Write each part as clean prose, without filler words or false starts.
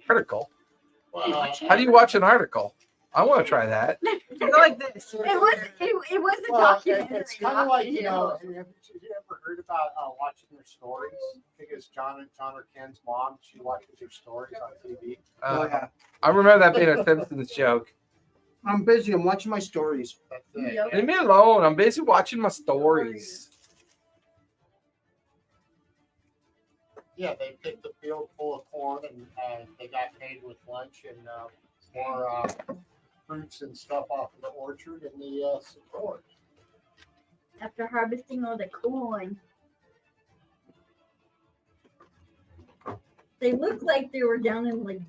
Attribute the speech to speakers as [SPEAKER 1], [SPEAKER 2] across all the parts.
[SPEAKER 1] Article.
[SPEAKER 2] Well,
[SPEAKER 1] How do you watch an article? I want to try that.
[SPEAKER 3] Go like this.
[SPEAKER 4] It was a
[SPEAKER 2] well,
[SPEAKER 4] documentary.
[SPEAKER 2] it's kind of like, have you ever heard about watching their stories? Because John or Ken's mom, she watches their stories on TV.
[SPEAKER 1] Yeah. I remember that being a Simpsons joke.
[SPEAKER 5] I'm busy. I'm watching my stories.
[SPEAKER 2] That's it.
[SPEAKER 4] Yep.
[SPEAKER 1] Leave me alone. I'm busy watching my stories.
[SPEAKER 2] Yeah, they picked a field full of corn and they got paid with lunch and more fruits and stuff off of the orchard and the support.
[SPEAKER 4] After harvesting all the corn. They looked like they were down in like,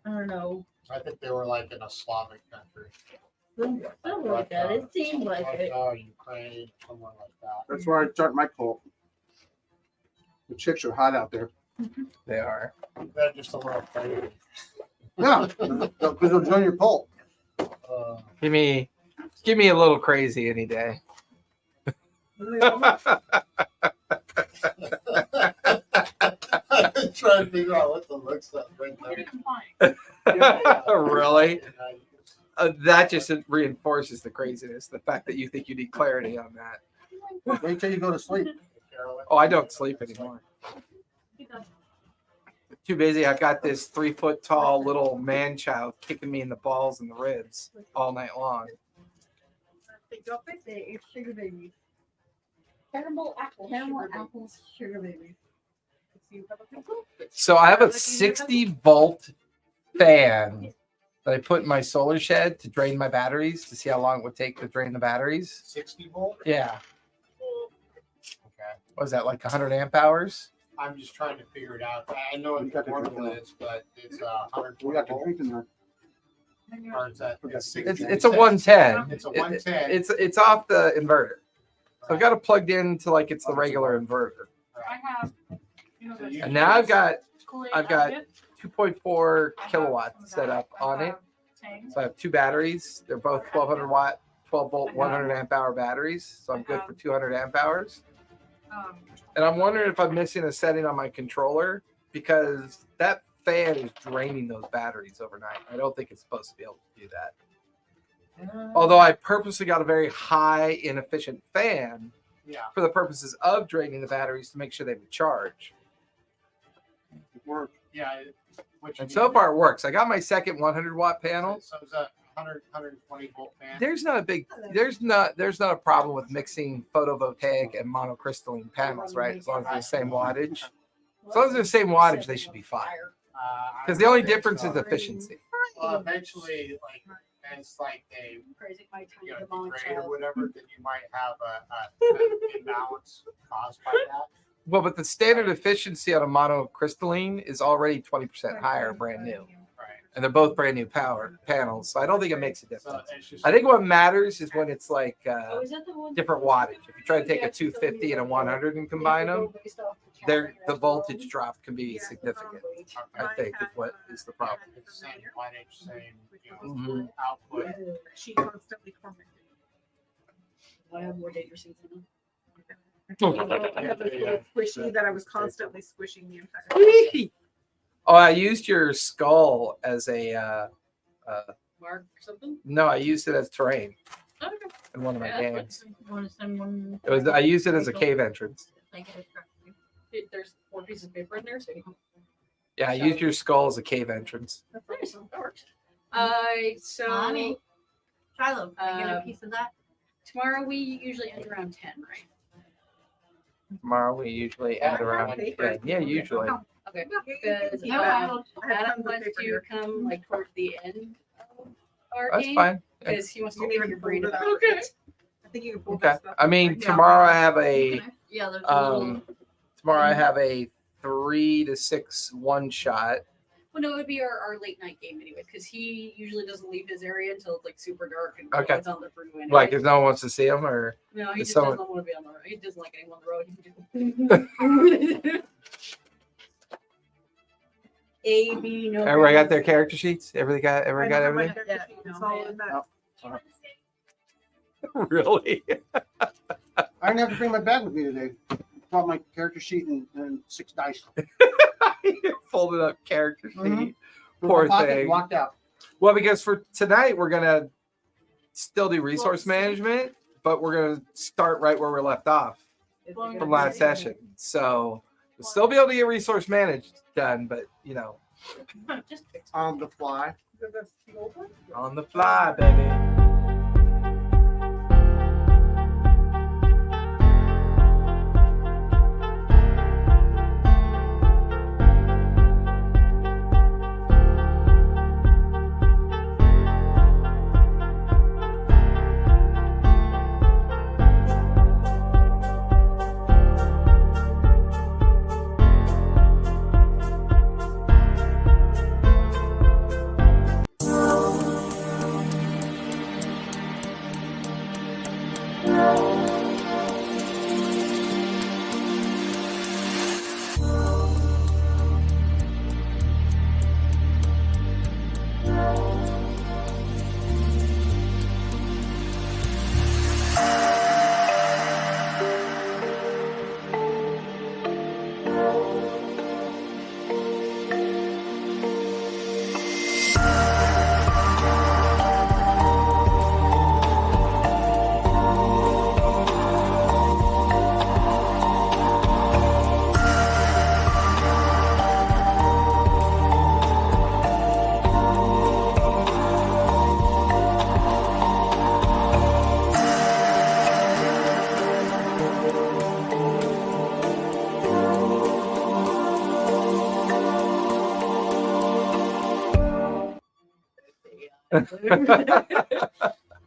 [SPEAKER 4] I don't know,
[SPEAKER 2] I think they were like in a Slavic country.
[SPEAKER 4] something like that. It seemed like it.
[SPEAKER 2] Ukraine, somewhere like that.
[SPEAKER 5] That's where I start my cult. The chicks are hot out there.
[SPEAKER 1] They are.
[SPEAKER 2] They're just a little crazy.
[SPEAKER 5] Yeah, because they'll join your cult.
[SPEAKER 1] Give me a little crazy any day.
[SPEAKER 2] I'm trying to figure out what the looks like right there.
[SPEAKER 1] Really? That just reinforces the craziness. The fact that you think you need clarity on that.
[SPEAKER 5] Wait till you go to sleep.
[SPEAKER 1] Oh, I don't sleep anymore. Too busy. I've got this 3 foot tall little man child kicking me in the balls and the ribs all night long.
[SPEAKER 4] They're sugar babies. Caramel apples, sugar babies.
[SPEAKER 1] So I have a 60 volt fan that I put in my solar shed to drain my batteries to see how long it would take to drain the batteries.
[SPEAKER 2] 60 volt?
[SPEAKER 1] Yeah.
[SPEAKER 2] Okay.
[SPEAKER 1] What was that, like 100 amp hours?
[SPEAKER 2] I'm just trying to figure it out. I know
[SPEAKER 5] You
[SPEAKER 2] what
[SPEAKER 5] got
[SPEAKER 2] the
[SPEAKER 5] the
[SPEAKER 2] portable
[SPEAKER 5] drink
[SPEAKER 2] is, but it's
[SPEAKER 5] We
[SPEAKER 2] 120
[SPEAKER 5] got the
[SPEAKER 2] volt.
[SPEAKER 5] drink in there.
[SPEAKER 2] Or is that
[SPEAKER 1] It's a 110.
[SPEAKER 2] It's a 110.
[SPEAKER 1] It's off the inverter. So I've got it plugged into like it's the regular inverter.
[SPEAKER 3] I have.
[SPEAKER 1] And now I've got 2.4 kilowatts set up on it. So I have two batteries. They're both 1200 watt, 12 volt, 100 amp hour batteries. So I'm good for 200 amp hours. And I'm wondering if I'm missing a setting on my controller because that fan is draining those batteries overnight. I don't think it's supposed to be able to do that. Although I purposely got a very high inefficient fan for the purposes of draining the batteries to make sure they would charge.
[SPEAKER 5] Work.
[SPEAKER 2] Yeah.
[SPEAKER 1] And so far it works. I got my second 100 watt panel.
[SPEAKER 2] So it's a 120 volt fan.
[SPEAKER 1] There's not a problem with mixing photovoltaic and monocrystalline panels, right? As long as they're the same wattage. As long as they're the same wattage, they should be fine. Because the only difference is efficiency.
[SPEAKER 2] Well, eventually, like as like they degrade or whatever, then you might have a imbalance caused by that.
[SPEAKER 1] Well, but the standard efficiency on a monocrystalline is already 20% higher, brand new.
[SPEAKER 2] Right.
[SPEAKER 1] And they're both brand new power panels. So I don't think it makes a
[SPEAKER 2] So
[SPEAKER 1] difference.
[SPEAKER 2] it's just,
[SPEAKER 1] I think what matters is when it's like different wattage. If you try to take a 250 and a 100 and combine them, the voltage drop can be significant. I think is what is the problem.
[SPEAKER 2] it's the same wattage, same
[SPEAKER 1] Mhm.
[SPEAKER 2] output.
[SPEAKER 3] She constantly tormented.
[SPEAKER 4] I have more data receipts in them.
[SPEAKER 3] I have this little squishy that I was constantly squishing the entire.
[SPEAKER 1] Oh, I used your skull as a
[SPEAKER 4] Mark or something?
[SPEAKER 1] no, I used it as terrain
[SPEAKER 4] Okay.
[SPEAKER 1] in one of my games.
[SPEAKER 4] Want to send one?
[SPEAKER 1] I used it as a cave entrance.
[SPEAKER 4] There's 4 pieces of paper in there, so you can.
[SPEAKER 1] Yeah, I used your skull as a cave entrance.
[SPEAKER 4] That's nice. That works. So
[SPEAKER 6] Mommy, Shiloh, can I get a
[SPEAKER 4] Um,
[SPEAKER 6] piece of that?
[SPEAKER 4] tomorrow we usually end around 10, right?
[SPEAKER 1] Tomorrow we usually end around 10. Yeah, usually.
[SPEAKER 4] Okay. Because
[SPEAKER 6] No, I don't.
[SPEAKER 4] Adam wants to come like towards the end of our
[SPEAKER 1] That's
[SPEAKER 4] game
[SPEAKER 1] fine.
[SPEAKER 4] because he wants to
[SPEAKER 3] You
[SPEAKER 4] make
[SPEAKER 3] need
[SPEAKER 4] you
[SPEAKER 3] to
[SPEAKER 4] read
[SPEAKER 3] pull it
[SPEAKER 4] about
[SPEAKER 3] up.
[SPEAKER 4] it.
[SPEAKER 3] I think you can pull
[SPEAKER 1] Okay.
[SPEAKER 3] that stuff.
[SPEAKER 1] I mean,
[SPEAKER 3] Yeah.
[SPEAKER 1] tomorrow I have a
[SPEAKER 6] Yeah, there's a little.
[SPEAKER 1] tomorrow I have a 3 to 6 one shot.
[SPEAKER 4] Well, no, it would be our late night game anyway, because he usually doesn't leave his area until it's like super dark and
[SPEAKER 1] Okay.
[SPEAKER 4] it's on the road anyway.
[SPEAKER 1] Like if no one wants to see them, or
[SPEAKER 4] No, he
[SPEAKER 1] if
[SPEAKER 4] just
[SPEAKER 1] someone-
[SPEAKER 4] doesn't want to be on the road. He doesn't like anyone on the road. A, B, no.
[SPEAKER 1] everybody got their character sheets. Everybody got everything.
[SPEAKER 3] Yeah, it's all in that.
[SPEAKER 1] Really?
[SPEAKER 5] I didn't have to bring my bag with me today. Brought my character sheet and 6 dice.
[SPEAKER 1] Folded up character sheet.
[SPEAKER 2] Mhm.
[SPEAKER 1] Poor
[SPEAKER 2] Pocket
[SPEAKER 1] thing.
[SPEAKER 2] Locked out.
[SPEAKER 1] Well, because for tonight we're gonna still do resource
[SPEAKER 6] Well,
[SPEAKER 1] management, but we're gonna start right where we left off from last session. So we'll still be able to get resource managed done, but you know,
[SPEAKER 6] Just fix
[SPEAKER 2] On the fly.
[SPEAKER 3] That's the old one?
[SPEAKER 1] on the fly, baby.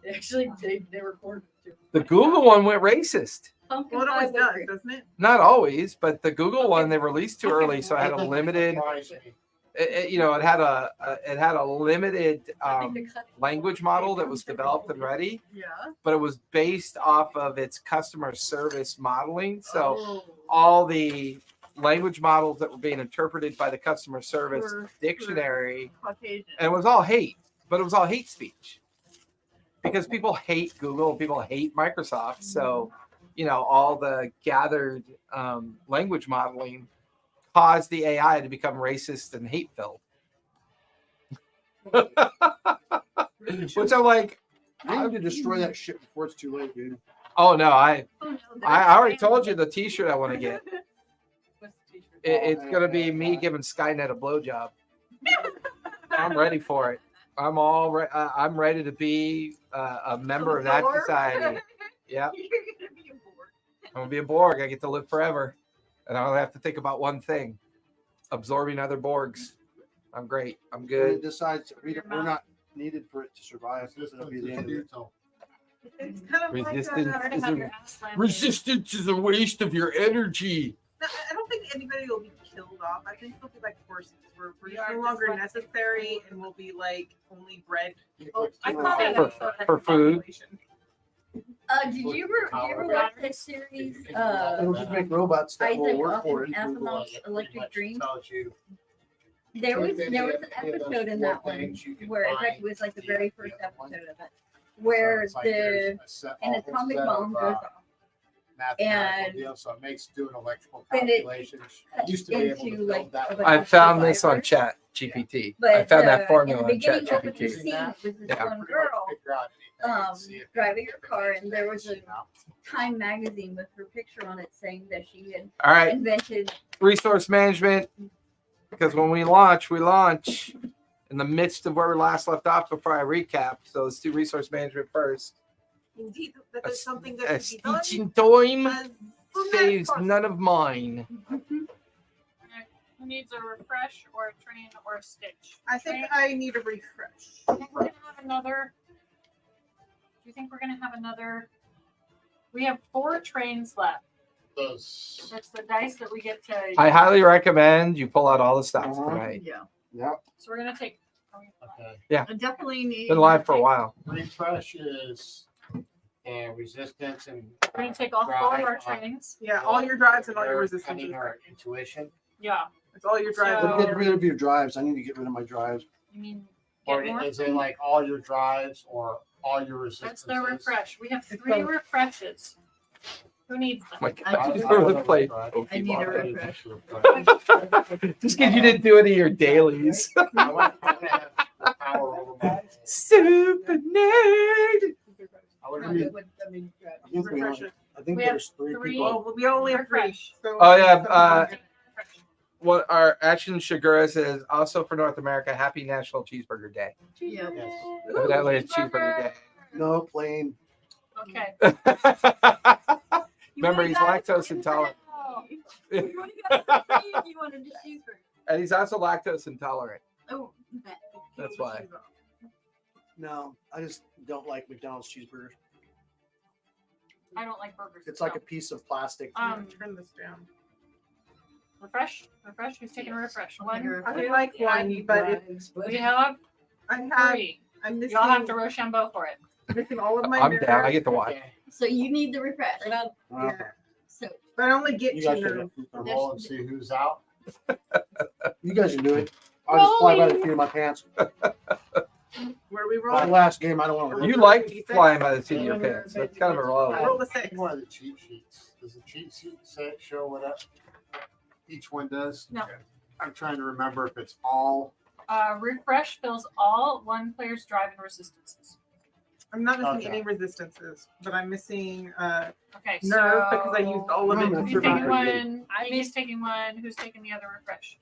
[SPEAKER 4] Actually, they recorded too.
[SPEAKER 1] The Google one went racist.
[SPEAKER 4] Pumpkin
[SPEAKER 3] Well, it
[SPEAKER 4] pie
[SPEAKER 3] always
[SPEAKER 4] whipped
[SPEAKER 3] does,
[SPEAKER 4] cream.
[SPEAKER 3] doesn't it?
[SPEAKER 1] Not always, but the Google one they released too early, so I had a limited. You know, it had a limited
[SPEAKER 4] I think they cut it.
[SPEAKER 1] language model that was developed and ready,
[SPEAKER 3] Yeah.
[SPEAKER 1] but it was based off of its customer service modeling. So
[SPEAKER 3] Oh.
[SPEAKER 1] all the language models that were being interpreted by the customer service
[SPEAKER 3] For
[SPEAKER 1] dictionary,
[SPEAKER 3] Caucasian.
[SPEAKER 1] and it was all hate, but it was all hate speech because people hate Google, people hate Microsoft. So, you know, all the gathered language modeling caused the AI to become racist and hate filled. Which I'm like,
[SPEAKER 5] I need to destroy that shit before it's too late, dude.
[SPEAKER 1] oh no, I
[SPEAKER 6] Oh, no,
[SPEAKER 1] I already
[SPEAKER 6] that's
[SPEAKER 1] told you the T-shirt I want to get.
[SPEAKER 4] What's the t-shirt?
[SPEAKER 1] It's gonna be me giving Skynet a blowjob. I'm ready for it. I'm ready to be a member of that
[SPEAKER 3] Borg?
[SPEAKER 1] society. Yeah,
[SPEAKER 3] You're gonna be a Borg.
[SPEAKER 1] I'm gonna be a Borg. I get to live forever, and I only have to think about one thing: absorbing other Borgs. I'm great. I'm
[SPEAKER 5] When
[SPEAKER 1] good.
[SPEAKER 5] it decides we're not needed for it to survive, it'll be the end of it.
[SPEAKER 3] It's kind of
[SPEAKER 1] Resistance
[SPEAKER 3] like
[SPEAKER 6] Sorry to
[SPEAKER 1] is
[SPEAKER 6] have
[SPEAKER 1] a-
[SPEAKER 6] your ass landed.
[SPEAKER 1] Resistance is a waste of your energy.
[SPEAKER 3] I don't think anybody will be killed off. I think they'll be like horses. We're
[SPEAKER 6] We are
[SPEAKER 3] no
[SPEAKER 6] just
[SPEAKER 3] longer
[SPEAKER 6] like-
[SPEAKER 3] necessary and we'll be like only bred
[SPEAKER 6] Oh, I
[SPEAKER 5] For-
[SPEAKER 6] saw that
[SPEAKER 1] for-
[SPEAKER 6] episode that
[SPEAKER 1] for food.
[SPEAKER 3] population.
[SPEAKER 4] Did you ever watch this series?
[SPEAKER 5] It'll just make robots that will
[SPEAKER 4] Isaac
[SPEAKER 5] work for it.
[SPEAKER 4] Asimov's Electric Dream.
[SPEAKER 2] Tells you
[SPEAKER 4] There was
[SPEAKER 2] Within
[SPEAKER 4] an
[SPEAKER 2] any of those
[SPEAKER 4] episode in
[SPEAKER 2] four
[SPEAKER 4] that one
[SPEAKER 2] things you can
[SPEAKER 4] where in
[SPEAKER 2] find
[SPEAKER 4] fact it was like the very first
[SPEAKER 2] the
[SPEAKER 4] episode of it,
[SPEAKER 2] so
[SPEAKER 4] where
[SPEAKER 2] it's like
[SPEAKER 4] the
[SPEAKER 2] there's a set-
[SPEAKER 4] an
[SPEAKER 2] a whole
[SPEAKER 4] atomic
[SPEAKER 2] set
[SPEAKER 4] bomb
[SPEAKER 2] of,
[SPEAKER 4] goes off.
[SPEAKER 2] mathematical
[SPEAKER 4] and
[SPEAKER 2] deal, so it makes doing electrical
[SPEAKER 4] then it
[SPEAKER 2] calculations.
[SPEAKER 4] cuts
[SPEAKER 2] Used to be able to
[SPEAKER 4] into,
[SPEAKER 2] build
[SPEAKER 4] like,
[SPEAKER 2] that.
[SPEAKER 4] a
[SPEAKER 2] way.
[SPEAKER 1] I
[SPEAKER 4] bunch
[SPEAKER 1] found
[SPEAKER 4] of
[SPEAKER 1] this on
[SPEAKER 4] survivors.
[SPEAKER 1] Chat GPT.
[SPEAKER 4] But
[SPEAKER 1] I found that
[SPEAKER 4] in
[SPEAKER 1] formula
[SPEAKER 4] the
[SPEAKER 1] on Chat
[SPEAKER 4] beginning opening
[SPEAKER 1] GPT.
[SPEAKER 4] scene
[SPEAKER 2] Yeah.
[SPEAKER 4] was this
[SPEAKER 1] Yeah.
[SPEAKER 4] one
[SPEAKER 2] Pretty much
[SPEAKER 4] girl
[SPEAKER 2] figure out anything and see if
[SPEAKER 4] driving
[SPEAKER 2] it
[SPEAKER 4] her car, and there was a
[SPEAKER 2] you know.
[SPEAKER 4] Time magazine with her picture on it saying that she had
[SPEAKER 1] All right,
[SPEAKER 4] invented.
[SPEAKER 1] resource management. Because when we launch in the midst of where we last left off before I recap. So let's do resource management first.
[SPEAKER 3] Indeed, that is something
[SPEAKER 1] A
[SPEAKER 3] that should be done.
[SPEAKER 1] stitching time
[SPEAKER 3] as soon as
[SPEAKER 1] saves
[SPEAKER 3] possible.
[SPEAKER 1] none of mine.
[SPEAKER 6] Alright, who needs a refresh or a train or a stitch?
[SPEAKER 3] I think
[SPEAKER 6] Train?
[SPEAKER 3] I need a refresh.
[SPEAKER 6] I think we're gonna have another. Do you think we're gonna have another? We have 4 trains left.
[SPEAKER 2] Those
[SPEAKER 6] That's the dice that we get to.
[SPEAKER 1] I highly recommend you pull out all the stops
[SPEAKER 5] Uh-huh.
[SPEAKER 1] tonight.
[SPEAKER 3] Yeah.
[SPEAKER 5] Yeah.
[SPEAKER 6] So we're gonna take.
[SPEAKER 2] okay.
[SPEAKER 3] I definitely need.
[SPEAKER 1] Been live for a while.
[SPEAKER 2] Refresh is resistance and
[SPEAKER 6] We're gonna take all 4 of our trains.
[SPEAKER 3] Yeah, all your drives and all your
[SPEAKER 2] Our
[SPEAKER 3] resistances.
[SPEAKER 2] cunning or intuition.
[SPEAKER 6] Yeah.
[SPEAKER 3] It's all your drives.
[SPEAKER 6] So-
[SPEAKER 3] and all
[SPEAKER 5] Get
[SPEAKER 3] your-
[SPEAKER 5] rid of your drives. I need to get rid of my drives.
[SPEAKER 6] You mean
[SPEAKER 2] Or
[SPEAKER 6] get more?
[SPEAKER 2] is it like all your drives or all your
[SPEAKER 6] That's
[SPEAKER 2] resistances?
[SPEAKER 6] the refresh. We have
[SPEAKER 3] It's
[SPEAKER 6] 3
[SPEAKER 3] both.
[SPEAKER 6] refreshes. Who needs them?
[SPEAKER 1] My God,
[SPEAKER 2] I-
[SPEAKER 1] you just
[SPEAKER 2] I
[SPEAKER 1] really
[SPEAKER 2] wanna
[SPEAKER 1] play
[SPEAKER 2] refresh.
[SPEAKER 7] I need a
[SPEAKER 1] Pokemon.
[SPEAKER 7] refresh.
[SPEAKER 1] Just because you didn't do any of your dailies.
[SPEAKER 2] I want to have the power over my.
[SPEAKER 1] Super nerd.
[SPEAKER 2] I would
[SPEAKER 7] No,
[SPEAKER 2] read.
[SPEAKER 7] but what- I mean,
[SPEAKER 5] I think we
[SPEAKER 3] Refresh
[SPEAKER 5] only-
[SPEAKER 3] it.
[SPEAKER 5] I think
[SPEAKER 6] We have
[SPEAKER 5] there's three
[SPEAKER 6] three.
[SPEAKER 5] people.
[SPEAKER 3] Well, we only have three.
[SPEAKER 6] Refresh.
[SPEAKER 3] So
[SPEAKER 1] Oh, yeah,
[SPEAKER 3] somebody-
[SPEAKER 1] What our action Shigura says also for North America, Happy National Cheeseburger Day.
[SPEAKER 7] Yeah.
[SPEAKER 1] Evidently it's Cheeseburger Day.
[SPEAKER 5] No, plain.
[SPEAKER 6] Okay.
[SPEAKER 1] Remember, he's lactose intolerant.
[SPEAKER 7] You wanted a cheeseburger.
[SPEAKER 1] And he's also lactose intolerant.
[SPEAKER 7] Oh,
[SPEAKER 1] That's why.
[SPEAKER 5] No, I just don't like McDonald's cheeseburgers.
[SPEAKER 6] I don't like burgers.
[SPEAKER 5] It's like a piece of plastic.
[SPEAKER 3] Turn this down.
[SPEAKER 6] Refresh. Who's taking a refresh? One.
[SPEAKER 3] I would like one, but
[SPEAKER 6] We have
[SPEAKER 3] I have.
[SPEAKER 6] three.
[SPEAKER 3] I'm missing.
[SPEAKER 6] Y'all have to Rochambeau for it.
[SPEAKER 3] missing all of my.
[SPEAKER 1] I'm down. I
[SPEAKER 3] nerves.
[SPEAKER 1] get to watch.
[SPEAKER 7] So you need the refresh.
[SPEAKER 3] Yeah,
[SPEAKER 7] So
[SPEAKER 3] but I only get
[SPEAKER 5] You
[SPEAKER 3] two
[SPEAKER 5] guys should
[SPEAKER 3] nerves.
[SPEAKER 2] Roll and see who's out.
[SPEAKER 5] You guys can do it. I'll just fly by the seat of my pants.
[SPEAKER 3] Where we
[SPEAKER 5] The
[SPEAKER 3] roll.
[SPEAKER 5] last game, I don't want to.
[SPEAKER 1] You like flying by the seat of your pants. That's kind of a
[SPEAKER 3] Roll
[SPEAKER 1] roll.
[SPEAKER 3] the
[SPEAKER 2] I
[SPEAKER 3] six.
[SPEAKER 2] think one of the cheat sheets. Does the cheat sheet show what each one does?
[SPEAKER 6] No.
[SPEAKER 2] I'm trying to remember if it's all.
[SPEAKER 6] Refresh fills all one player's drive and resistances.
[SPEAKER 3] I'm not missing
[SPEAKER 2] Okay.
[SPEAKER 3] any resistances, but I'm missing
[SPEAKER 6] Okay.
[SPEAKER 3] nerve because I used all of it.
[SPEAKER 5] No,
[SPEAKER 3] to
[SPEAKER 5] that's
[SPEAKER 6] Who's
[SPEAKER 3] survive.
[SPEAKER 6] taking one? Amy's taking one. Who's taking the other refresh?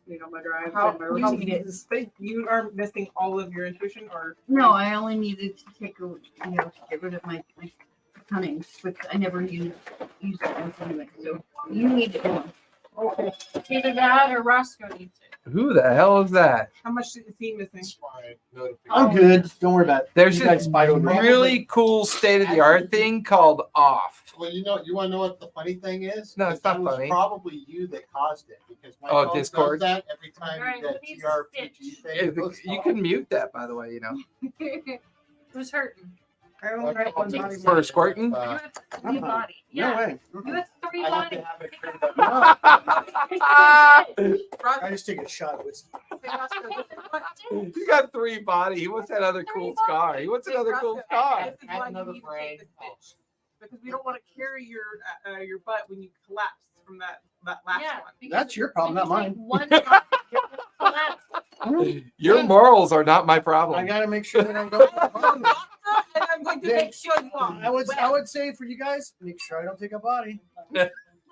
[SPEAKER 7] you know my drive.
[SPEAKER 3] How,
[SPEAKER 7] You need it.
[SPEAKER 3] you are missing all of your intuition, or
[SPEAKER 7] No, I only needed to take to get rid of my cunning, which I never used it anyway. So you need it more.
[SPEAKER 3] okay.
[SPEAKER 6] Either that or Roscoe needs it.
[SPEAKER 1] Who the hell is that?
[SPEAKER 3] How much is he missing?
[SPEAKER 2] That's my notification.
[SPEAKER 5] I'm good. Don't worry about it.
[SPEAKER 1] There's
[SPEAKER 5] You guys
[SPEAKER 1] this
[SPEAKER 5] fight over it.
[SPEAKER 1] really cool state of the art thing called off.
[SPEAKER 2] Well, you want to know what the funny thing is?
[SPEAKER 1] No, it's not
[SPEAKER 2] It was
[SPEAKER 1] funny.
[SPEAKER 2] probably you that caused it because my
[SPEAKER 1] Oh,
[SPEAKER 2] phone
[SPEAKER 1] Discord?
[SPEAKER 2] does that every time
[SPEAKER 6] Alright,
[SPEAKER 2] that
[SPEAKER 6] who needs
[SPEAKER 2] TRPG
[SPEAKER 6] Stitch?
[SPEAKER 2] thing goes
[SPEAKER 1] You
[SPEAKER 2] off.
[SPEAKER 1] can mute that, by the way. You know,
[SPEAKER 6] Who's hurting?
[SPEAKER 3] I only have one body.
[SPEAKER 1] For squirting?
[SPEAKER 6] You
[SPEAKER 2] Uh,
[SPEAKER 6] have three body.
[SPEAKER 5] No
[SPEAKER 6] Yeah.
[SPEAKER 5] way.
[SPEAKER 6] You have three
[SPEAKER 2] I have
[SPEAKER 6] body.
[SPEAKER 2] to have it turned up.
[SPEAKER 5] I just take a shot of whiskey.
[SPEAKER 1] You got 3 body. He wants that other cool scar. He wants another cool scar.
[SPEAKER 3] This is
[SPEAKER 2] Add
[SPEAKER 3] why you
[SPEAKER 2] another
[SPEAKER 3] need to
[SPEAKER 2] brain.
[SPEAKER 3] take the stitch. Because we don't want to carry your butt when you collapse from that last
[SPEAKER 6] Yeah,
[SPEAKER 3] one.
[SPEAKER 6] because
[SPEAKER 5] That's your problem,
[SPEAKER 6] when
[SPEAKER 5] not
[SPEAKER 6] you take
[SPEAKER 5] mine.
[SPEAKER 6] One shot, you're gonna collapse.
[SPEAKER 1] Your morals are not my
[SPEAKER 5] I
[SPEAKER 1] problem.
[SPEAKER 5] gotta make sure that I don't.
[SPEAKER 3] And I'm going to make sure you are.
[SPEAKER 5] I would say for you guys, make sure I don't take a body.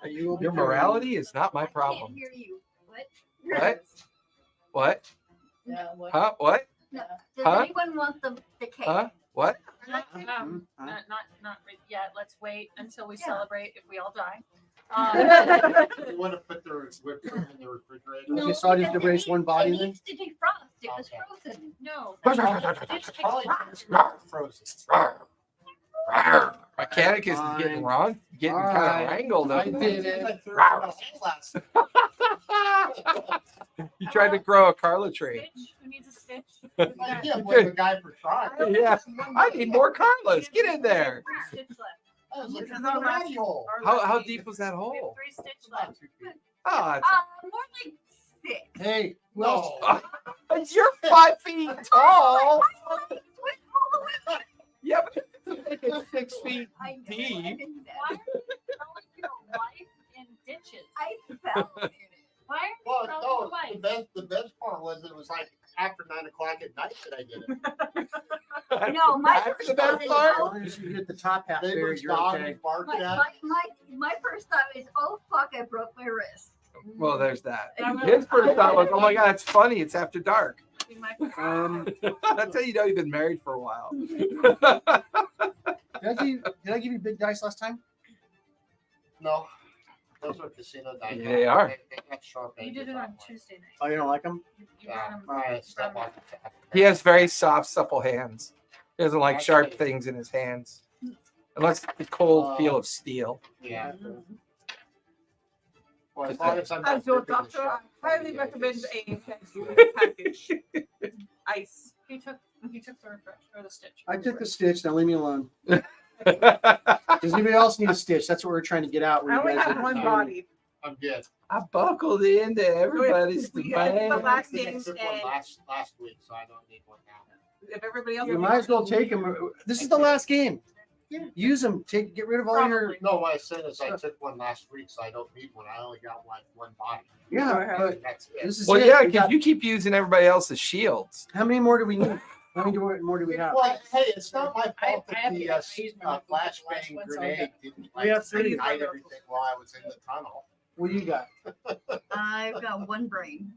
[SPEAKER 5] You will be
[SPEAKER 1] Your
[SPEAKER 5] carrying.
[SPEAKER 1] morality is not my
[SPEAKER 7] I can't
[SPEAKER 1] problem.
[SPEAKER 7] hear you. What?
[SPEAKER 1] What? What?
[SPEAKER 7] Yeah, what?
[SPEAKER 1] Huh? What?
[SPEAKER 7] No. Does
[SPEAKER 1] Huh?
[SPEAKER 7] anyone want the cake?
[SPEAKER 1] Huh? What?
[SPEAKER 6] Not
[SPEAKER 5] Huh?
[SPEAKER 6] yet. Let's wait until we
[SPEAKER 7] Yeah.
[SPEAKER 6] celebrate if we all die.
[SPEAKER 2] You want to put the whipped cream in the refrigerator?
[SPEAKER 5] Okay, so I just
[SPEAKER 7] because
[SPEAKER 5] erase one body
[SPEAKER 7] It
[SPEAKER 5] then?
[SPEAKER 7] needs to defrost. It was
[SPEAKER 2] Okay.
[SPEAKER 7] frozen.
[SPEAKER 6] No.
[SPEAKER 2] It's probably frozen.
[SPEAKER 1] Mechanic is getting wrong, getting kind
[SPEAKER 5] Alright.
[SPEAKER 1] of wrangled
[SPEAKER 5] I
[SPEAKER 1] over
[SPEAKER 5] did
[SPEAKER 1] there.
[SPEAKER 5] it.
[SPEAKER 2] I threw it out last.
[SPEAKER 1] You tried to grow a Carla tree.
[SPEAKER 6] Stitch? Who needs a stitch?
[SPEAKER 2] I can't blame a guy for trying.
[SPEAKER 1] Yeah, I need more Carlas. Get in there.
[SPEAKER 6] We have 3 stitch left.
[SPEAKER 2] That was like
[SPEAKER 3] This
[SPEAKER 2] a
[SPEAKER 3] is our last-
[SPEAKER 2] ratty hole.
[SPEAKER 3] our
[SPEAKER 1] How
[SPEAKER 3] last
[SPEAKER 1] deep
[SPEAKER 3] game.
[SPEAKER 1] was that
[SPEAKER 6] We have
[SPEAKER 1] hole?
[SPEAKER 6] 3 stitch
[SPEAKER 2] About
[SPEAKER 6] left.
[SPEAKER 2] 2 feet.
[SPEAKER 1] Oh, it's
[SPEAKER 7] More like 6.
[SPEAKER 5] Hey,
[SPEAKER 2] No.
[SPEAKER 1] you're 5 feet tall.
[SPEAKER 7] Went all the way.
[SPEAKER 1] Yeah, but it's 6 feet.
[SPEAKER 7] I know,
[SPEAKER 1] Deep.
[SPEAKER 7] I did that.
[SPEAKER 6] Why are you throwing your life in ditches?
[SPEAKER 7] I fell in it.
[SPEAKER 6] Why are you
[SPEAKER 2] Well,
[SPEAKER 6] throwing
[SPEAKER 2] no,
[SPEAKER 6] your life?
[SPEAKER 2] the best part was it was like after 9 o'clock at night that I did it.
[SPEAKER 7] No, my
[SPEAKER 1] That's
[SPEAKER 7] first
[SPEAKER 1] the best
[SPEAKER 7] thought is,
[SPEAKER 1] part.
[SPEAKER 5] as long as you hit the top half there,
[SPEAKER 2] Neighbor's
[SPEAKER 5] you're
[SPEAKER 2] dog
[SPEAKER 5] okay.
[SPEAKER 2] was barking
[SPEAKER 7] my,
[SPEAKER 2] at
[SPEAKER 7] my, my first thought is, oh fuck, I broke my wrist.
[SPEAKER 1] Well, there's that.
[SPEAKER 6] I'm
[SPEAKER 1] His first thought was, "Oh my God, it's funny. It's after dark."
[SPEAKER 6] Be my-
[SPEAKER 1] That's how you know you've been married for a while.
[SPEAKER 5] Did I give you big dice last time?
[SPEAKER 2] No. Those are casino dice.
[SPEAKER 1] They are.
[SPEAKER 2] They got sharp
[SPEAKER 6] You
[SPEAKER 2] edges
[SPEAKER 6] did it
[SPEAKER 2] on
[SPEAKER 6] on
[SPEAKER 2] one.
[SPEAKER 6] Tuesday night.
[SPEAKER 5] Oh, you don't like them?
[SPEAKER 6] You
[SPEAKER 2] Yeah.
[SPEAKER 6] brought 'em-
[SPEAKER 2] All right,
[SPEAKER 6] you
[SPEAKER 2] step
[SPEAKER 6] brought 'em.
[SPEAKER 2] on.
[SPEAKER 1] He has very soft, supple hands. He doesn't like sharp things in his hands, unless the cold feel of steel.
[SPEAKER 2] Yeah. Well, as long as I'm not
[SPEAKER 3] As your
[SPEAKER 2] gripping the
[SPEAKER 3] doctor,
[SPEAKER 2] sharp
[SPEAKER 3] I highly
[SPEAKER 2] edges.
[SPEAKER 3] recommend a package. Ice.
[SPEAKER 6] He took the refresh or the stitch.
[SPEAKER 5] I took the stitch. Now leave me alone. Does anybody else need a stitch? That's what we're trying to get out.
[SPEAKER 3] I only have
[SPEAKER 5] are-
[SPEAKER 3] one body.
[SPEAKER 2] I'm good.
[SPEAKER 1] I buckled into everybody's
[SPEAKER 3] We had the
[SPEAKER 1] domain.
[SPEAKER 3] last
[SPEAKER 2] I
[SPEAKER 3] game,
[SPEAKER 2] took one
[SPEAKER 3] and
[SPEAKER 2] last week, so I don't need one now.
[SPEAKER 3] if everybody else,
[SPEAKER 5] You might as well take them. This is the last game. Yeah, use them. Get rid of all your.
[SPEAKER 6] Probably.
[SPEAKER 2] No, what I said is I took one last week, so I don't need one. I only got one body.
[SPEAKER 5] Yeah, but
[SPEAKER 2] That's it.
[SPEAKER 5] this is
[SPEAKER 1] Well,
[SPEAKER 5] it.
[SPEAKER 1] yeah,
[SPEAKER 5] We
[SPEAKER 1] because
[SPEAKER 5] got-
[SPEAKER 1] you keep using everybody else's shields.
[SPEAKER 5] How many more do we need? How many more do we have?
[SPEAKER 2] Well, hey, it's not my
[SPEAKER 4] I
[SPEAKER 2] fault that
[SPEAKER 4] have
[SPEAKER 2] the
[SPEAKER 4] to- I used my last
[SPEAKER 2] flashbang
[SPEAKER 4] one, so I
[SPEAKER 2] grenade
[SPEAKER 4] got-
[SPEAKER 2] didn't
[SPEAKER 5] We have three.
[SPEAKER 2] ignite everything while I was in the tunnel.
[SPEAKER 5] What do you got?
[SPEAKER 7] I've got one brain.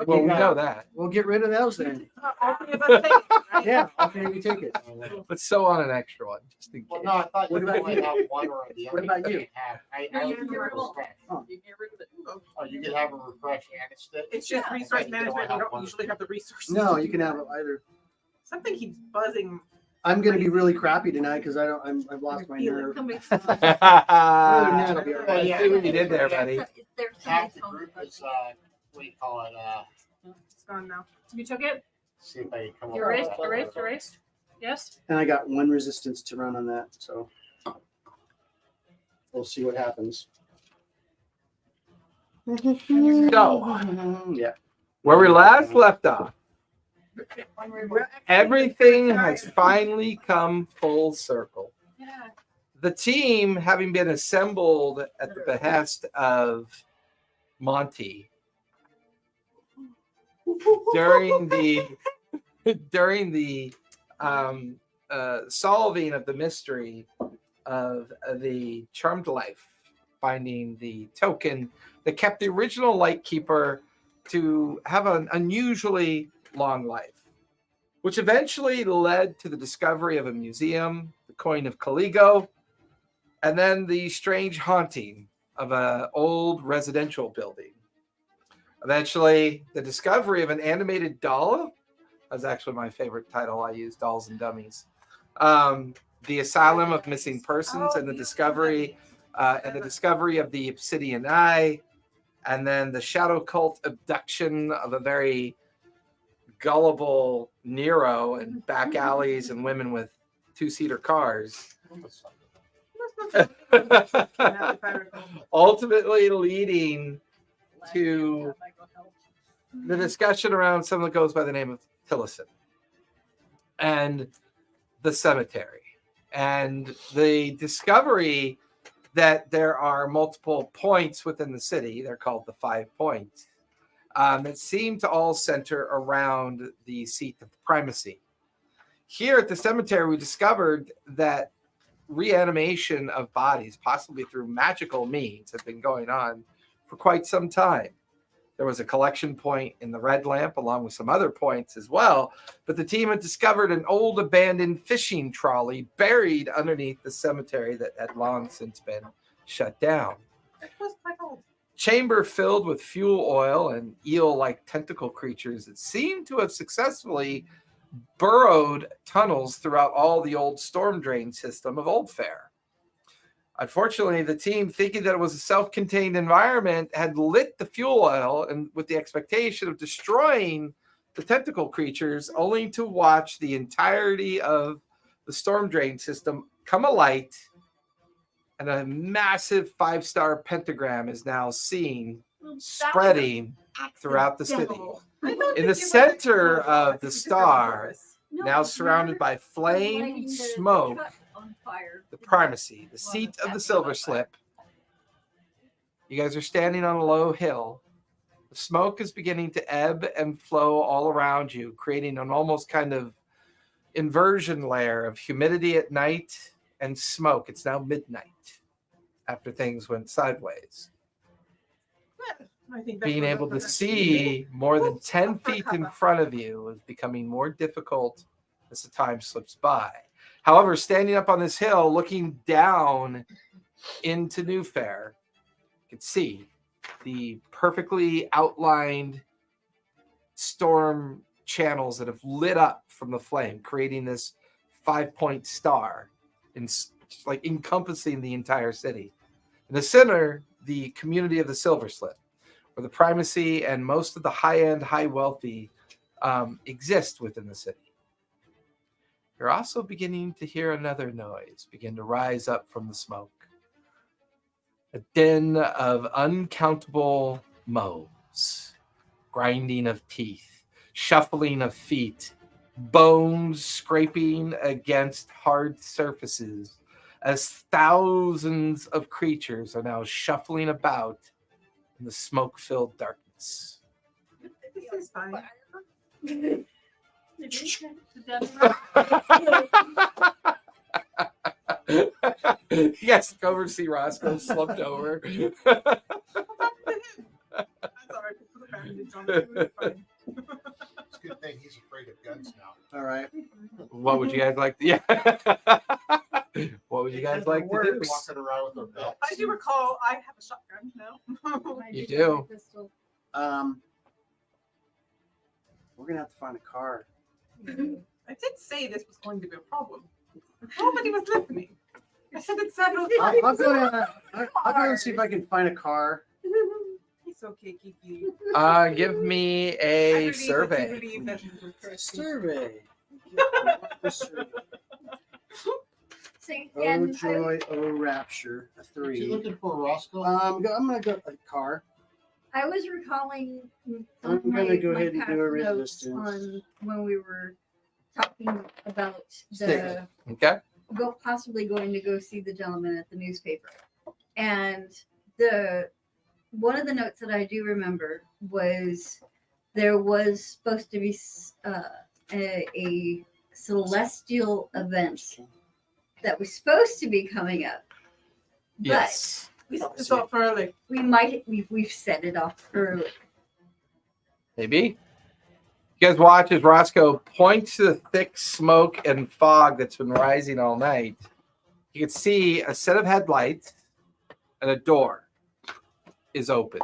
[SPEAKER 1] Well, we
[SPEAKER 5] got-
[SPEAKER 1] know that.
[SPEAKER 5] We'll get rid of those then.
[SPEAKER 3] All three of us take it, right?
[SPEAKER 5] Yeah, okay, we take it.
[SPEAKER 1] Let's sew on an extra one just in case.
[SPEAKER 2] Well, no, I thought
[SPEAKER 5] What
[SPEAKER 2] you
[SPEAKER 5] about
[SPEAKER 2] only
[SPEAKER 5] you?
[SPEAKER 2] have one or the other.
[SPEAKER 5] What about you?
[SPEAKER 2] I
[SPEAKER 4] No, you
[SPEAKER 2] only
[SPEAKER 4] can
[SPEAKER 2] do
[SPEAKER 4] get rid of all.
[SPEAKER 2] refresh.
[SPEAKER 3] You get rid of it.
[SPEAKER 2] Oh, you can have a refresh and a stick.
[SPEAKER 3] It's just
[SPEAKER 7] Yeah.
[SPEAKER 3] resource
[SPEAKER 2] Okay, you
[SPEAKER 3] management.
[SPEAKER 2] don't
[SPEAKER 3] You
[SPEAKER 2] have
[SPEAKER 3] don't
[SPEAKER 2] one.
[SPEAKER 3] usually have the resources.
[SPEAKER 5] No,
[SPEAKER 3] to
[SPEAKER 5] you
[SPEAKER 3] do
[SPEAKER 5] can have
[SPEAKER 3] that.
[SPEAKER 5] it either.
[SPEAKER 3] Something keeps buzzing.
[SPEAKER 5] I'm gonna be really crappy tonight because I've lost my
[SPEAKER 3] Feeling.
[SPEAKER 5] nerve.
[SPEAKER 7] Somebody-
[SPEAKER 1] I
[SPEAKER 5] That'll be all
[SPEAKER 2] Well,
[SPEAKER 5] right.
[SPEAKER 2] yeah.
[SPEAKER 1] see what you did there, buddy.
[SPEAKER 7] There's
[SPEAKER 2] Half the
[SPEAKER 7] somebody
[SPEAKER 2] group is, what do you call it,
[SPEAKER 3] It's gone now.
[SPEAKER 6] You took it?
[SPEAKER 2] see if I can come up
[SPEAKER 6] You
[SPEAKER 2] with
[SPEAKER 6] erased,
[SPEAKER 2] that.
[SPEAKER 6] erased, erased? Yes?
[SPEAKER 5] And I got one resistance to run on that, so we'll see what happens.
[SPEAKER 1] So,
[SPEAKER 5] Yeah.
[SPEAKER 1] where we last left off,
[SPEAKER 6] One remote.
[SPEAKER 1] everything has finally come full circle.
[SPEAKER 6] Yeah.
[SPEAKER 1] The team, having been assembled at the behest of Monty during the solving of the mystery of the charmed life, finding the token that kept the original Lightkeeper to have an unusually long life, which eventually led to the discovery of a museum, the coin of Caligo, and then the strange haunting of an old residential building. Eventually, the discovery of an animated doll. That's actually my favorite title. I use Dolls and Dummies. The Asylum of Missing Persons, and the discovery of the Obsidian Eye, and then the Shadow Cult abduction of a very gullible Nero and back alleys and women with two-seater cars. Ultimately leading to the discussion around someone that goes by the name of Tillison and the cemetery, and the discovery that there are multiple points within the city. They're called the 5 points that seem to all center around the seat of primacy. Here at the cemetery, we discovered that reanimation of bodies, possibly through magical means, have been going on for quite some time. There was a collection point in the Red Lamp, along with some other points as well. But the team had discovered an old abandoned fishing trolley buried underneath the cemetery that had long since been shut down.
[SPEAKER 3] It was quite old.
[SPEAKER 1] Chamber filled with fuel oil and eel-like tentacle creatures that seemed to have successfully burrowed tunnels throughout all the old storm drain system of Oldfair. Unfortunately, the team, thinking that it was a self-contained environment, had lit the fuel oil and with the expectation of destroying the tentacle creatures, only to watch the entirety of the storm drain system come alight, and a massive 5-star pentagram is now seen spreading throughout the city. In the center of the star, now surrounded by flame, smoke, the primacy, the seat of the silver slip. You guys are standing on a low hill. The smoke is beginning to ebb and flow all around you, creating an almost kind of inversion layer of humidity at night and smoke. It's now midnight after things went sideways.
[SPEAKER 3] I think that's
[SPEAKER 1] Being
[SPEAKER 3] what
[SPEAKER 1] able to
[SPEAKER 3] that's-
[SPEAKER 1] see more than 10 feet in front of you is becoming more difficult as the time slips by. However, standing up on this hill, looking down into Newfaire, you can see the perfectly outlined storm channels that have lit up from the flame, creating this 5-point star, like encompassing the entire city. In the center, the community of the Silver Slip, where the primacy and most of the high-end, high-wealthy exist within the city. You're also beginning to hear another noise begin to rise up from the smoke. A din of uncountable moans, grinding of teeth, shuffling of feet, bones scraping against hard surfaces as thousands of creatures are now shuffling about in the smoke-filled darkness.
[SPEAKER 3] This is fine.
[SPEAKER 1] Yes, go over to see Roscoe slumped over.
[SPEAKER 3] That's all right. Put a bandage on it. It's fine.
[SPEAKER 2] It's a good thing he's afraid of guns now.
[SPEAKER 5] All right.
[SPEAKER 1] What would you guys like to What would you guys like to do?
[SPEAKER 2] Walking around with their belts.
[SPEAKER 3] I do recall I have a shotgun now.
[SPEAKER 1] You do.
[SPEAKER 5] We're gonna have to find a car.
[SPEAKER 3] I did say this was going to be a problem. Nobody was listening. I said it several times.
[SPEAKER 5] I'll go and see if I can find a car.
[SPEAKER 3] It's okay, Kiki.
[SPEAKER 1] Give me
[SPEAKER 3] I
[SPEAKER 1] a
[SPEAKER 3] believe that you
[SPEAKER 1] survey.
[SPEAKER 3] believe that you were correct.
[SPEAKER 5] Survey.
[SPEAKER 7] See,
[SPEAKER 5] Oh
[SPEAKER 7] and
[SPEAKER 5] joy, oh rapture. A
[SPEAKER 2] What you
[SPEAKER 5] 3.
[SPEAKER 2] looking for, Roscoe?
[SPEAKER 5] I'm gonna go a car.
[SPEAKER 7] I was recalling some
[SPEAKER 5] I'm
[SPEAKER 7] of
[SPEAKER 5] gonna
[SPEAKER 7] my,
[SPEAKER 5] go
[SPEAKER 7] my
[SPEAKER 5] ahead and
[SPEAKER 7] past
[SPEAKER 5] do a
[SPEAKER 7] notes
[SPEAKER 5] resistance.
[SPEAKER 7] on when we were talking about
[SPEAKER 5] Stick.
[SPEAKER 1] Okay.
[SPEAKER 7] possibly going to go see the gentleman at the newspaper. And one of the notes that I do remember was there was supposed to be a celestial event that was supposed to be coming up. But
[SPEAKER 1] Yes.
[SPEAKER 3] We set this off early.
[SPEAKER 7] we've set it off early.
[SPEAKER 1] Maybe. You guys watch as Roscoe points to the thick smoke and fog that's been rising all night. You can see a set of headlights and a door is open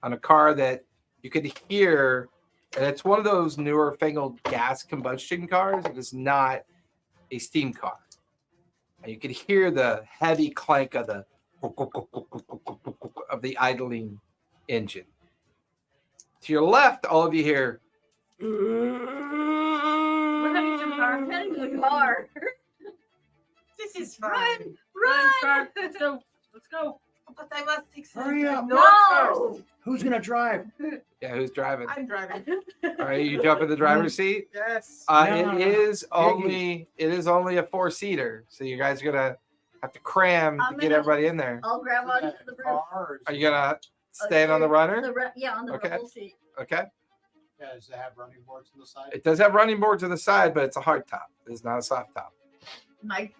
[SPEAKER 1] on a car that you could hear, and it's one of those newer fangled gas combustion cars. It is not a steam car. And you could hear the heavy clank of the idling engine. To your left, all of you hear.
[SPEAKER 3] We're heading to the car.
[SPEAKER 7] I'm heading to the car.
[SPEAKER 3] This is fine.
[SPEAKER 7] Run!
[SPEAKER 3] Let's go. Let's go. But I must take some.
[SPEAKER 5] Hurry up.
[SPEAKER 7] No!
[SPEAKER 5] Who's gonna drive?
[SPEAKER 1] Yeah, who's driving?
[SPEAKER 3] I'm driving.
[SPEAKER 1] All right, you jump in the driver's seat.
[SPEAKER 3] Yes.
[SPEAKER 5] No.
[SPEAKER 1] It is only a 4-seater, so you guys are gonna have to cram
[SPEAKER 7] I'm
[SPEAKER 1] to get
[SPEAKER 7] gonna-
[SPEAKER 1] everybody in there.
[SPEAKER 7] I'll grab onto the roof.
[SPEAKER 1] Are you gonna stand on the runner?
[SPEAKER 7] Yeah, on the
[SPEAKER 1] Okay.
[SPEAKER 7] rubble seat.
[SPEAKER 1] Okay.
[SPEAKER 2] Yeah, does it have running boards on the side?
[SPEAKER 1] It does have running boards on the side, but it's a hard top. It's not a soft top.
[SPEAKER 7] My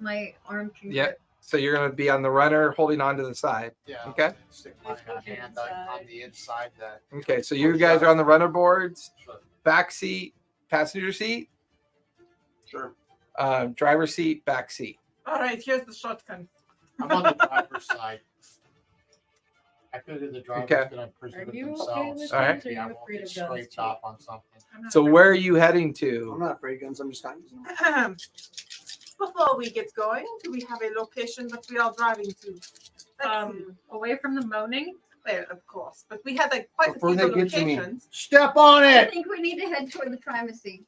[SPEAKER 7] arm can
[SPEAKER 1] Yeah. So you're gonna be on the runner, holding on to the side.
[SPEAKER 2] Yeah.
[SPEAKER 1] Okay.
[SPEAKER 2] Stick my hand on the inside.
[SPEAKER 1] Okay. So you guys are on the runner boards,
[SPEAKER 2] Sure.
[SPEAKER 1] back seat, passenger seat,
[SPEAKER 2] Sure.
[SPEAKER 1] driver seat, back seat.
[SPEAKER 3] All right, here's the shotgun.
[SPEAKER 2] I'm on the driver's side. I figured the driver's
[SPEAKER 1] Okay.
[SPEAKER 2] gonna present
[SPEAKER 7] Are you okay
[SPEAKER 2] themselves.
[SPEAKER 7] with
[SPEAKER 1] All right.
[SPEAKER 7] guns, or
[SPEAKER 2] Maybe I
[SPEAKER 7] you're
[SPEAKER 2] won't
[SPEAKER 7] afraid
[SPEAKER 2] get
[SPEAKER 7] of guns
[SPEAKER 2] scraped
[SPEAKER 7] too?
[SPEAKER 2] off on something.
[SPEAKER 1] So where are you heading
[SPEAKER 5] I'm
[SPEAKER 1] to?
[SPEAKER 5] not afraid of guns. I'm just not using them.
[SPEAKER 3] Before we get going, do we have a location that we are driving to?
[SPEAKER 6] Away from the moaning.
[SPEAKER 3] There, of course. But we had like quite
[SPEAKER 5] Before
[SPEAKER 3] a few
[SPEAKER 5] they get to me.
[SPEAKER 3] locations.
[SPEAKER 5] Step on
[SPEAKER 7] I
[SPEAKER 5] it.
[SPEAKER 7] think we need to head toward the primacy.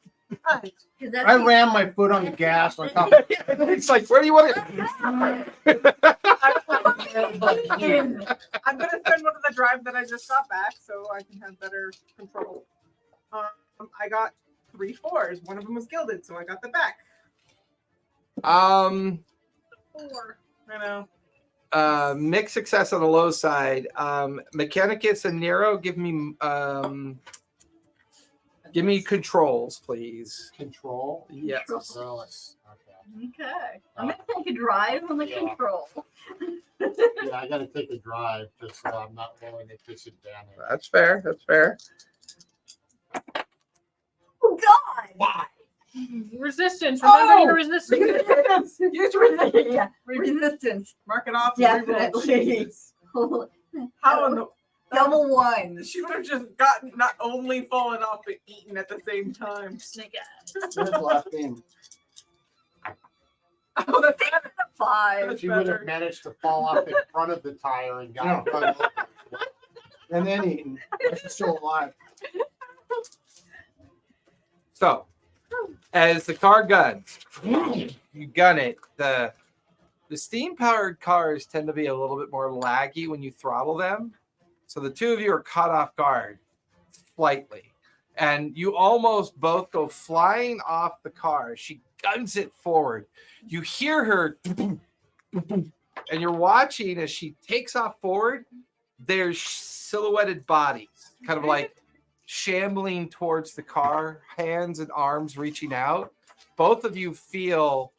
[SPEAKER 3] Right.
[SPEAKER 7] 'Cause that's
[SPEAKER 5] I
[SPEAKER 7] the-
[SPEAKER 5] ran my foot on the gas on top.
[SPEAKER 1] It's like, where do you want to?
[SPEAKER 3] I'm gonna send one of the drive that I just got back so I can have better control. I got 3 4s. One of them was gilded, so I got the back. 4. I know.
[SPEAKER 1] Mixed success on the low side. Mechanicus and Nero, give me controls, please.
[SPEAKER 2] Control.
[SPEAKER 1] Yes.
[SPEAKER 2] Really? Okay.
[SPEAKER 7] Okay. I'm gonna take a drive on the
[SPEAKER 2] Yeah.
[SPEAKER 7] control.
[SPEAKER 2] Yeah, I gotta take a drive just so I'm not rolling at disadvantage.
[SPEAKER 1] That's fair. That's fair.
[SPEAKER 7] Oh God!
[SPEAKER 6] Resistance. Remember
[SPEAKER 7] Oh!
[SPEAKER 6] your resistance.
[SPEAKER 7] Use resistance. Yeah, resistance.
[SPEAKER 3] Mark it off.
[SPEAKER 7] Definitely.
[SPEAKER 3] How in the
[SPEAKER 7] Double ones.
[SPEAKER 3] she would have just gotten not only fallen off but eaten at the same time.
[SPEAKER 6] Snake eyes.
[SPEAKER 5] That's the last game.
[SPEAKER 3] Oh, that's better.
[SPEAKER 7] 5.
[SPEAKER 3] That's
[SPEAKER 2] She would
[SPEAKER 3] better.
[SPEAKER 2] have managed to fall off in front of the tire and got run over.
[SPEAKER 5] And then eaten. She's still alive.
[SPEAKER 1] So, as the car guns, you gun it. The steam-powered cars tend to be a little bit more laggy when you throttle them. So the two of you are caught off guard slightly. and you almost both go flying off the car. She guns it forward. You hear her, and you're watching as she takes off forward. There's silhouetted bodies, kind of like shambling towards the car, hands and arms reaching out. Both of you feel.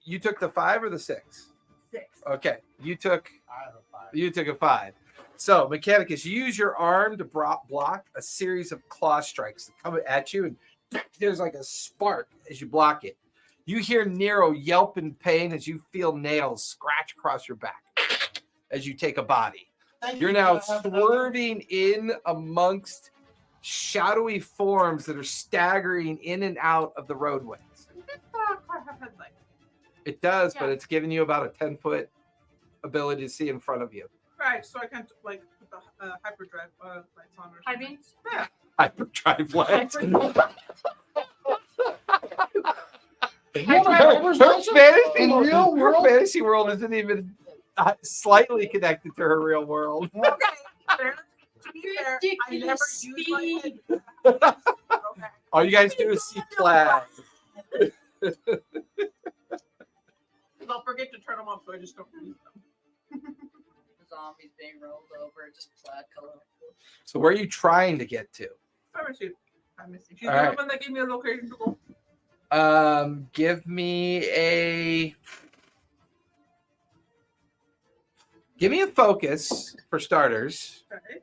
[SPEAKER 1] You took the 5 or the 6?
[SPEAKER 7] 6.
[SPEAKER 1] Okay, you took
[SPEAKER 2] I have a 5.
[SPEAKER 1] You took a 5. So, Mechanicus, use your arm to block a series of claw strikes that come at you, and there's like a spark as you block it. You hear Nero yelp in pain as you feel nails scratch across your back as you take a body. You're now swerving in amongst shadowy forms that are staggering in and out of the roadways. It does, but it's giving you about a 10-foot ability to see in front of you.
[SPEAKER 3] Right, so I can't like put the hyperdrive lights on or
[SPEAKER 6] High
[SPEAKER 3] something.
[SPEAKER 6] beams?
[SPEAKER 3] Yeah.
[SPEAKER 1] Hyperdrive lights. Her fantasy world isn't even slightly connected to her real world.
[SPEAKER 3] Okay. To be fair, I never
[SPEAKER 6] Ridiculous
[SPEAKER 3] use my
[SPEAKER 6] speed.
[SPEAKER 3] head. Okay.
[SPEAKER 1] All you guys do is see flags.
[SPEAKER 3] I'll forget to turn them off, so I just don't use them.
[SPEAKER 4] The zombies being rolled over, just plaid color.
[SPEAKER 1] So where are you trying to get to?
[SPEAKER 3] Let me see. Let me see. She's
[SPEAKER 1] All
[SPEAKER 3] the
[SPEAKER 1] right.
[SPEAKER 3] one that gave me a location to go.
[SPEAKER 1] Give me a focus for starters.
[SPEAKER 3] Okay.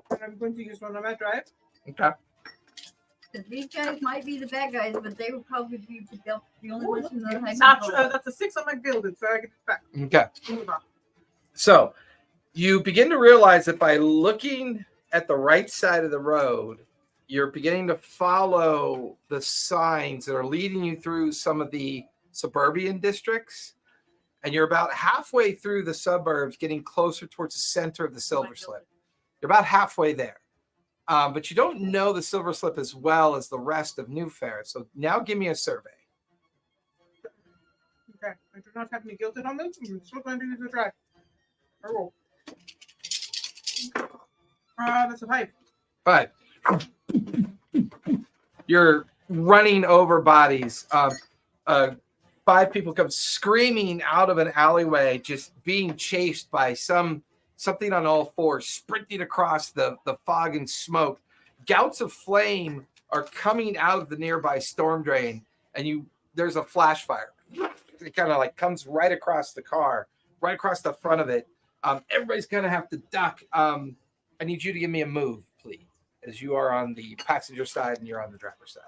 [SPEAKER 3] And I'm going to use one on my drive.
[SPEAKER 1] Okay.
[SPEAKER 7] These guys might be the bad guys, but they would probably be the only ones who know how to
[SPEAKER 3] Not,
[SPEAKER 7] control.
[SPEAKER 3] that's a 6 on my building, so I get it back.
[SPEAKER 1] Okay.
[SPEAKER 3] Move on.
[SPEAKER 1] So you begin to realize that by looking at the right side of the road, you're beginning to follow the signs that are leading you through some of the suburban districts. And you're about halfway through the suburbs, getting closer towards the center of the Silver Slip. You're about halfway there. But you don't know the Silver Slip as well as the rest of Newfaire. So now give me a survey.
[SPEAKER 3] Okay. I do not have any guilted on this. I'm still going to use the drive. I roll. That's a 5.
[SPEAKER 1] 5. You're running over bodies. 5 people come screaming out of an alleyway, just being chased by something on all fours, sprinting across the fog and smoke. Gouts of flame are coming out of the nearby storm drain, and there's a flash fire. It kind of like comes right across the car, right across the front of it. Everybody's gonna have to duck. I need you to give me a move, please, as you are on the passenger side and you're on the driver's side.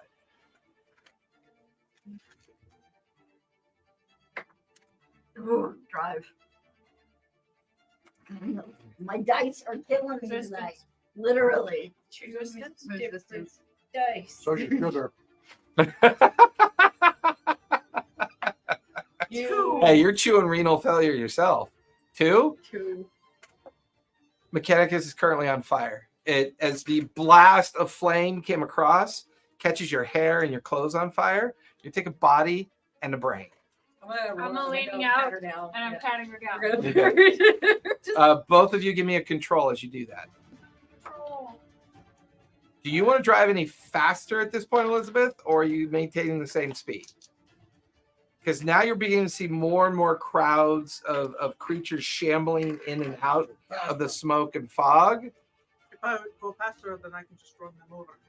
[SPEAKER 7] Ooh, drive. My dice are killing me tonight. Literally.
[SPEAKER 4] Resistance,
[SPEAKER 7] Resistance.
[SPEAKER 4] dice.
[SPEAKER 5] Social sugar.
[SPEAKER 1] Hey, you're chewing renal failure yourself. 2?
[SPEAKER 3] 2.
[SPEAKER 1] Mechanicus is currently on fire. As the blast of flame came across, catches your hair and your clothes on fire. You take a body and a brain.
[SPEAKER 6] I'm leaning out and I'm patting her down.
[SPEAKER 1] Both of you give me a control as you do that. Do you want to drive any faster at this point, Elizabeth, or are you maintaining the same speed? Because now you're beginning to see more and more crowds of creatures shambling in and out of the smoke and fog.
[SPEAKER 3] If I go faster, then I can just run them over.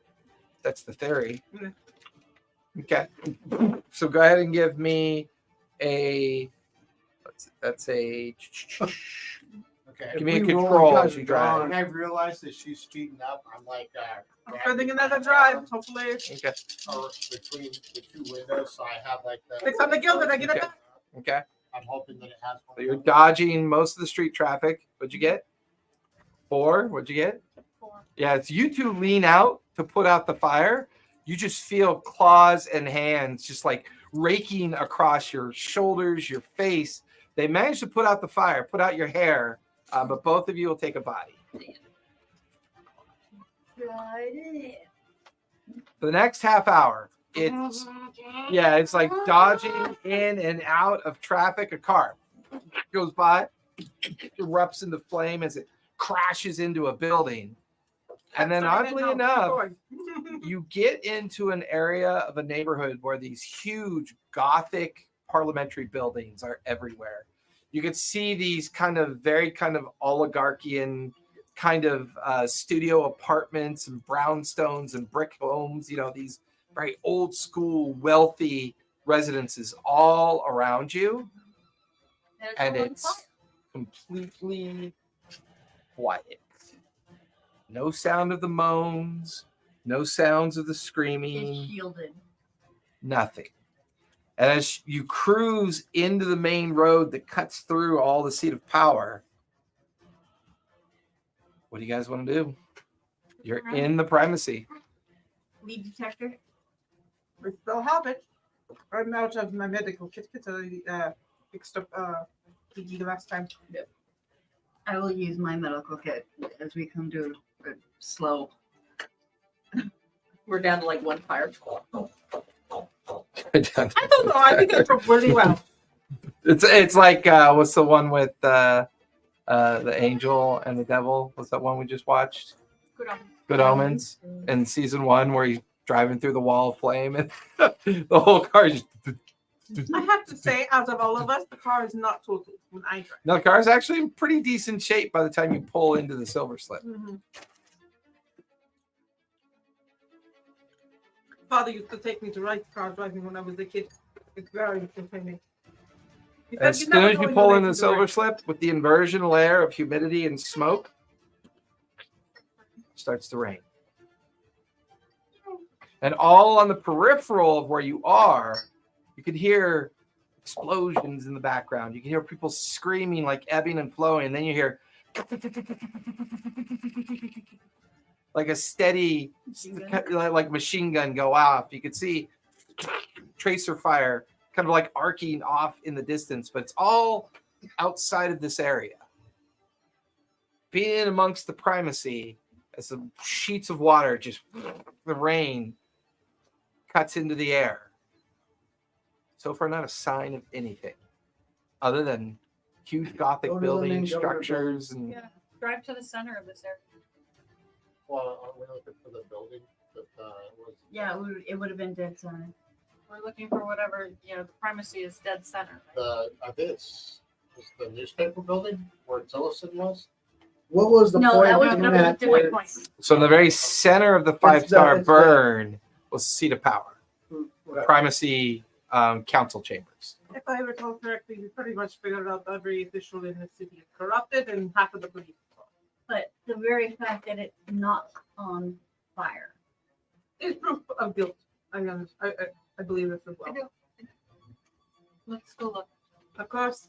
[SPEAKER 1] That's the theory.
[SPEAKER 3] Yeah.
[SPEAKER 1] Okay. So go ahead and give me that's a
[SPEAKER 2] Okay.
[SPEAKER 1] give me a
[SPEAKER 5] If we roll,
[SPEAKER 1] control
[SPEAKER 5] you guys
[SPEAKER 1] as you
[SPEAKER 5] are
[SPEAKER 1] drive.
[SPEAKER 2] When I realized that she's speeding up, I'm like,
[SPEAKER 3] I'm trying another drive. Hopefully,
[SPEAKER 1] Okay.
[SPEAKER 2] or between the 2 windows, so I have like the.
[SPEAKER 3] 6 on the gilded. I get it
[SPEAKER 1] Okay.
[SPEAKER 3] back.
[SPEAKER 1] Okay.
[SPEAKER 2] I'm hoping that it has one.
[SPEAKER 1] So you're dodging most of the street traffic. What'd you get? 4. What'd you get?
[SPEAKER 6] 4.
[SPEAKER 1] Yeah, it's you 2 lean out to put out the fire. You just feel claws and hands just like raking across your shoulders, your face. They managed to put out the fire, put out your hair, but both of you will take a body. For the next half hour, it's like dodging in and out of traffic. A car goes by, erupts into flame as it crashes into a building. And then
[SPEAKER 3] Sorry,
[SPEAKER 1] oddly
[SPEAKER 3] no, keep
[SPEAKER 1] enough,
[SPEAKER 3] going.
[SPEAKER 1] you get into an area of a neighborhood where these huge Gothic parliamentary buildings are everywhere. You could see these very oligarchian kind of studio apartments and brownstones and brick homes, these very old school, wealthy residences all around you. And it's completely quiet. No sound of the moans, no sounds of the screaming.
[SPEAKER 7] It's shielded.
[SPEAKER 1] Nothing. And as you cruise into the main road that cuts through all the seat of power, what do you guys want to do? You're in the primacy.
[SPEAKER 7] Lead detector.
[SPEAKER 3] We still have it. I'm out of my medical kit because I fixed up PG the last time.
[SPEAKER 7] I will use my medical kit as we come to a slow.
[SPEAKER 4] We're down to like one fire.
[SPEAKER 3] I don't know. I think it worked really well.
[SPEAKER 1] It's like what's the one with the angel and the devil? What's that one we just watched? Good Omens. In season 1 where he's driving through the wall of flame and the whole car just.
[SPEAKER 3] I have to say, out of all of us, the car is not total when I drive.
[SPEAKER 1] No, the car's actually in pretty decent shape by the time you pull into the silver slip.
[SPEAKER 3] Mm-hmm. Father used to take me to ride car driving when I was a kid. It's very entertaining. He said,
[SPEAKER 1] As
[SPEAKER 3] "You
[SPEAKER 1] soon
[SPEAKER 3] never
[SPEAKER 1] as
[SPEAKER 3] know
[SPEAKER 1] you
[SPEAKER 3] when
[SPEAKER 1] pull
[SPEAKER 3] you're
[SPEAKER 1] in the
[SPEAKER 3] making
[SPEAKER 1] silver
[SPEAKER 3] right."
[SPEAKER 1] slip with the inversion layer of humidity and smoke, starts to rain. And all on the peripheral of where you are, you can hear explosions in the background. You can hear people screaming like ebbing and flowing. And then you hear like a steady, like machine gun go off. You could see tracer fire kind of like arcing off in the distance, but it's all outside of this area. Being amongst the primacy, as the sheets of water, just the rain cuts into the air. So far, not a sign of anything other than huge Gothic
[SPEAKER 5] Go to the main
[SPEAKER 1] buildings,
[SPEAKER 5] government
[SPEAKER 1] structures, and
[SPEAKER 6] Yeah, drive to the center of this area.
[SPEAKER 2] Well, are we looking for the building that was?
[SPEAKER 7] Yeah, it would have been dead center.
[SPEAKER 6] We're looking for whatever, the primacy is dead center.
[SPEAKER 2] I think it's the newspaper building where Tillerson was.
[SPEAKER 5] What was the
[SPEAKER 7] No,
[SPEAKER 5] point?
[SPEAKER 7] that was
[SPEAKER 5] in
[SPEAKER 7] another
[SPEAKER 5] that
[SPEAKER 7] different
[SPEAKER 5] where-
[SPEAKER 7] point.
[SPEAKER 1] so in the very center of the
[SPEAKER 5] It's the-
[SPEAKER 1] 5-star
[SPEAKER 5] it's the-
[SPEAKER 1] burn was the seat of power,
[SPEAKER 5] Right.
[SPEAKER 1] primacy council chambers.
[SPEAKER 3] If I recall correctly, we pretty much figured out every official in the city is corrupted and half of the police.
[SPEAKER 7] But the very fact that it's not on fire.
[SPEAKER 3] It's proof of guilt. I believe this as well.
[SPEAKER 6] Let's go look.
[SPEAKER 3] Of course.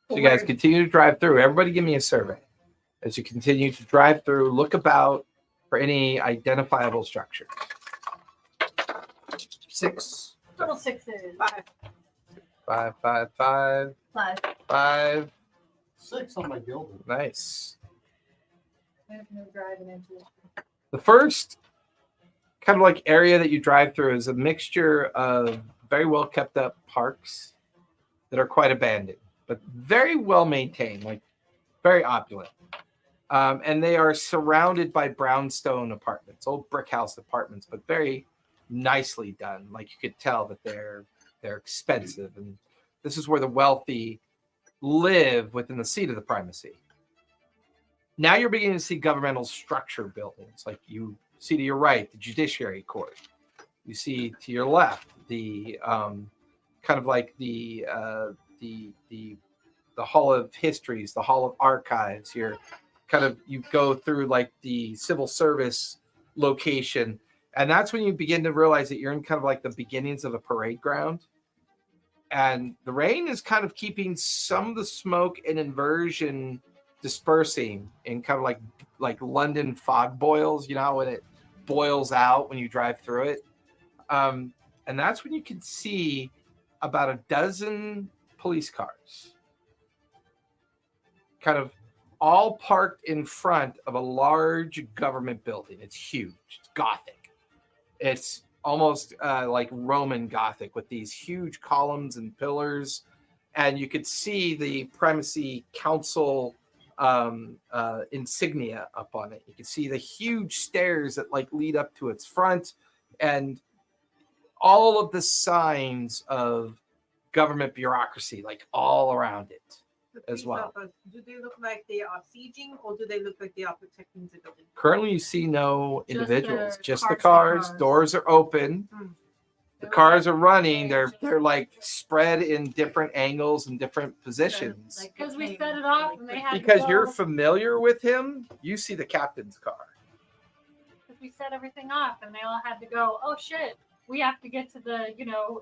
[SPEAKER 1] So you guys continue to drive through. Everybody give me a survey. As you continue to drive through, look about for any identifiable structure.
[SPEAKER 5] 6.
[SPEAKER 7] Total 6s.
[SPEAKER 3] 5.
[SPEAKER 1] 5, 5, 5,
[SPEAKER 7] 5.
[SPEAKER 1] 5.
[SPEAKER 2] 6 on my building.
[SPEAKER 1] Nice.
[SPEAKER 6] I have no driving into it.
[SPEAKER 1] The first kind of like area that you drive through is a mixture of very well kept up parks that are quite abandoned, but very well maintained, like very opulent. And they are surrounded by brownstone apartments, old brick house apartments, but very nicely done. Like you could tell that they're expensive. And this is where the wealthy live within the seat of the primacy. Now you're beginning to see governmental structure buildings. Like you see to your right, the judiciary court. You see to your left, the kind of like the Hall of Histories, the Hall of Archives. You go through like the civil service location, and that's when you begin to realize that you're in kind of like the beginnings of a parade ground. And the rain is kind of keeping some of the smoke and inversion dispersing in kind of like London fog boils, when it boils out when you drive through it. And that's when you can see about a dozen police cars kind of all parked in front of a large government building. It's huge. It's Gothic. It's almost like Roman Gothic with these huge columns and pillars. And you could see the primacy council insignia up on it. You can see the huge stairs that like lead up to its front, and all of the signs of government bureaucracy like all around it as well.
[SPEAKER 3] Do they look like they are sieging, or do they look like they are protecting the building?
[SPEAKER 1] Currently, you see no
[SPEAKER 6] Just the
[SPEAKER 1] individuals, just the
[SPEAKER 6] cars.
[SPEAKER 1] cars. Doors are open. The cars are running. They're like spread in different angles and different positions.
[SPEAKER 7] Like
[SPEAKER 6] Because we set it off and they had
[SPEAKER 1] Because
[SPEAKER 6] to
[SPEAKER 1] you're
[SPEAKER 6] go,
[SPEAKER 1] familiar with him, you see the captain's car.
[SPEAKER 6] because we set everything off and they all had to go, oh shit, we have to get to the,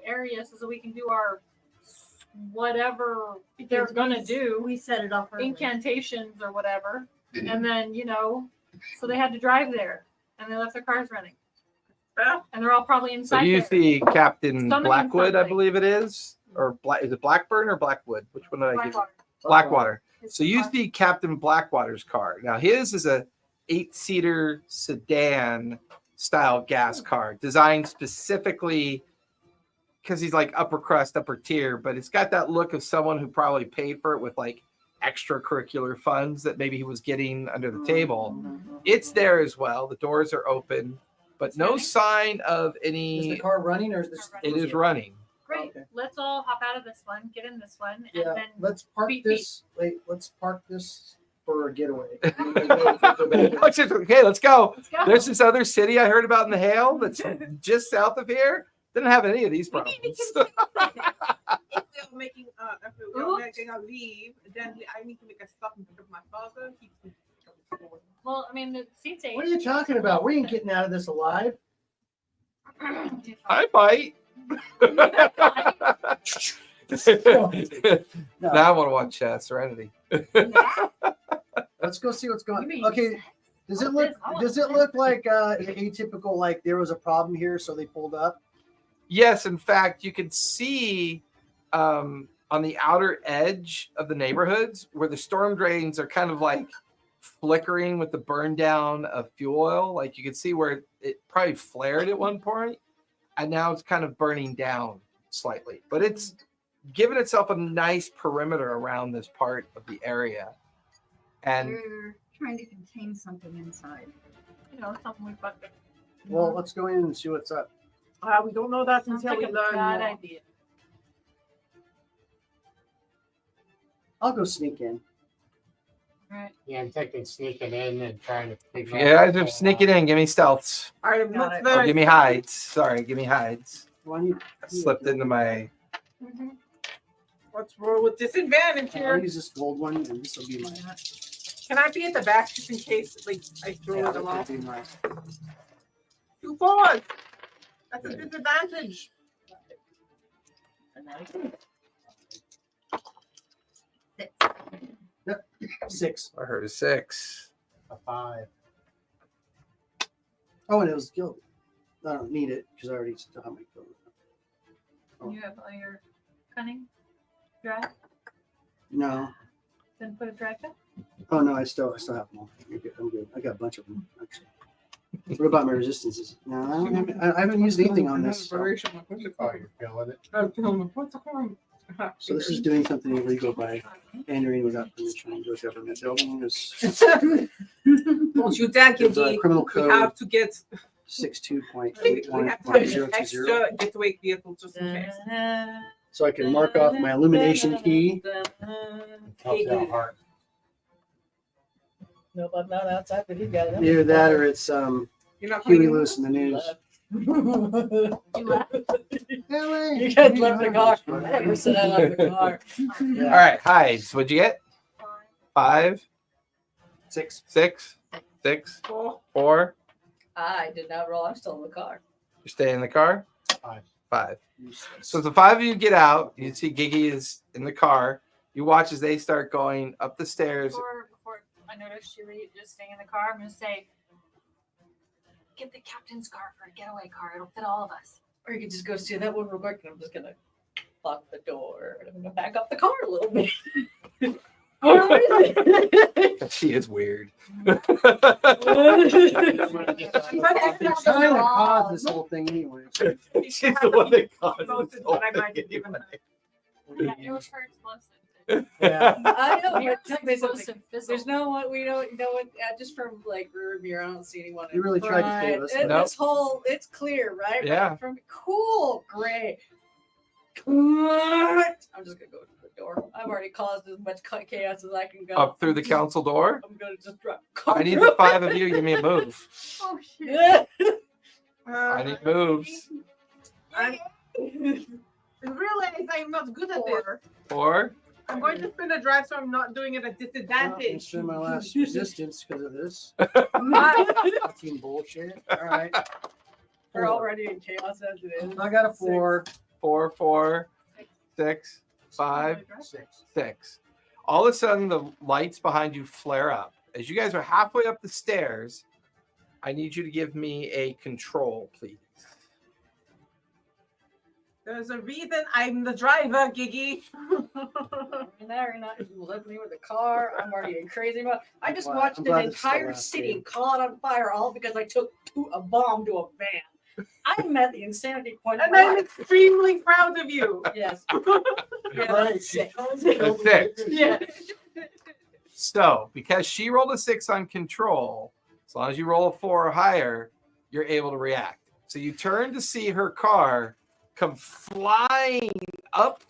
[SPEAKER 6] area so that we can do our whatever they're gonna do,
[SPEAKER 7] We set it off early.
[SPEAKER 6] incantations or whatever. And then, so they had to drive there and they left their cars running. And they're all probably
[SPEAKER 1] So
[SPEAKER 6] inside
[SPEAKER 1] you
[SPEAKER 6] there.
[SPEAKER 1] see Captain
[SPEAKER 6] Summoning
[SPEAKER 1] Blackwood, I
[SPEAKER 6] something.
[SPEAKER 1] believe it is, or is it Blackburn or Blackwood? Which one did I give you?
[SPEAKER 6] Blackwater.
[SPEAKER 1] Blackwater.
[SPEAKER 6] His
[SPEAKER 1] So you
[SPEAKER 6] car.
[SPEAKER 1] see Captain Blackwater's car. Now his is a 8-seater sedan style gas car designed specifically because he's like upper crust, upper tier, but it's got that look of someone who probably paid for it with like extracurricular funds that maybe he was getting under the table. It's there as well. The doors are open, but
[SPEAKER 6] It's
[SPEAKER 1] no
[SPEAKER 6] running?
[SPEAKER 1] sign of
[SPEAKER 5] Is
[SPEAKER 1] any.
[SPEAKER 5] the car running or is this?
[SPEAKER 1] It is running.
[SPEAKER 6] Great.
[SPEAKER 5] Okay.
[SPEAKER 6] Let's all hop out of this one, get in this one, and
[SPEAKER 5] Yeah,
[SPEAKER 6] then
[SPEAKER 5] let's park
[SPEAKER 6] beep,
[SPEAKER 5] this. Wait, let's park this for a getaway.
[SPEAKER 1] Okay, let's go.
[SPEAKER 6] let's go.
[SPEAKER 1] There's this other city I heard about in the Hale that's just south of here. Didn't have any of these
[SPEAKER 3] We need
[SPEAKER 1] problems.
[SPEAKER 3] to if they're making if we're
[SPEAKER 6] Oops.
[SPEAKER 3] making a leave, then I need to make a stop and pick up my father. He can pick up his phone.
[SPEAKER 6] Well, I mean, the seat's eight.
[SPEAKER 5] What are you talking about? We ain't getting out of this alive.
[SPEAKER 1] I might.
[SPEAKER 5] No.
[SPEAKER 1] Now I want to watch Serenity.
[SPEAKER 5] Let's go see what's
[SPEAKER 6] You
[SPEAKER 5] going
[SPEAKER 6] mean-
[SPEAKER 5] on. Okay. Does
[SPEAKER 6] I
[SPEAKER 5] it
[SPEAKER 6] want
[SPEAKER 5] look
[SPEAKER 6] this, I want
[SPEAKER 5] does it
[SPEAKER 6] this.
[SPEAKER 5] look like atypical, like there was a problem here, so they pulled up?
[SPEAKER 1] Yes, in fact, you can see on the outer edge of the neighborhoods where the storm drains are kind of like flickering with the burn down of fuel oil. Like you can see where it probably flared at one point, and now it's kind of burning down slightly. But it's given itself a nice perimeter around this part of the area. And
[SPEAKER 7] We're trying to contain something inside.
[SPEAKER 6] Something we fucked up.
[SPEAKER 5] Well, let's go in and see what's up.
[SPEAKER 3] We don't know that
[SPEAKER 6] Sounds
[SPEAKER 3] until
[SPEAKER 6] like
[SPEAKER 3] we
[SPEAKER 6] a
[SPEAKER 3] learn
[SPEAKER 6] bad
[SPEAKER 3] more.
[SPEAKER 6] idea.
[SPEAKER 5] I'll go sneak in.
[SPEAKER 6] Right.
[SPEAKER 2] Yeah, I'm thinking sneaking in and trying to figure
[SPEAKER 1] you guys are sneaking in. Give me stealths.
[SPEAKER 3] I am
[SPEAKER 6] Got
[SPEAKER 3] not
[SPEAKER 6] it.
[SPEAKER 1] Or
[SPEAKER 3] very.
[SPEAKER 1] give me hides. Sorry, give me hides.
[SPEAKER 5] Well, I need,
[SPEAKER 1] I slipped into my.
[SPEAKER 3] Let's roll with disadvantage
[SPEAKER 5] I'll
[SPEAKER 3] here.
[SPEAKER 5] use this gold one, and this will be my.
[SPEAKER 3] Can I be at the back just in case, I throw
[SPEAKER 5] Yeah,
[SPEAKER 3] it
[SPEAKER 5] that
[SPEAKER 3] along?
[SPEAKER 5] would be my.
[SPEAKER 3] 2 4s. That's a disadvantage.
[SPEAKER 5] 6.
[SPEAKER 1] I heard a 6.
[SPEAKER 2] a 5.
[SPEAKER 5] Oh, and it was gilded. I don't need it because I already still have my gilded.
[SPEAKER 6] You have all your cunning drive?
[SPEAKER 5] No.
[SPEAKER 6] Then put a drive in?
[SPEAKER 5] Oh no, I still have them all. I'm good. I'm good. I got a bunch of them actually. What about my resistances? No, I haven't used anything on this. So,
[SPEAKER 2] Oh, you're killing it.
[SPEAKER 5] so this is doing something illegal by entering without permission into a government building. There's
[SPEAKER 3] Don't you dare give
[SPEAKER 5] There's a
[SPEAKER 3] me.
[SPEAKER 5] criminal
[SPEAKER 3] We
[SPEAKER 5] code.
[SPEAKER 3] have to get. We have to have an
[SPEAKER 5] 62.81.020.
[SPEAKER 3] extra getaway vehicle just in case.
[SPEAKER 5] So I can mark off my illumination key.
[SPEAKER 2] Telltale heart.
[SPEAKER 8] Nope, I'm not outside, but he got it.
[SPEAKER 5] Either that or it's
[SPEAKER 3] You're not
[SPEAKER 5] Huey
[SPEAKER 3] playing
[SPEAKER 5] Lewis in the news.
[SPEAKER 6] You left?
[SPEAKER 8] You guys left the car. Never sit out of the car.
[SPEAKER 1] All right, hides. What'd you get? 5,
[SPEAKER 5] 6.
[SPEAKER 1] 6, 6, 4.
[SPEAKER 8] I did not roll. I'm still in the car.
[SPEAKER 1] You stay in the car?
[SPEAKER 2] 5.
[SPEAKER 1] 5. So the 5 of you get out. You see Gigi is in the car. You watch as they start going up the stairs.
[SPEAKER 6] Before I notice you just staying in the car, I'm going to say, get the captain's car for a getaway car. It'll fit all of us.
[SPEAKER 8] Or you could just go see that one real quick, and I'm just gonna lock the door and I'm gonna back up the car a little bit. Where is it?
[SPEAKER 1] She is weird.
[SPEAKER 5] I'm trying to cause this whole thing anyway.
[SPEAKER 1] She's the one that caused
[SPEAKER 3] Most
[SPEAKER 1] this
[SPEAKER 3] is
[SPEAKER 1] whole
[SPEAKER 3] what I might
[SPEAKER 1] thing
[SPEAKER 3] have given her.
[SPEAKER 6] Yeah, it was her explosive.
[SPEAKER 5] Yeah.
[SPEAKER 8] I know,
[SPEAKER 6] You're
[SPEAKER 8] but tell me something.
[SPEAKER 6] explosive fizzle.
[SPEAKER 8] There's no one we don't know it just from like rear mirror. I don't see anyone.
[SPEAKER 5] You
[SPEAKER 8] in
[SPEAKER 5] really tried to
[SPEAKER 8] front.
[SPEAKER 5] save us.
[SPEAKER 1] Nope.
[SPEAKER 8] This whole it's clear, right?
[SPEAKER 1] Yeah.
[SPEAKER 8] Right from cool, great. I'm just gonna go to the door. I've already caused as much chaos as I can go.
[SPEAKER 1] Up through the council door.
[SPEAKER 8] I'm gonna just drop.
[SPEAKER 1] I need the 5 of you. Give me a move.
[SPEAKER 6] Oh shit.
[SPEAKER 8] Yeah.
[SPEAKER 1] I need moves.
[SPEAKER 3] I realize I'm not good at this.
[SPEAKER 1] 4.
[SPEAKER 3] I'm going to spin a drive so I'm not doing it at
[SPEAKER 5] I'm gonna
[SPEAKER 3] disadvantage.
[SPEAKER 5] spend my last resistance because of this. Fucking bullshit. All right.
[SPEAKER 8] We're already in chaos as it is.
[SPEAKER 5] I got a 4.
[SPEAKER 1] 4, 4, 6, 5,
[SPEAKER 2] 6.
[SPEAKER 1] 6. All of a sudden, the lights behind you flare up. As you guys are halfway up the stairs, I need you to give me a control, please.
[SPEAKER 3] There's a reason I'm the driver, Giggy.
[SPEAKER 8] You're not left me with a car. I'm already in crazy mode. I just
[SPEAKER 5] Well,
[SPEAKER 8] watched
[SPEAKER 5] I'm
[SPEAKER 8] an
[SPEAKER 5] glad this is the
[SPEAKER 8] entire
[SPEAKER 5] last
[SPEAKER 8] city
[SPEAKER 5] game.
[SPEAKER 8] caught on fire all because I took a bomb to a van. I'm at the insanity point. of
[SPEAKER 3] And
[SPEAKER 8] my
[SPEAKER 3] I'm
[SPEAKER 8] life.
[SPEAKER 3] extremely proud of you.
[SPEAKER 8] Yes.
[SPEAKER 2] Right.
[SPEAKER 8] Six.
[SPEAKER 1] A 6.
[SPEAKER 8] Yeah.
[SPEAKER 1] So, because she rolled a 6 on control, as long as you roll a 4 or higher, you're able to react. So you turn to see her car come flying up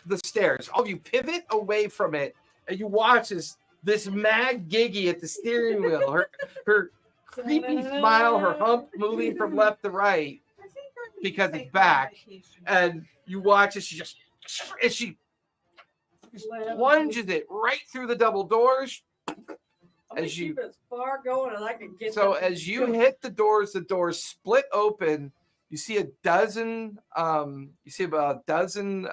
[SPEAKER 1] the stairs. Oh, you pivot away from it, and you watch as this mad Giggy at the steering wheel, her creepy smile, her hump moving from left to right because it's back, and you watch as she plunges it right through the double doors.
[SPEAKER 8] I'm
[SPEAKER 1] As you-
[SPEAKER 8] keep as far going as I can get.
[SPEAKER 1] So
[SPEAKER 8] them.
[SPEAKER 1] as you hit the doors split open. You see about a dozen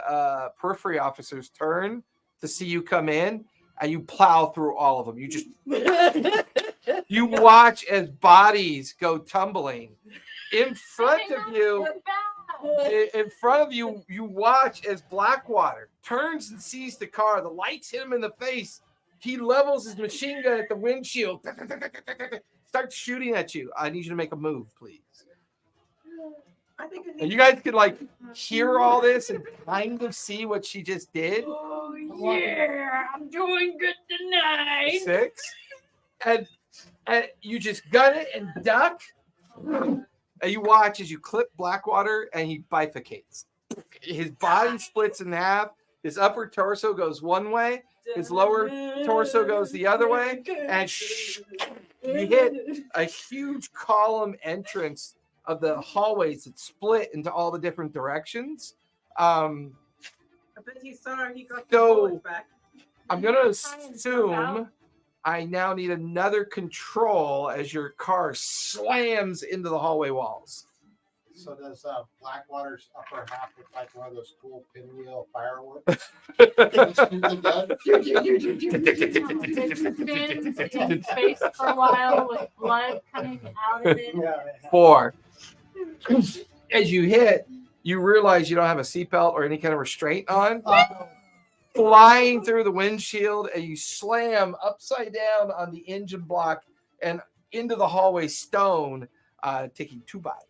[SPEAKER 1] periphery officers turn to see you come in, and you plow through all of them. You just you watch as bodies go tumbling in front of you. In front of you, you watch as Blackwater turns and sees the car. The lights hit him in the face. He levels his machine gun at the windshield. Starts shooting at you. I need you to make a move, please.
[SPEAKER 3] I think I need
[SPEAKER 1] And you guys could like hear all this and kind of see what she just did.
[SPEAKER 8] Oh yeah, I'm doing good tonight.
[SPEAKER 1] 6. And you just gun it and duck. And you watch as you clip Blackwater and he bifurcates. His body splits in half. His upper torso goes one way. His lower torso goes the other way. And you hit a huge column entrance of the hallways that split into all the different directions.
[SPEAKER 3] I bet he saw he got the
[SPEAKER 1] So-
[SPEAKER 3] bullets back.
[SPEAKER 1] I'm going to assume I now need another control as your car slams into the hallway walls.
[SPEAKER 2] So does Blackwater's upper half look like one of those cool pinwheel fireworks?
[SPEAKER 6] Spins in space for a while with blood coming out of it.
[SPEAKER 5] Yeah.
[SPEAKER 1] 4. As you hit, you realize you don't have a seatbelt or any kind of restraint on. Flying through the windshield, and you slam upside down on the engine block and into the hallway stone, taking 2 bodies.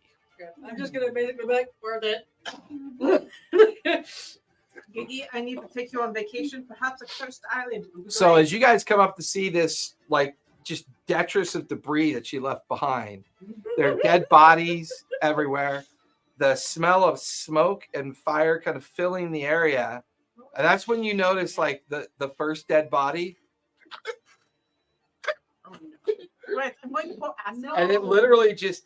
[SPEAKER 8] I'm just gonna basically be like, worth it.
[SPEAKER 3] Giggy, I need to take you on vacation, perhaps a cursed island. Would be
[SPEAKER 1] So
[SPEAKER 3] great.
[SPEAKER 1] as you guys come up to see this, like just detritus of debris that she left behind, there are dead bodies everywhere. The smell of smoke and fire kind of filling the area, and that's when you notice like the first dead body,
[SPEAKER 3] Right, I'm going to put acid.
[SPEAKER 1] and it literally just,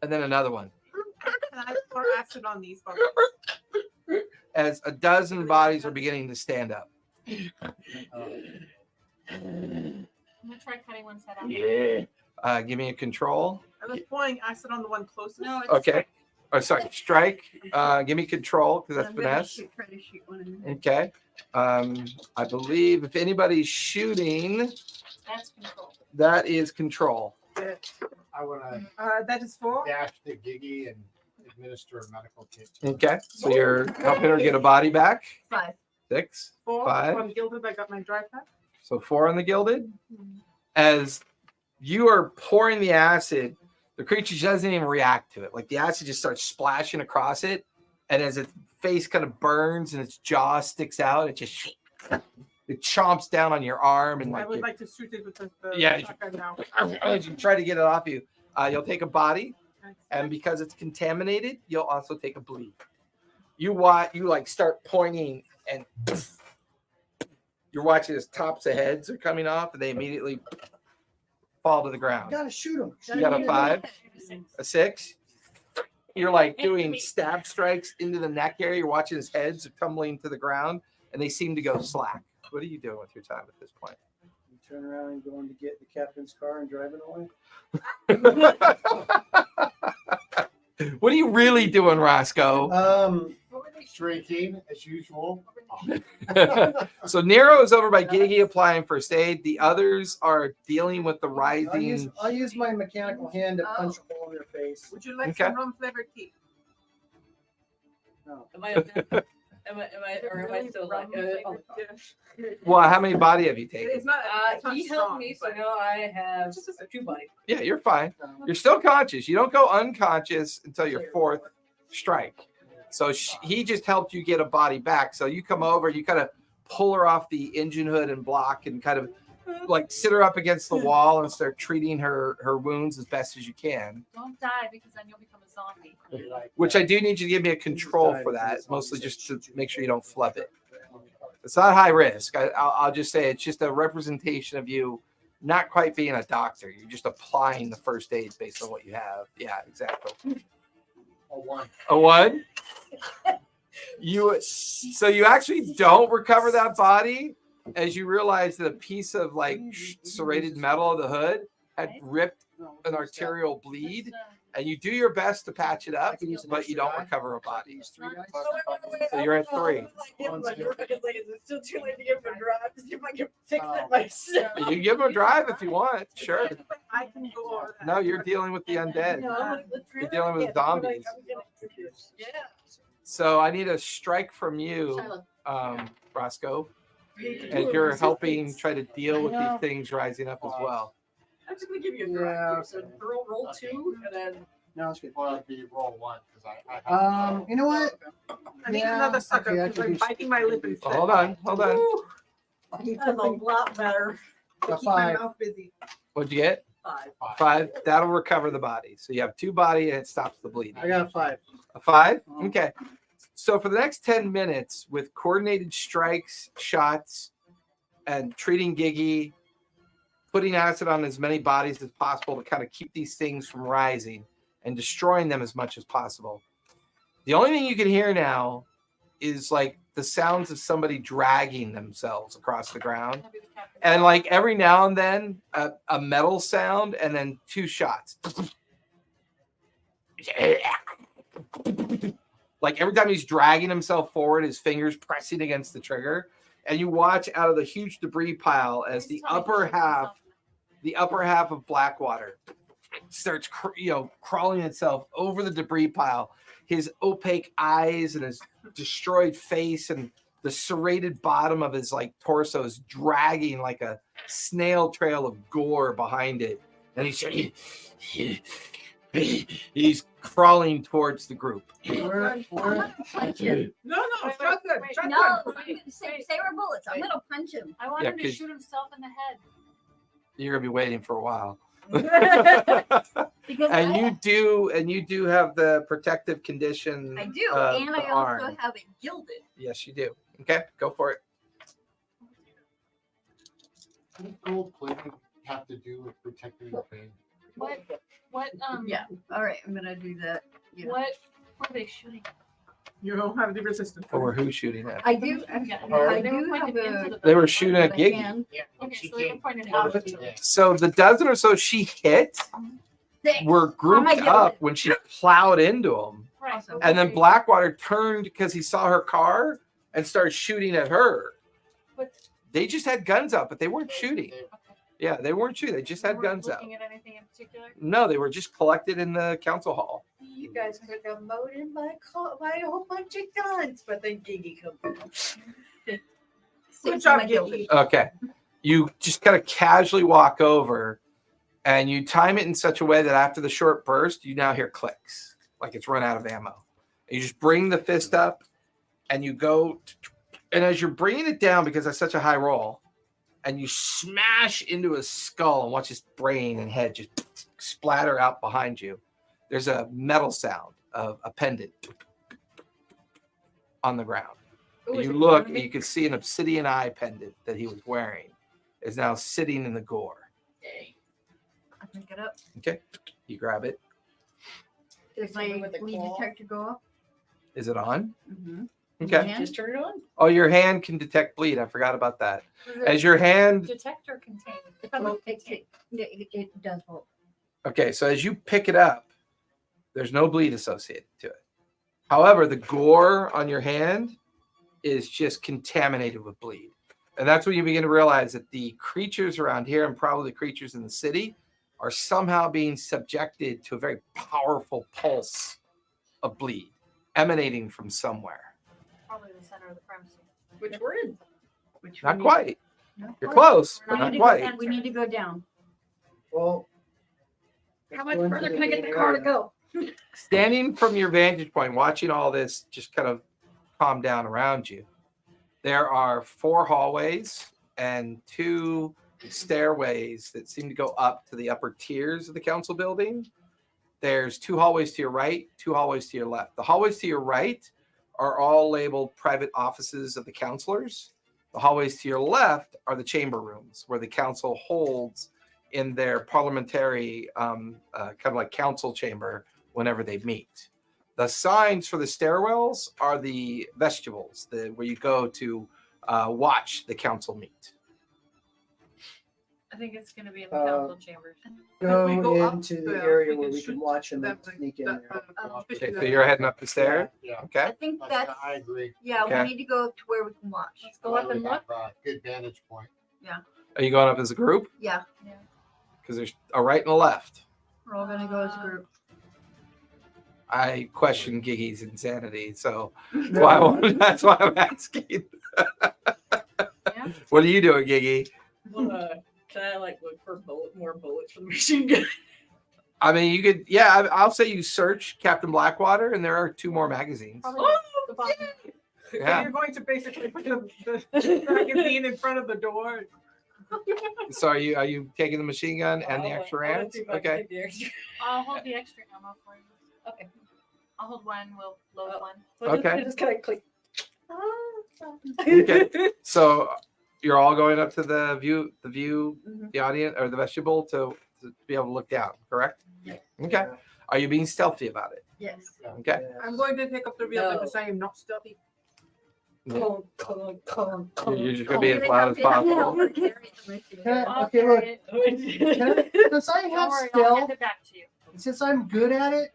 [SPEAKER 1] and then another one.
[SPEAKER 3] Can I pour acid on these folks?
[SPEAKER 1] As a dozen bodies are beginning to stand up.
[SPEAKER 6] I'm gonna try cutting one's head off.
[SPEAKER 1] Yeah. Give me a control.
[SPEAKER 3] I was pouring acid on the one closest.
[SPEAKER 6] No, it's
[SPEAKER 1] Okay. Oh, sorry. Strike. Give me control because that's
[SPEAKER 7] I'm gonna
[SPEAKER 1] finesse.
[SPEAKER 7] try to shoot one in the head.
[SPEAKER 1] Okay. I believe if anybody's shooting,
[SPEAKER 6] That's control.
[SPEAKER 1] that is control.
[SPEAKER 2] I want to
[SPEAKER 3] That is 4.
[SPEAKER 2] dash the Giggy and administer a medical kit.
[SPEAKER 1] Okay. So you're helping her get a body back.
[SPEAKER 7] 5.
[SPEAKER 1] 6.
[SPEAKER 3] 4.
[SPEAKER 1] 5.
[SPEAKER 3] I'm gilded. I got my dry pack.
[SPEAKER 1] So 4 on the gilded. As you are pouring the acid, the creature doesn't even react to it. Like the acid just starts splashing across it, and as its face kind of burns and its jaw sticks out, it just it chomps down on your arm and
[SPEAKER 3] I
[SPEAKER 1] like
[SPEAKER 3] would like to shoot it with the
[SPEAKER 1] Yeah,
[SPEAKER 3] shotgun now.
[SPEAKER 1] as you try to get it off you. You'll take a body, and because it's contaminated, you'll also take a bleed. You like start pointing, and you're watching as tops of heads are coming off, and they immediately fall to the ground.
[SPEAKER 5] Gotta shoot him.
[SPEAKER 1] You got a 5, a 6. You're like doing stab strikes into the neck area. You're watching his heads are tumbling to the ground, and they seem to go slack. What are you doing with your time at this point?
[SPEAKER 5] You turn around and going to get the captain's car and drive it away.
[SPEAKER 1] What are you really doing, Roscoe?
[SPEAKER 2] Drinking as usual.
[SPEAKER 1] So Nero is over by Gigi applying first aid. The others are dealing with the
[SPEAKER 5] I'll
[SPEAKER 1] rising.
[SPEAKER 5] use my mechanical hand to punch a hole in their face.
[SPEAKER 3] Would you like
[SPEAKER 1] Okay.
[SPEAKER 3] some rum flavored tea?
[SPEAKER 5] No.
[SPEAKER 8] Am I still like?
[SPEAKER 1] Well, how many body have you taken?
[SPEAKER 3] It's not. It's not
[SPEAKER 8] He
[SPEAKER 3] strong,
[SPEAKER 8] helped me, so
[SPEAKER 3] but-
[SPEAKER 8] now I have 2 bodies.
[SPEAKER 1] Yeah, you're fine. You're still conscious. You don't go unconscious until your 4th strike. So he just helped you get a body back. So you come over, you kind of pull her off the engine hood and block, and kind of like sit her up against the wall and start treating her wounds as best as you can.
[SPEAKER 6] Don't die because then you'll become a zombie.
[SPEAKER 1] Which I do need you to give me a control for that, mostly just to make sure you don't flub it. It's not high risk. I'll just say it's just a representation of you not quite being a doctor. You're just applying the first aid based on what you have. Yeah, exactly.
[SPEAKER 2] A 1.
[SPEAKER 1] A 1? So you actually don't recover that body as you realize that a piece of like serrated metal of the hood had ripped an arterial bleed, and you do your best to patch it up, but you don't recover a body. So you're at 3.
[SPEAKER 8] It's still too late to give him a drive to see if I can fix it myself.
[SPEAKER 1] You can give him a drive if you want, sure.
[SPEAKER 3] I can go over that.
[SPEAKER 1] No, you're dealing with the undead. You're dealing with zombies.
[SPEAKER 8] Yeah.
[SPEAKER 1] So I need a strike from you, Roscoe, as you're helping try to deal with these things rising up as well.
[SPEAKER 8] I'm just gonna give you a drive. So roll 2 and then.
[SPEAKER 5] No, it's good.
[SPEAKER 2] Well, it'd be roll 1 because I have.
[SPEAKER 5] You know what?
[SPEAKER 3] I need
[SPEAKER 5] Yeah,
[SPEAKER 3] another sucker
[SPEAKER 5] okay, I
[SPEAKER 3] because
[SPEAKER 5] can
[SPEAKER 3] I'm
[SPEAKER 5] do-
[SPEAKER 3] biting my lip instead.
[SPEAKER 1] Hold on.
[SPEAKER 8] That's a lot better.
[SPEAKER 3] To
[SPEAKER 5] A
[SPEAKER 3] keep my
[SPEAKER 5] 5.
[SPEAKER 3] mouth busy.
[SPEAKER 1] What'd you get?
[SPEAKER 8] 5.
[SPEAKER 1] 5. That'll recover the body. So you have 2 body and it stops the bleeding.
[SPEAKER 5] I got a 5.
[SPEAKER 1] A 5? Okay. So for the next 10 minutes, with coordinated strikes, shots, and treating Gigi, putting acid on as many bodies as possible to kind of keep these things from rising and destroying them as much as possible. The only thing you can hear now is like the sounds of somebody dragging themselves across the ground. And like every now and then a metal sound and then 2 shots. Like every time he's dragging himself forward, his fingers pressing against the trigger. And you watch out of the huge debris pile as the upper half of Blackwater starts crawling itself over the debris pile. His opaque eyes and his destroyed face and the serrated bottom of his like torso is dragging like a snail trail of gore behind it. And he's crawling towards the group.
[SPEAKER 7] Punch him.
[SPEAKER 3] No, shotgun. Shotgun.
[SPEAKER 7] No, I'm gonna say we're bullets. I'm gonna punch him.
[SPEAKER 6] I want
[SPEAKER 1] Yeah,
[SPEAKER 6] him to
[SPEAKER 1] 'cause-
[SPEAKER 6] shoot himself in the head.
[SPEAKER 1] You're gonna be waiting for a while.
[SPEAKER 7] Because
[SPEAKER 1] And you do have the protective condition.
[SPEAKER 7] I do,
[SPEAKER 1] of
[SPEAKER 7] and
[SPEAKER 1] the
[SPEAKER 7] I also
[SPEAKER 1] arm.
[SPEAKER 7] have it gilded.
[SPEAKER 1] Yes, you do. Okay, go for it.
[SPEAKER 2] What does gold plating have to do with protecting the vein?
[SPEAKER 6] What
[SPEAKER 7] Yeah. All right, I'm gonna do that. Yeah.
[SPEAKER 6] what were they shooting?
[SPEAKER 3] You don't have the resistance.
[SPEAKER 1] Or who's shooting at?
[SPEAKER 7] I do.
[SPEAKER 6] Yeah,
[SPEAKER 7] I
[SPEAKER 6] they were
[SPEAKER 7] do have
[SPEAKER 6] pointed into
[SPEAKER 7] a.
[SPEAKER 6] the
[SPEAKER 1] They were shooting at
[SPEAKER 7] a
[SPEAKER 1] Gigi.
[SPEAKER 7] hand.
[SPEAKER 2] Yeah.
[SPEAKER 6] Okay,
[SPEAKER 2] She
[SPEAKER 6] so they were
[SPEAKER 2] can't
[SPEAKER 6] pointed
[SPEAKER 2] go
[SPEAKER 6] out.
[SPEAKER 2] to the-
[SPEAKER 1] So the dozen or so she hit
[SPEAKER 7] Six.
[SPEAKER 1] were grouped
[SPEAKER 7] gilded.
[SPEAKER 1] up when she plowed into them.
[SPEAKER 6] Right.
[SPEAKER 7] Awesome.
[SPEAKER 1] And then Blackwater turned because he saw her car and started shooting at her.
[SPEAKER 6] But
[SPEAKER 1] They just had guns up, but they weren't shooting. Yeah, they weren't shooting. They just had guns out.
[SPEAKER 6] looking at anything in particular.
[SPEAKER 1] No, they were just collected in the council hall.
[SPEAKER 8] You guys could have loaded my whole bunch of guns, but then Gigi comes.
[SPEAKER 3] Good
[SPEAKER 7] Six
[SPEAKER 3] job,
[SPEAKER 7] am I gilded.
[SPEAKER 3] Gigi.
[SPEAKER 1] Okay. You just kind of casually walk over and you time it in such a way that after the short burst, you now hear clicks, like it's run out of ammo. You just bring the fist up, and you go, and as you're bringing it down, because that's such a high roll, and you smash into his skull and watch his brain and head just splatter out behind you. There's a metal sound of a pendant on the ground. And you look, and you can see an obsidian eye pendant that he was wearing is now sitting in the gore.
[SPEAKER 7] I pick it up.
[SPEAKER 1] Okay, you grab it.
[SPEAKER 7] Does my
[SPEAKER 8] With the
[SPEAKER 7] bleed
[SPEAKER 8] claw.
[SPEAKER 7] detector go off?
[SPEAKER 1] Is it on?
[SPEAKER 7] Mm-hmm.
[SPEAKER 1] Okay.
[SPEAKER 8] Just turn it on.
[SPEAKER 1] Oh, your hand can detect bleed. I forgot about that.
[SPEAKER 6] Does
[SPEAKER 1] As
[SPEAKER 6] it
[SPEAKER 1] your hand,
[SPEAKER 6] detector contain?
[SPEAKER 7] Oh, it does hold.
[SPEAKER 1] okay, so as you pick it up, there's no bleed associated to it. However, the gore on your hand is just contaminated with bleed. And that's when you begin to realize that the creatures around here, and probably the creatures in the city, are somehow being subjected to a very powerful pulse of bleed emanating from somewhere.
[SPEAKER 6] Probably the center of the premises.
[SPEAKER 8] Which we're in.
[SPEAKER 7] Which
[SPEAKER 1] Not
[SPEAKER 7] we
[SPEAKER 1] quite.
[SPEAKER 7] Need, not
[SPEAKER 1] You're
[SPEAKER 7] quite.
[SPEAKER 1] close,
[SPEAKER 6] We're
[SPEAKER 1] but
[SPEAKER 6] not
[SPEAKER 1] not
[SPEAKER 7] We need to
[SPEAKER 1] quite.
[SPEAKER 7] go down. We need to go down.
[SPEAKER 5] Well,
[SPEAKER 8] How much further can I get the car to go?
[SPEAKER 1] Standing from your vantage point, watching all this just kind of calm down around you, there are 4 hallways and 2 stairways that seem to go up to the upper tiers of the council building. There's 2 hallways to your right, 2 hallways to your left. The hallways to your right are all labeled private offices of the councilors. The hallways to your left are the chamber rooms where the council holds in their parliamentary kind of like council chamber whenever they meet. The signs for the stairwells are the vestibules, where you go to watch the council meet.
[SPEAKER 6] I think it's going to be in
[SPEAKER 5] the council
[SPEAKER 6] chambers.
[SPEAKER 5] go,
[SPEAKER 3] we go up
[SPEAKER 5] into the
[SPEAKER 3] there,
[SPEAKER 5] area
[SPEAKER 3] we
[SPEAKER 5] where
[SPEAKER 3] can
[SPEAKER 5] we can
[SPEAKER 3] shoot
[SPEAKER 5] watch them
[SPEAKER 3] them,
[SPEAKER 5] sneak in there.
[SPEAKER 1] Okay, so you're heading up the stair.
[SPEAKER 2] Yeah,
[SPEAKER 1] Okay.
[SPEAKER 7] I think that's.
[SPEAKER 2] I agree.
[SPEAKER 7] Yeah,
[SPEAKER 1] Okay.
[SPEAKER 7] we need to go up to where we can watch.
[SPEAKER 6] Let's go up and
[SPEAKER 2] We
[SPEAKER 6] look.
[SPEAKER 2] have a good vantage point.
[SPEAKER 1] Are you going up as a group?
[SPEAKER 7] Yeah,
[SPEAKER 1] Because there's a right and a left.
[SPEAKER 7] we're all gonna go as a group.
[SPEAKER 1] I question Giggy's insanity, so that's why I'm asking.
[SPEAKER 6] Yeah.
[SPEAKER 1] What are you doing, Giggy?
[SPEAKER 8] Can I like look for more bullets for the machine gun?
[SPEAKER 1] I mean, you could, yeah. I'll say you search Captain Blackwater, and there are 2 more magazines.
[SPEAKER 6] Probably
[SPEAKER 8] Oh,
[SPEAKER 6] the bottom.
[SPEAKER 3] So
[SPEAKER 1] Yeah.
[SPEAKER 3] you're going to basically put the magazine in front of the door.
[SPEAKER 1] So are you taking the machine gun and the
[SPEAKER 8] I'll-
[SPEAKER 1] extra
[SPEAKER 8] I'll
[SPEAKER 1] rounds?
[SPEAKER 8] see if I can
[SPEAKER 1] Okay.
[SPEAKER 8] take the extra.
[SPEAKER 6] I'll hold the extra ammo for you.
[SPEAKER 8] Okay.
[SPEAKER 6] I'll hold one. We'll load
[SPEAKER 8] Oh.
[SPEAKER 6] one.
[SPEAKER 1] Okay.
[SPEAKER 8] Just kind of click.
[SPEAKER 1] Okay. So you're all going up to the view,
[SPEAKER 8] Mhm.
[SPEAKER 1] the audience or the vestibule to be able to look down, correct?
[SPEAKER 8] Yeah.
[SPEAKER 1] Okay. Are you being stealthy about it?
[SPEAKER 7] Yes.
[SPEAKER 1] Okay.
[SPEAKER 3] I'm going to take up the real
[SPEAKER 8] No.
[SPEAKER 3] because I am not stealthy.
[SPEAKER 8] Clunk, clunk, clunk, clunk,
[SPEAKER 1] You're just gonna be as
[SPEAKER 7] We're
[SPEAKER 1] loud as
[SPEAKER 7] gonna
[SPEAKER 1] possible.
[SPEAKER 7] help her carry the machine.
[SPEAKER 5] Can I-
[SPEAKER 6] I'll
[SPEAKER 5] okay,
[SPEAKER 6] carry
[SPEAKER 5] look.
[SPEAKER 6] it.
[SPEAKER 5] Since I
[SPEAKER 6] Don't
[SPEAKER 5] have
[SPEAKER 6] worry, I'll
[SPEAKER 5] stealth,
[SPEAKER 6] hand it back to you.
[SPEAKER 5] since I'm good at it,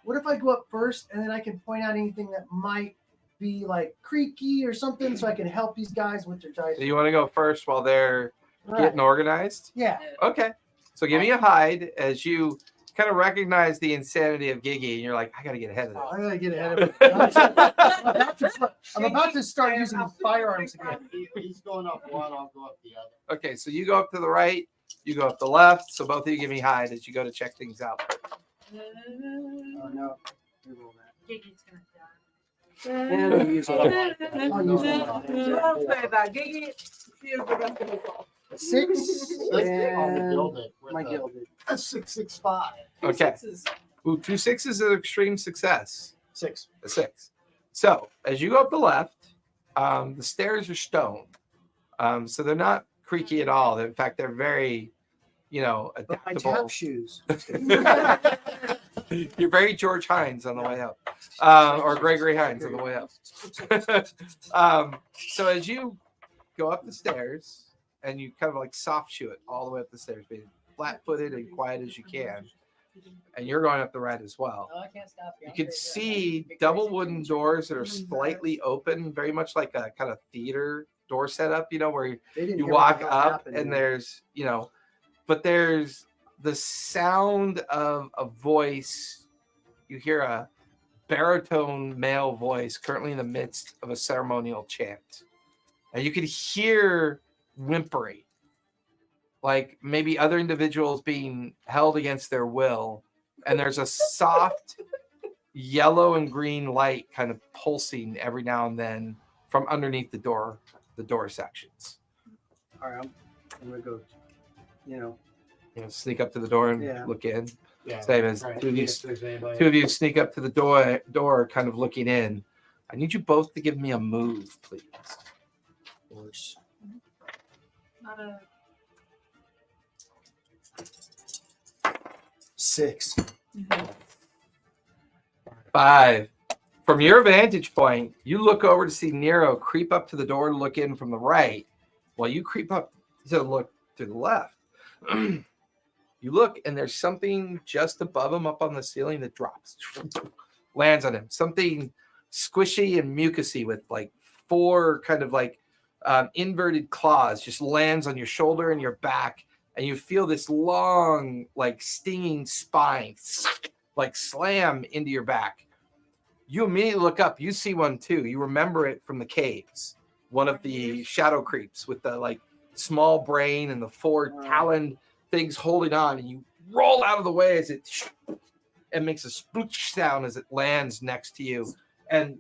[SPEAKER 5] what if I go up first and then I can point out anything that might be like creaky or something, so I can help these guys with their dice.
[SPEAKER 1] So you want to go first while they're
[SPEAKER 5] Right.
[SPEAKER 1] getting organized?
[SPEAKER 5] Yeah.
[SPEAKER 1] Okay. So give me a hide as you kind of recognize the insanity of Giggy, and you're like, I got to get ahead of
[SPEAKER 5] I
[SPEAKER 1] this.
[SPEAKER 5] gotta get ahead of it. I'm about to start using firearms again.
[SPEAKER 2] He's going up one, I'll go up the other.
[SPEAKER 1] Okay, so you go up to the right, you go up the left. So both of you give me hide as you go to check things out.
[SPEAKER 5] Oh no. Reroll that.
[SPEAKER 6] Giggy's gonna die.
[SPEAKER 5] And I'll use it. I'll use it.
[SPEAKER 3] Don't say that. Gigi, she is the best of us all.
[SPEAKER 5] 6
[SPEAKER 2] On the
[SPEAKER 5] and
[SPEAKER 2] building with
[SPEAKER 5] my
[SPEAKER 2] a
[SPEAKER 5] gilded.
[SPEAKER 2] 665.
[SPEAKER 1] Okay.
[SPEAKER 8] Sixes.
[SPEAKER 1] Ooh, 2 6s is an extreme success.
[SPEAKER 5] 6.
[SPEAKER 1] A 6. So as you go up the left, the stairs are stone. So they're not creaky at all. In fact, they're very,
[SPEAKER 5] But my
[SPEAKER 1] adaptable.
[SPEAKER 5] tap shoes.
[SPEAKER 1] You're very George Hines on the way up, or Gregory Hines on the way up. So as you go up the stairs and you kind of like soft shoe it all the way up the stairs, being flat-footed and quiet as you can, and you're going up the right as well.
[SPEAKER 8] No, I can't stop you.
[SPEAKER 1] You
[SPEAKER 8] I'm
[SPEAKER 1] can
[SPEAKER 8] great.
[SPEAKER 1] see
[SPEAKER 8] Big
[SPEAKER 1] double
[SPEAKER 8] crazy
[SPEAKER 1] wooden
[SPEAKER 8] cringe.
[SPEAKER 1] doors that are slightly open, very much like a kind of theater door setup, where
[SPEAKER 5] They didn't
[SPEAKER 1] you
[SPEAKER 5] hear what
[SPEAKER 1] walk
[SPEAKER 5] the hell
[SPEAKER 1] up
[SPEAKER 5] happened.
[SPEAKER 1] and there's but there's the sound of a voice. You hear a baritone male voice currently in the midst of a ceremonial chant, and you can hear whimpering, like maybe other individuals being held against their will, and there's a soft yellow and green light kind of pulsing every now and then from underneath the door sections.
[SPEAKER 5] All right, I'm gonna go.
[SPEAKER 1] Sneak up to the door and
[SPEAKER 5] Yeah.
[SPEAKER 1] look in.
[SPEAKER 2] Yeah.
[SPEAKER 1] Same as
[SPEAKER 2] Right.
[SPEAKER 1] two of you.
[SPEAKER 2] If there's anybody-
[SPEAKER 1] Two of you sneak up to the door, kind of looking in. I need you both to give me a move, please.
[SPEAKER 5] Of course.
[SPEAKER 6] Not a
[SPEAKER 5] 6.
[SPEAKER 1] 5. From your vantage point, you look over to see Nero creep up to the door to look in from the right, while you creep up to look to the left. You look, and there's something just above him up on the ceiling that drops, lands on him. Something squishy and mucusy with like 4 kind of like inverted claws just lands on your shoulder and your back, and you feel this long, like stinging spine like slam into your back. You immediately look up. You see one too. You remember it from the caves. One of the shadow creeps with the like small brain and the 4 taloned things holding on, and you roll out of the way as it makes a sploosh sound as it lands next to you. And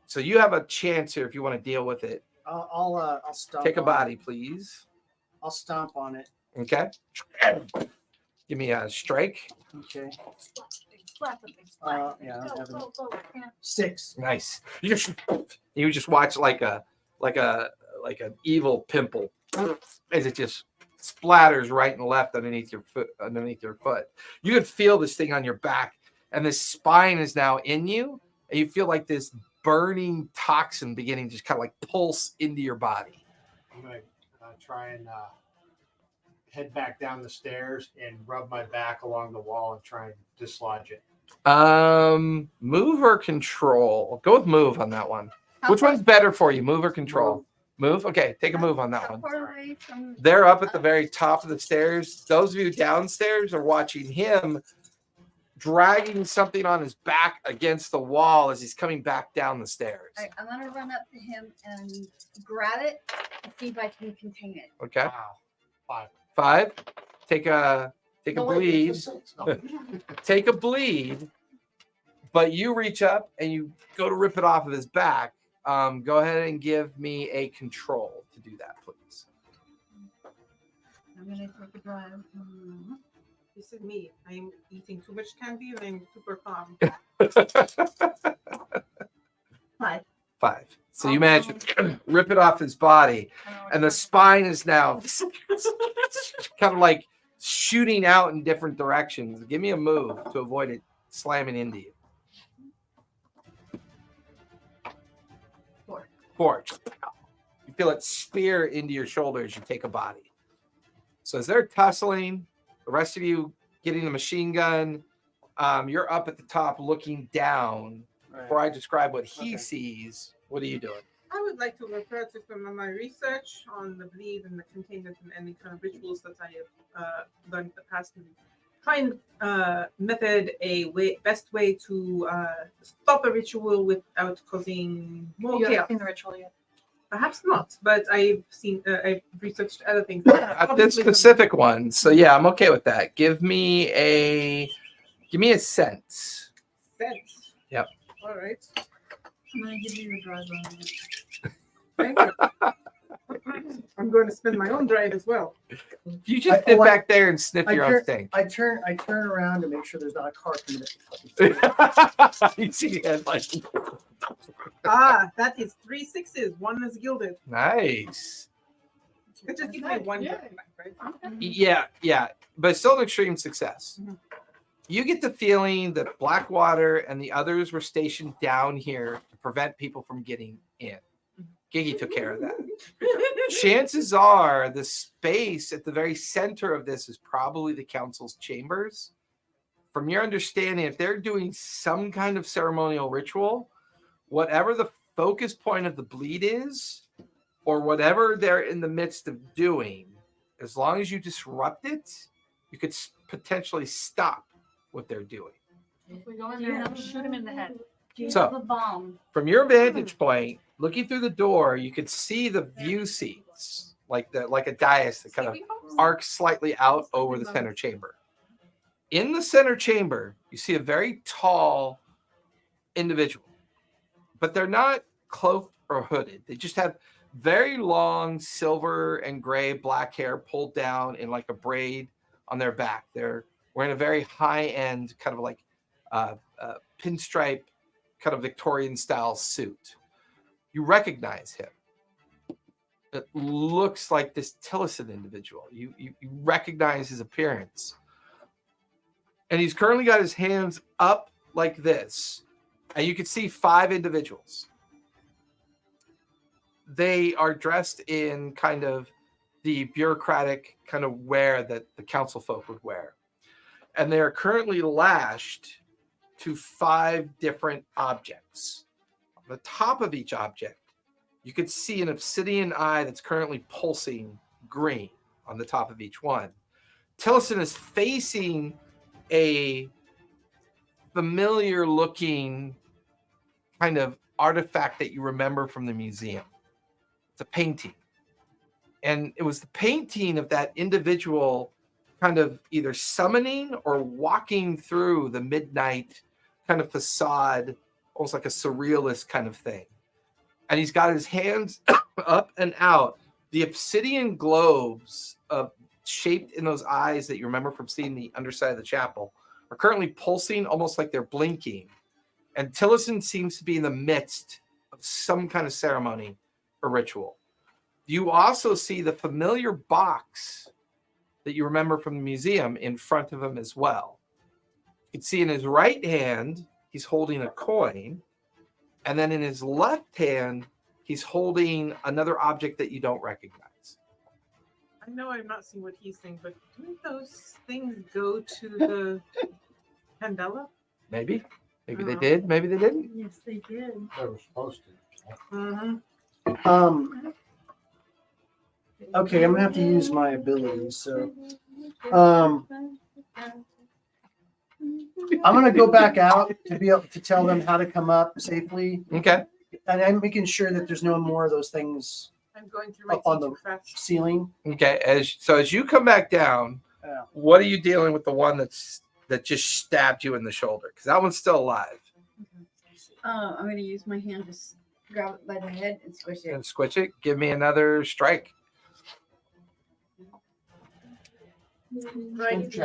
[SPEAKER 1] so you have a chance here if you want to deal with it.
[SPEAKER 5] I'll stomp.
[SPEAKER 1] Take a
[SPEAKER 5] on
[SPEAKER 1] body,
[SPEAKER 5] it.
[SPEAKER 1] please.
[SPEAKER 5] I'll stomp on it.
[SPEAKER 1] Okay. Give me a strike.
[SPEAKER 5] Okay.
[SPEAKER 6] slap the big slap.
[SPEAKER 5] Yeah, I'm
[SPEAKER 6] Go,
[SPEAKER 5] having
[SPEAKER 6] go, go. Yeah.
[SPEAKER 5] 6.
[SPEAKER 1] Nice. You just watch like an evil pimple as it just splatters right and left underneath your foot. You can feel this thing on your back, and this spine is now in you, and you feel like this burning toxin beginning to just kind of like pulse into your body.
[SPEAKER 2] I'm gonna try and head back down the stairs and rub my back along the wall and try and dislodge it.
[SPEAKER 1] Move or control? Go with move on that one. Which one's better for you, move or control? Move. Okay, take a move on that
[SPEAKER 7] How
[SPEAKER 1] one.
[SPEAKER 7] far away from?
[SPEAKER 1] They're up at the very top of the stairs. Those of you downstairs are watching him dragging something on his back against the wall as he's coming back down the stairs.
[SPEAKER 7] I'm gonna run up to him and grab it and see if I can contain it.
[SPEAKER 1] Okay.
[SPEAKER 2] Wow.
[SPEAKER 1] 5. Take a
[SPEAKER 2] No, wait,
[SPEAKER 1] bleed.
[SPEAKER 2] it's just 6. No.
[SPEAKER 1] Take a bleed, but you reach up and you go to rip it off of his back. Go ahead and give me a control to do that, please.
[SPEAKER 7] I'm gonna take a drive.
[SPEAKER 3] This is me. I'm eating too much candy and I'm super calm.
[SPEAKER 7] 5.
[SPEAKER 1] 5. So you manage to rip it off his body, and the spine is now kind of like shooting out in different directions. Give me a move to avoid it slamming into you.
[SPEAKER 7] 4.
[SPEAKER 1] 4. You feel it spear into your shoulder as you take a body. So as they're tussling, the rest of you getting the machine gun, you're up at the top looking down. Before I describe what he sees, what are you doing?
[SPEAKER 3] I would like to refer to some of my research on the bleed and the containment and any kind of rituals that I have done in the past, and try and best way to stop a ritual without causing more
[SPEAKER 6] You haven't
[SPEAKER 3] chaos.
[SPEAKER 6] seen the ritual yet.
[SPEAKER 3] Perhaps not, but I've researched other things.
[SPEAKER 1] At this specific one, so yeah, I'm okay with that. Give me a sense.
[SPEAKER 3] Sense.
[SPEAKER 1] Yep.
[SPEAKER 3] All right.
[SPEAKER 7] I'm gonna give you a drive on it.
[SPEAKER 3] Thank you. I'm going to spend my own drive as well.
[SPEAKER 1] You just sit back there and sniff your own stink.
[SPEAKER 5] I turn around to make sure there's not a car coming up.
[SPEAKER 1] You see the headlight.
[SPEAKER 3] That is 3 6s. One is gilded.
[SPEAKER 1] Nice.
[SPEAKER 3] It just gives me one
[SPEAKER 6] Yeah.
[SPEAKER 3] back, right?
[SPEAKER 1] Yeah, but still an extreme success.
[SPEAKER 3] Mhm.
[SPEAKER 1] You get the feeling that Blackwater and the others were stationed down here to prevent people from getting in. Giggy took care of that. Chances are the space at the very center of this is probably the council's chambers. From your understanding, if they're doing some kind of ceremonial ritual, whatever the focus point of the bleed is, or whatever they're in the midst of doing, as long as you disrupt it, you could potentially stop what they're doing.
[SPEAKER 6] If we go in there and shoot him in the head.
[SPEAKER 7] Do you
[SPEAKER 1] So-
[SPEAKER 7] have a bomb?
[SPEAKER 1] From your vantage point, looking through the door, you could see the view seats, like a dais that kind of arcs slightly out over the center chamber. In the center chamber, you see a very tall individual, but they're not cloaked or hooded. They just have very long silver and gray black hair pulled down in like a braid on their back. They're wearing a very high-end kind of like pinstripe kind of Victorian style suit. You recognize him. It looks like this Tillerson individual. You recognize his appearance. And he's currently got his hands up like this. And you can see 5 individuals. They are dressed in kind of the bureaucratic kind of wear that the council folk would wear. And they are currently lashed to 5 different objects. On the top of each object, you could see an obsidian eye that's currently pulsing green on the top of each one. Tillerson is facing a familiar looking kind of artifact that you remember from the museum. It's a painting. And it was the painting of that individual kind of either summoning or walking through the midnight kind of facade, almost like a surrealist kind of thing. And he's got his hands up and out. The obsidian globes shaped in those eyes that you remember from seeing the underside of the chapel are currently pulsing almost like they're blinking. And Tillerson seems to be in the midst of some kind of ceremony or ritual. You also see the familiar box that you remember from the museum in front of him as well. You can see in his right hand, he's holding a coin. And then in his left hand, he's holding another object that you don't recognize.
[SPEAKER 3] I know I'm not seeing what he's saying, but didn't those things go to the Candela?
[SPEAKER 1] Maybe. Maybe they did. Maybe they didn't.
[SPEAKER 7] Yes, they did.
[SPEAKER 2] They were supposed to.
[SPEAKER 3] Mm-hmm.
[SPEAKER 5] Okay, I'm gonna have to use my abilities. So, I'm gonna go back out to be able to tell them how to come up safely,
[SPEAKER 1] Okay.
[SPEAKER 5] and I'm making sure that there's no more of those things
[SPEAKER 3] I'm going through my
[SPEAKER 5] up on
[SPEAKER 3] tea
[SPEAKER 5] the
[SPEAKER 3] too fast.
[SPEAKER 5] ceiling.
[SPEAKER 1] Okay. As you come back down,
[SPEAKER 5] Yeah.
[SPEAKER 1] what are you dealing with the one that just stabbed you in the shoulder? Because that one's still alive.
[SPEAKER 7] I'm going to use my hand to grab it by the head and squish it.
[SPEAKER 1] And squish it. Give me another strike.
[SPEAKER 3] Right.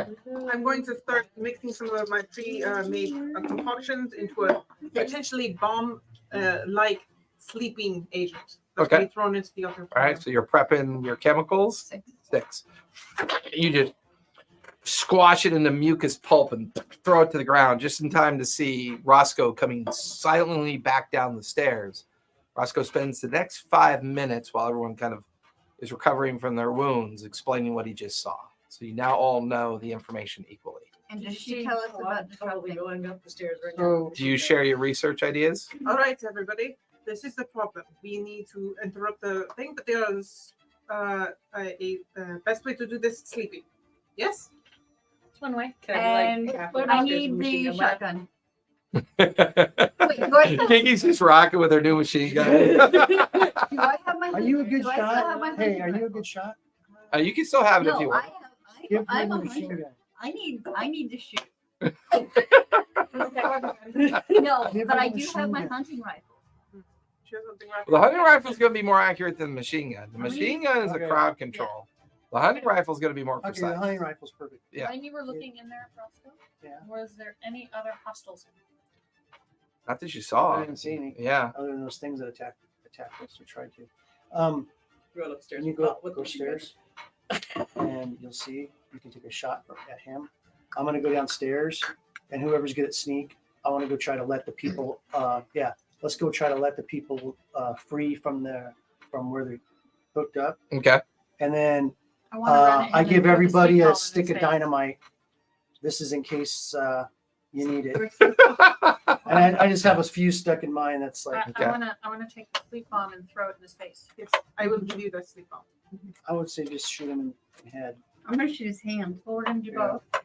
[SPEAKER 3] I'm going to start mixing some of my pre-made concoctions into a potentially bomb-like sleeping agent. That's
[SPEAKER 1] Okay.
[SPEAKER 3] going to be thrown into the other.
[SPEAKER 1] All right. So you're prepping your chemicals. 6. You just squash it into mucus pulp and throw it to the ground just in time to see Roscoe coming silently back down the stairs. Roscoe spends the next 5 minutes while everyone kind of is recovering from their wounds explaining what he just saw. So you now all know the information equally.
[SPEAKER 7] And does she tell us about
[SPEAKER 8] Probably
[SPEAKER 7] disrupting?
[SPEAKER 8] going up the stairs right
[SPEAKER 5] So-
[SPEAKER 8] now.
[SPEAKER 1] Do you share your research ideas?
[SPEAKER 3] All right, everybody. This is the problem. We need to interrupt the thing, but there's a best way to do this sleeping. Yes?
[SPEAKER 6] It's one way.
[SPEAKER 8] Can I,
[SPEAKER 7] And
[SPEAKER 8] like, half
[SPEAKER 6] I
[SPEAKER 8] upstairs
[SPEAKER 7] need
[SPEAKER 8] with machine
[SPEAKER 7] the
[SPEAKER 8] gun back?
[SPEAKER 7] shotgun. Wait, do I,
[SPEAKER 1] Kiki's just rocking with her new machine gun.
[SPEAKER 7] do I have my?
[SPEAKER 5] Are you a good
[SPEAKER 7] do I still have my
[SPEAKER 5] shot? Hey, are
[SPEAKER 7] hunting
[SPEAKER 5] you a good shot?
[SPEAKER 1] You can still have it if
[SPEAKER 7] No,
[SPEAKER 1] you
[SPEAKER 7] I
[SPEAKER 1] want.
[SPEAKER 7] have.
[SPEAKER 5] Give me
[SPEAKER 7] I'm
[SPEAKER 5] the
[SPEAKER 7] a
[SPEAKER 5] machine
[SPEAKER 7] hunter.
[SPEAKER 5] gun.
[SPEAKER 7] I need to shoot.
[SPEAKER 3] Okay.
[SPEAKER 7] No,
[SPEAKER 5] Give
[SPEAKER 7] but
[SPEAKER 5] me
[SPEAKER 7] I
[SPEAKER 5] the
[SPEAKER 7] do have my
[SPEAKER 5] machine gun.
[SPEAKER 7] hunting rifle.
[SPEAKER 3] Choose something right
[SPEAKER 1] Well, the hunting rifle is going to be more accurate than the machine gun. The machine gun is a
[SPEAKER 5] Okay.
[SPEAKER 1] crowd control. The hunting rifle is going to be more
[SPEAKER 5] Okay,
[SPEAKER 1] precise.
[SPEAKER 5] the hunting rifle's perfect.
[SPEAKER 1] Yeah.
[SPEAKER 6] When you were looking in there, Roscoe,
[SPEAKER 5] Yeah.
[SPEAKER 6] was there any other hostiles?
[SPEAKER 1] Not that you
[SPEAKER 5] I
[SPEAKER 1] saw.
[SPEAKER 5] didn't see any
[SPEAKER 1] Yeah.
[SPEAKER 5] other than those things that attacked us or tried to.
[SPEAKER 8] Run upstairs.
[SPEAKER 5] You go
[SPEAKER 8] with the machine gun.
[SPEAKER 5] upstairs, and you'll see you can take a shot at him. I'm gonna go downstairs, and whoever's good at sneak, I want to go try to let the people. Let's go try to let the people free from where they're hooked up,
[SPEAKER 1] Okay.
[SPEAKER 5] and then
[SPEAKER 6] I want to run at him
[SPEAKER 5] I
[SPEAKER 6] and
[SPEAKER 5] give
[SPEAKER 6] throw the
[SPEAKER 5] everybody
[SPEAKER 6] sleep ball
[SPEAKER 5] a
[SPEAKER 6] in his
[SPEAKER 5] stick of
[SPEAKER 6] face.
[SPEAKER 5] dynamite. This is in case you need it. And I just have a few stuck in mine. That's like
[SPEAKER 1] Okay.
[SPEAKER 6] I wanna take the sleep bomb and throw it in his face.
[SPEAKER 3] Yes, I will give you the sleep bomb.
[SPEAKER 5] I would say just shoot him in the head.
[SPEAKER 7] I'm gonna shoot his hand.
[SPEAKER 6] Well, we're gonna do
[SPEAKER 5] Yeah.
[SPEAKER 6] both.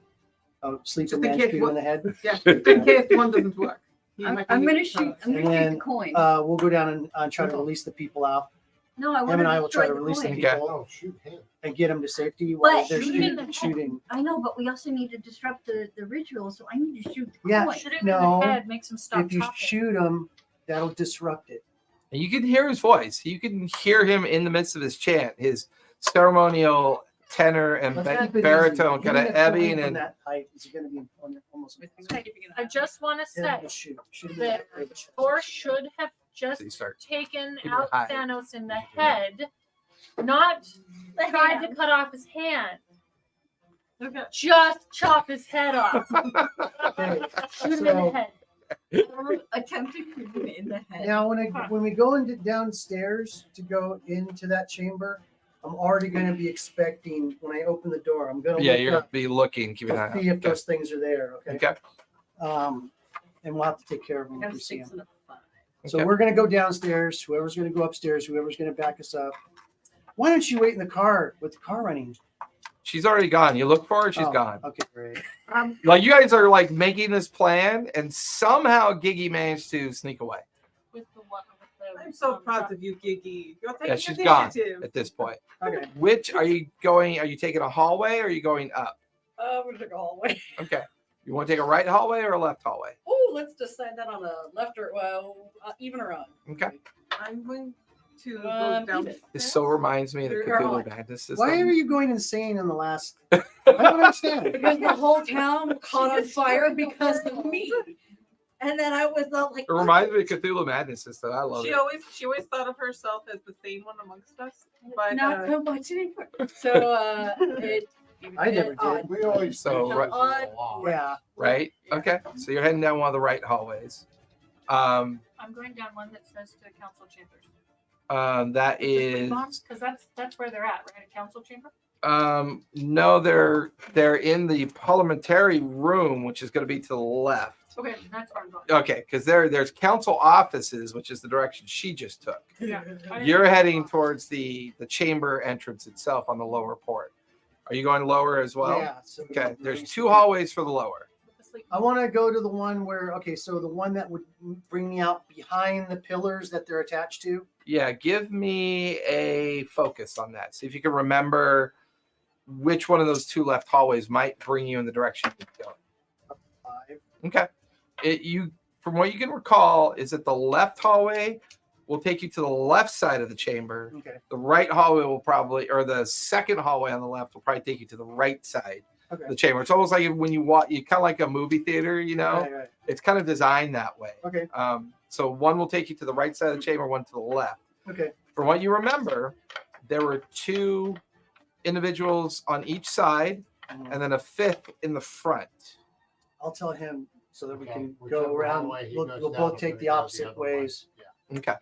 [SPEAKER 5] Oh, sleep
[SPEAKER 3] Just
[SPEAKER 5] him
[SPEAKER 3] in
[SPEAKER 5] and
[SPEAKER 3] case
[SPEAKER 5] shoot him in the head.
[SPEAKER 3] Yeah, in case one doesn't work. He
[SPEAKER 7] I'm
[SPEAKER 3] might
[SPEAKER 7] gonna
[SPEAKER 3] need
[SPEAKER 7] shoot. I'm
[SPEAKER 5] And
[SPEAKER 7] gonna shoot
[SPEAKER 5] then,
[SPEAKER 7] the coin.
[SPEAKER 5] We'll go down and try to release the people out.
[SPEAKER 7] No, I want
[SPEAKER 5] Him and I
[SPEAKER 7] to
[SPEAKER 5] will try to
[SPEAKER 7] destroy the
[SPEAKER 5] release the
[SPEAKER 7] coin.
[SPEAKER 1] Okay.
[SPEAKER 5] people
[SPEAKER 2] Oh, shoot him.
[SPEAKER 5] and get them to safety while
[SPEAKER 7] But
[SPEAKER 5] they're
[SPEAKER 6] shooting
[SPEAKER 5] shooting.
[SPEAKER 7] I know, but we also need to disrupt the ritual, so I need to shoot the
[SPEAKER 5] Yeah.
[SPEAKER 7] coin.
[SPEAKER 6] Shoot him
[SPEAKER 5] No.
[SPEAKER 6] in the head, makes him stop
[SPEAKER 5] If you
[SPEAKER 6] talking.
[SPEAKER 5] shoot them, that'll disrupt it.
[SPEAKER 1] And you can hear his voice. You can hear him in the midst of his chant, his ceremonial tenor and
[SPEAKER 5] Let's keep it
[SPEAKER 1] baritone
[SPEAKER 5] easy.
[SPEAKER 1] kind of
[SPEAKER 5] Hitting a coin
[SPEAKER 1] ebbing
[SPEAKER 5] from
[SPEAKER 1] and
[SPEAKER 5] that height is going to be almost.
[SPEAKER 6] I just want to
[SPEAKER 5] Yeah,
[SPEAKER 6] say
[SPEAKER 5] just shoot. Shoot him in
[SPEAKER 6] that
[SPEAKER 5] the head.
[SPEAKER 6] Thor should have just
[SPEAKER 1] so you start.
[SPEAKER 6] taken
[SPEAKER 1] Keep it
[SPEAKER 6] out
[SPEAKER 1] high.
[SPEAKER 6] Thanos in the head, not
[SPEAKER 7] The
[SPEAKER 6] tried
[SPEAKER 7] hand.
[SPEAKER 6] to cut off his hand.
[SPEAKER 3] Okay.
[SPEAKER 6] Just chop his head off.
[SPEAKER 5] Okay.
[SPEAKER 6] Shoot him in the
[SPEAKER 5] So-
[SPEAKER 6] head.
[SPEAKER 7] Attempt to shoot him in the head.
[SPEAKER 5] Now, when we go into downstairs to go into that chamber, I'm already going to be expecting when I open the door. I'm going to
[SPEAKER 1] Yeah,
[SPEAKER 5] look
[SPEAKER 1] you're
[SPEAKER 5] up
[SPEAKER 1] be looking, keep an eye
[SPEAKER 5] to
[SPEAKER 1] out.
[SPEAKER 5] see if
[SPEAKER 1] Okay.
[SPEAKER 5] those things are there. Okay.
[SPEAKER 1] Okay.
[SPEAKER 5] And we'll have to take care of them
[SPEAKER 8] I
[SPEAKER 5] if
[SPEAKER 8] got
[SPEAKER 5] we
[SPEAKER 8] a
[SPEAKER 5] see
[SPEAKER 8] 6
[SPEAKER 5] them.
[SPEAKER 8] and a 5.
[SPEAKER 5] So
[SPEAKER 1] Okay.
[SPEAKER 5] we're going to go downstairs. Whoever's going to go upstairs, whoever's going to back us up. Why don't you wait in the car with the car running?
[SPEAKER 1] She's already gone. You look for her, she's
[SPEAKER 5] Oh,
[SPEAKER 1] gone.
[SPEAKER 5] Okay, great.
[SPEAKER 1] Like you guys are like making this plan, and somehow Giggy managed to sneak away
[SPEAKER 6] With the one with the.
[SPEAKER 3] I'm so proud of you, Gigi. You're taking
[SPEAKER 1] Yeah, she's
[SPEAKER 3] the
[SPEAKER 1] gone
[SPEAKER 3] initiative.
[SPEAKER 1] at this point.
[SPEAKER 5] Okay.
[SPEAKER 1] Which are you going? Are you taking a hallway or are you going up?
[SPEAKER 8] We're gonna go hallway.
[SPEAKER 1] Okay. You want to take a right hallway or a left hallway?
[SPEAKER 8] Oh, let's decide that on a left or even or on.
[SPEAKER 1] Okay.
[SPEAKER 3] I'm going to go down.
[SPEAKER 8] Even.
[SPEAKER 1] This so reminds me of the
[SPEAKER 8] You're
[SPEAKER 1] Cthulhu
[SPEAKER 8] on.
[SPEAKER 1] Madness system.
[SPEAKER 5] Why are you going insane in the last? I don't understand.
[SPEAKER 8] Because the whole town caught on fire because of me. And then I was not like.
[SPEAKER 1] It reminds me of Cthulhu Madness system. I love
[SPEAKER 3] She
[SPEAKER 1] it.
[SPEAKER 3] always thought of herself as the sane one amongst us, but
[SPEAKER 8] Not so much anymore. So it.
[SPEAKER 5] I never did.
[SPEAKER 8] odd.
[SPEAKER 2] We always
[SPEAKER 1] So,
[SPEAKER 2] do
[SPEAKER 1] right-
[SPEAKER 2] that a lot.
[SPEAKER 5] Yeah.
[SPEAKER 1] Right?
[SPEAKER 8] Yeah.
[SPEAKER 1] Okay. So you're heading down one of the right hallways.
[SPEAKER 6] I'm going down one that says to council chambers.
[SPEAKER 1] That is
[SPEAKER 6] Because that's where they're at, right? A council chamber.
[SPEAKER 1] no, they're in the parliamentary room, which is going to be to the left.
[SPEAKER 6] Okay, that's where I'm going.
[SPEAKER 1] Okay, because there's council offices, which is the direction she just took.
[SPEAKER 6] Yeah.
[SPEAKER 1] You're heading towards the chamber entrance itself on the lower port. Are you going lower as well?
[SPEAKER 5] Yeah. So
[SPEAKER 1] Okay, there's 2 hallways for the lower.
[SPEAKER 5] I want to go to the one where, okay, so the one that would bring me out behind the pillars that they're attached to.
[SPEAKER 1] Yeah, give me a focus on that. See if you can remember which one of those 2 left hallways might bring you in the direction you're going.
[SPEAKER 5] 5.
[SPEAKER 1] Okay. From what you can recall, is that the left hallway will take you to the left side of the chamber.
[SPEAKER 5] Okay.
[SPEAKER 1] The right hallway will probably, or the second hallway on the left will probably take you to the right side
[SPEAKER 5] Okay.
[SPEAKER 1] of the chamber. It's almost like when you walk, you kind of like a movie theater, you know.
[SPEAKER 5] Right.
[SPEAKER 1] It's kind of designed that way.
[SPEAKER 5] Okay.
[SPEAKER 1] So one will take you to the right side of the chamber, one to the left.
[SPEAKER 5] Okay.
[SPEAKER 1] From what you remember, there were 2 individuals on each side, and then a 5th in the front.
[SPEAKER 5] I'll tell him so that we
[SPEAKER 2] Okay,
[SPEAKER 5] can
[SPEAKER 2] whichever
[SPEAKER 5] go around.
[SPEAKER 2] way he
[SPEAKER 5] We'll
[SPEAKER 2] goes
[SPEAKER 5] we'll
[SPEAKER 2] down,
[SPEAKER 5] both
[SPEAKER 2] we're
[SPEAKER 5] take
[SPEAKER 2] gonna
[SPEAKER 5] the
[SPEAKER 2] go the
[SPEAKER 5] opposite
[SPEAKER 2] other way.
[SPEAKER 5] ways.
[SPEAKER 2] Yeah.
[SPEAKER 1] Okay.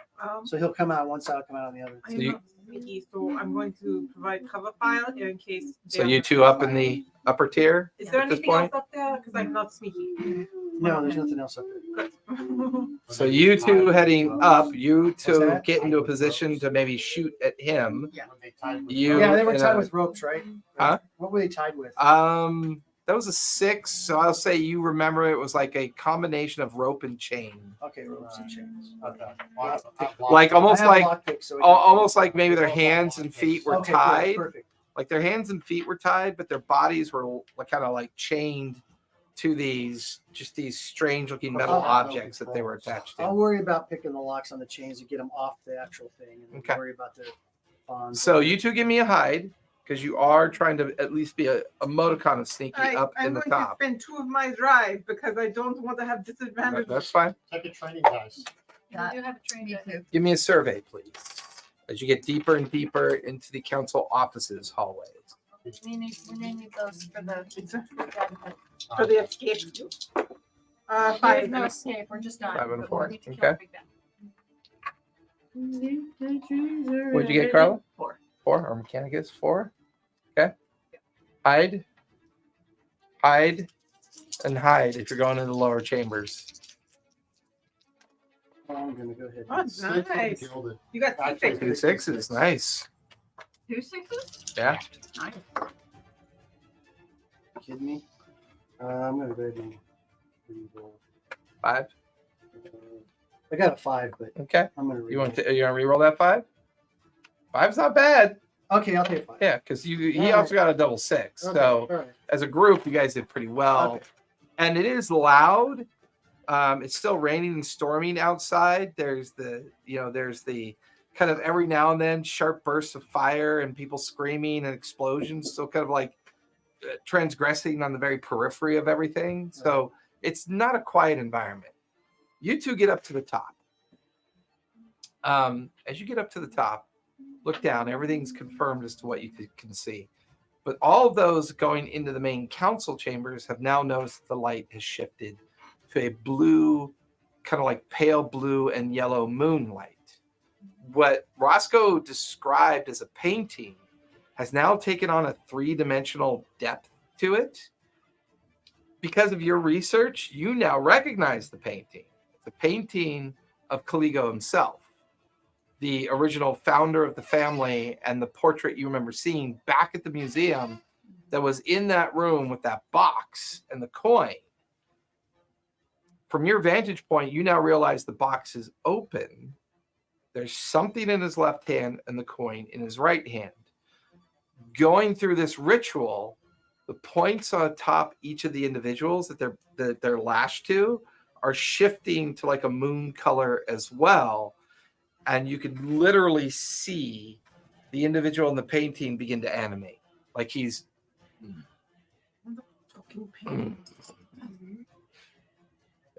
[SPEAKER 5] So he'll come out on one side, I'll come out on the other.
[SPEAKER 3] I'm
[SPEAKER 1] you-
[SPEAKER 3] not sneaky, so I'm going to provide cover fire in case.
[SPEAKER 1] So you 2 up in the upper tier.
[SPEAKER 3] Is there
[SPEAKER 1] at this
[SPEAKER 3] anything else
[SPEAKER 1] point?
[SPEAKER 3] up there? Because I'm not sneaky.
[SPEAKER 5] No, there's nothing else up there.
[SPEAKER 3] Good.
[SPEAKER 1] So you 2 heading up, you
[SPEAKER 5] What's
[SPEAKER 1] 2
[SPEAKER 5] that?
[SPEAKER 1] get into a position to maybe shoot at him.
[SPEAKER 2] When they tied with
[SPEAKER 1] You-
[SPEAKER 5] Yeah, they were
[SPEAKER 1] in
[SPEAKER 5] tied
[SPEAKER 1] a-
[SPEAKER 5] with ropes, right?
[SPEAKER 1] Huh?
[SPEAKER 5] What were they tied with?
[SPEAKER 1] That was a 6, so I'll say you remember it was like a combination of rope and chain.
[SPEAKER 5] Okay, ropes and chains.
[SPEAKER 2] Okay.
[SPEAKER 1] Like almost
[SPEAKER 5] I have
[SPEAKER 1] like
[SPEAKER 5] lockpicks, so we
[SPEAKER 1] almost like maybe their hands and feet were
[SPEAKER 5] Okay, good,
[SPEAKER 1] tied.
[SPEAKER 5] Perfect.
[SPEAKER 1] Like their hands and feet were tied, but their bodies were like kind of like chained to these strange looking metal
[SPEAKER 5] Oh,
[SPEAKER 1] objects that they were attached
[SPEAKER 5] I'll
[SPEAKER 1] to.
[SPEAKER 5] worry about picking the locks on the chains and get them off the actual thing, and
[SPEAKER 1] Okay.
[SPEAKER 5] worry about the bonds.
[SPEAKER 1] So you 2 give me a hide because you are trying to at least be a modicon of sneaky up
[SPEAKER 3] I'm
[SPEAKER 1] in the
[SPEAKER 3] going
[SPEAKER 1] top.
[SPEAKER 3] to spend 2 of my drive because I don't want to have disadvantage.
[SPEAKER 1] That's fine.
[SPEAKER 2] Take a training dice.
[SPEAKER 6] We do have a train.
[SPEAKER 7] Me too.
[SPEAKER 1] Give me a survey, please, as you get deeper and deeper into the council offices hallways.
[SPEAKER 6] We need those for the.
[SPEAKER 3] For the escape.
[SPEAKER 6] There's
[SPEAKER 3] 5.
[SPEAKER 6] no escape. We're just done.
[SPEAKER 1] 5 and
[SPEAKER 6] but
[SPEAKER 1] 4.
[SPEAKER 6] we need to kill
[SPEAKER 1] Okay.
[SPEAKER 6] Big Ben.
[SPEAKER 1] What'd you get, Carla?
[SPEAKER 3] 4.
[SPEAKER 1] 4. Our mechanic is 4. Okay. Hide, and hide if you're going into the lower chambers.
[SPEAKER 5] I'm gonna go ahead.
[SPEAKER 3] Oh,
[SPEAKER 5] And...
[SPEAKER 2] Stick from
[SPEAKER 3] nice.
[SPEAKER 2] gilded.
[SPEAKER 3] You got 2
[SPEAKER 2] Actually,
[SPEAKER 3] things.
[SPEAKER 1] 2 6s. Nice.
[SPEAKER 7] 2 6s?
[SPEAKER 1] Yeah.
[SPEAKER 7] Nice.
[SPEAKER 5] Kidding me? I'm gonna go ahead and re-roll.
[SPEAKER 1] 5.
[SPEAKER 5] I got a 5, but
[SPEAKER 1] Okay.
[SPEAKER 5] I'm gonna
[SPEAKER 1] You
[SPEAKER 5] re-roll.
[SPEAKER 1] want to? You want to reroll that 5? 5's not bad.
[SPEAKER 5] Okay, I'll take 5.
[SPEAKER 1] Yeah, because he
[SPEAKER 5] All
[SPEAKER 1] also got a double 6.
[SPEAKER 5] Okay,
[SPEAKER 1] So
[SPEAKER 5] all right.
[SPEAKER 1] as a group, you guys did pretty well.
[SPEAKER 5] Okay.
[SPEAKER 1] And it is loud. It's still raining and storming outside. There's the kind of every now and then sharp bursts of fire and people screaming and explosions. So kind of like transgressing on the very periphery of everything. So it's not a quiet environment. You two get up to the top. As you get up to the top, look down. Everything's confirmed as to what you can see. But all of those going into the main council chambers have now noticed the light has shifted to a blue, kind of like pale blue and yellow moonlight. What Roscoe described as a painting has now taken on a 3-dimensional depth to it. Because of your research, you now recognize the painting of Caligo himself, the original founder of the family, and the portrait you remember seeing back at the museum that was in that room with that box and the coin. From your vantage point, you now realize the box is open. There's something in his left hand and the coin in his right hand. Going through this ritual, the points on top each of the individuals that they're lashed to are shifting to like a moon color as well. And you can literally see the individual in the painting begin to animate. Like he's...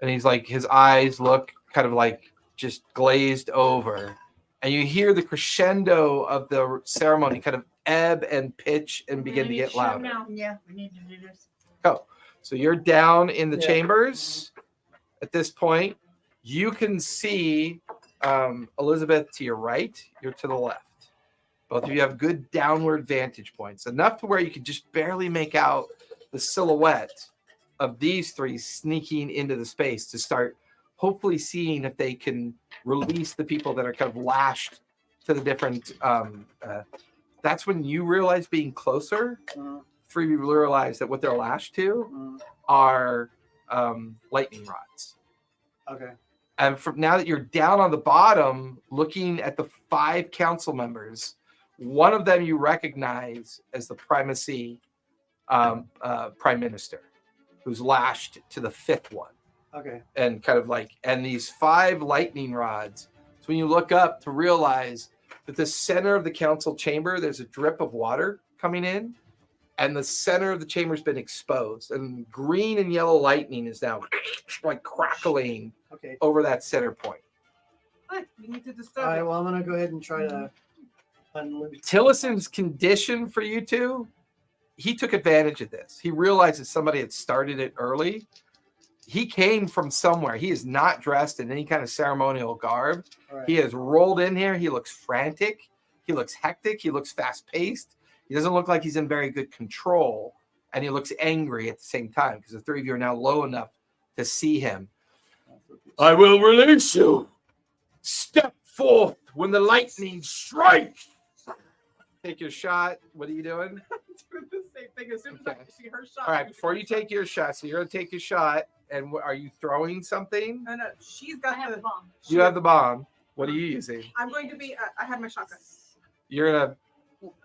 [SPEAKER 1] And he's like, his eyes look kind of like just glazed over. And you hear the crescendo of the ceremony kind of ebb and pitch and begin to get louder.
[SPEAKER 7] Yeah, we need to do this.
[SPEAKER 1] Oh, so you're down in the chambers at this point. You can see Elizabeth to your right, you're to the left. Both of you have good downward vantage points, enough to where you can just barely make out the silhouette of these three sneaking into the space to start hopefully seeing if they can release the people that are kind of lashed to the different... that's when you realize being closer, three people realize that what they're lashed to are lightning rods.
[SPEAKER 5] Okay.
[SPEAKER 1] And from now that you're down on the bottom, looking at the 5 council members, one of them you recognize as the primacy prime minister, who's lashed to the 5th one.
[SPEAKER 5] Okay.
[SPEAKER 1] And kind of like, and these 5 lightning rods. So when you look up to realize that the center of the council chamber, there's a drip of water coming in, and the center of the chamber has been exposed, and green and yellow lightning is now like crackling over that center point.
[SPEAKER 3] We need to disturb
[SPEAKER 5] All right,
[SPEAKER 3] it.
[SPEAKER 5] well, I'm going to go ahead and try to unloose.
[SPEAKER 1] Tillison's condition for you two, he took advantage of this. He realized that somebody had started it early. He came from somewhere. He is not dressed in any kind of ceremonial garb.
[SPEAKER 5] Right.
[SPEAKER 1] He has rolled in here. He looks frantic. He looks hectic. He looks fast-paced. He doesn't look like he's in very good control. And he looks angry at the same time because the 3 of you are now low enough to see him. I will release you. Step forth when the lightning strikes. Take your shot. What are you doing?
[SPEAKER 3] Doing the same thing as soon as I see her shot.
[SPEAKER 1] All right, before you take your shot, so you're going to take your shot. And are you throwing something?
[SPEAKER 3] No, she's got the
[SPEAKER 6] bomb.
[SPEAKER 1] You have the bomb. What are you using?
[SPEAKER 3] I'm going to be. I have my shotgun.
[SPEAKER 1] You're gonna.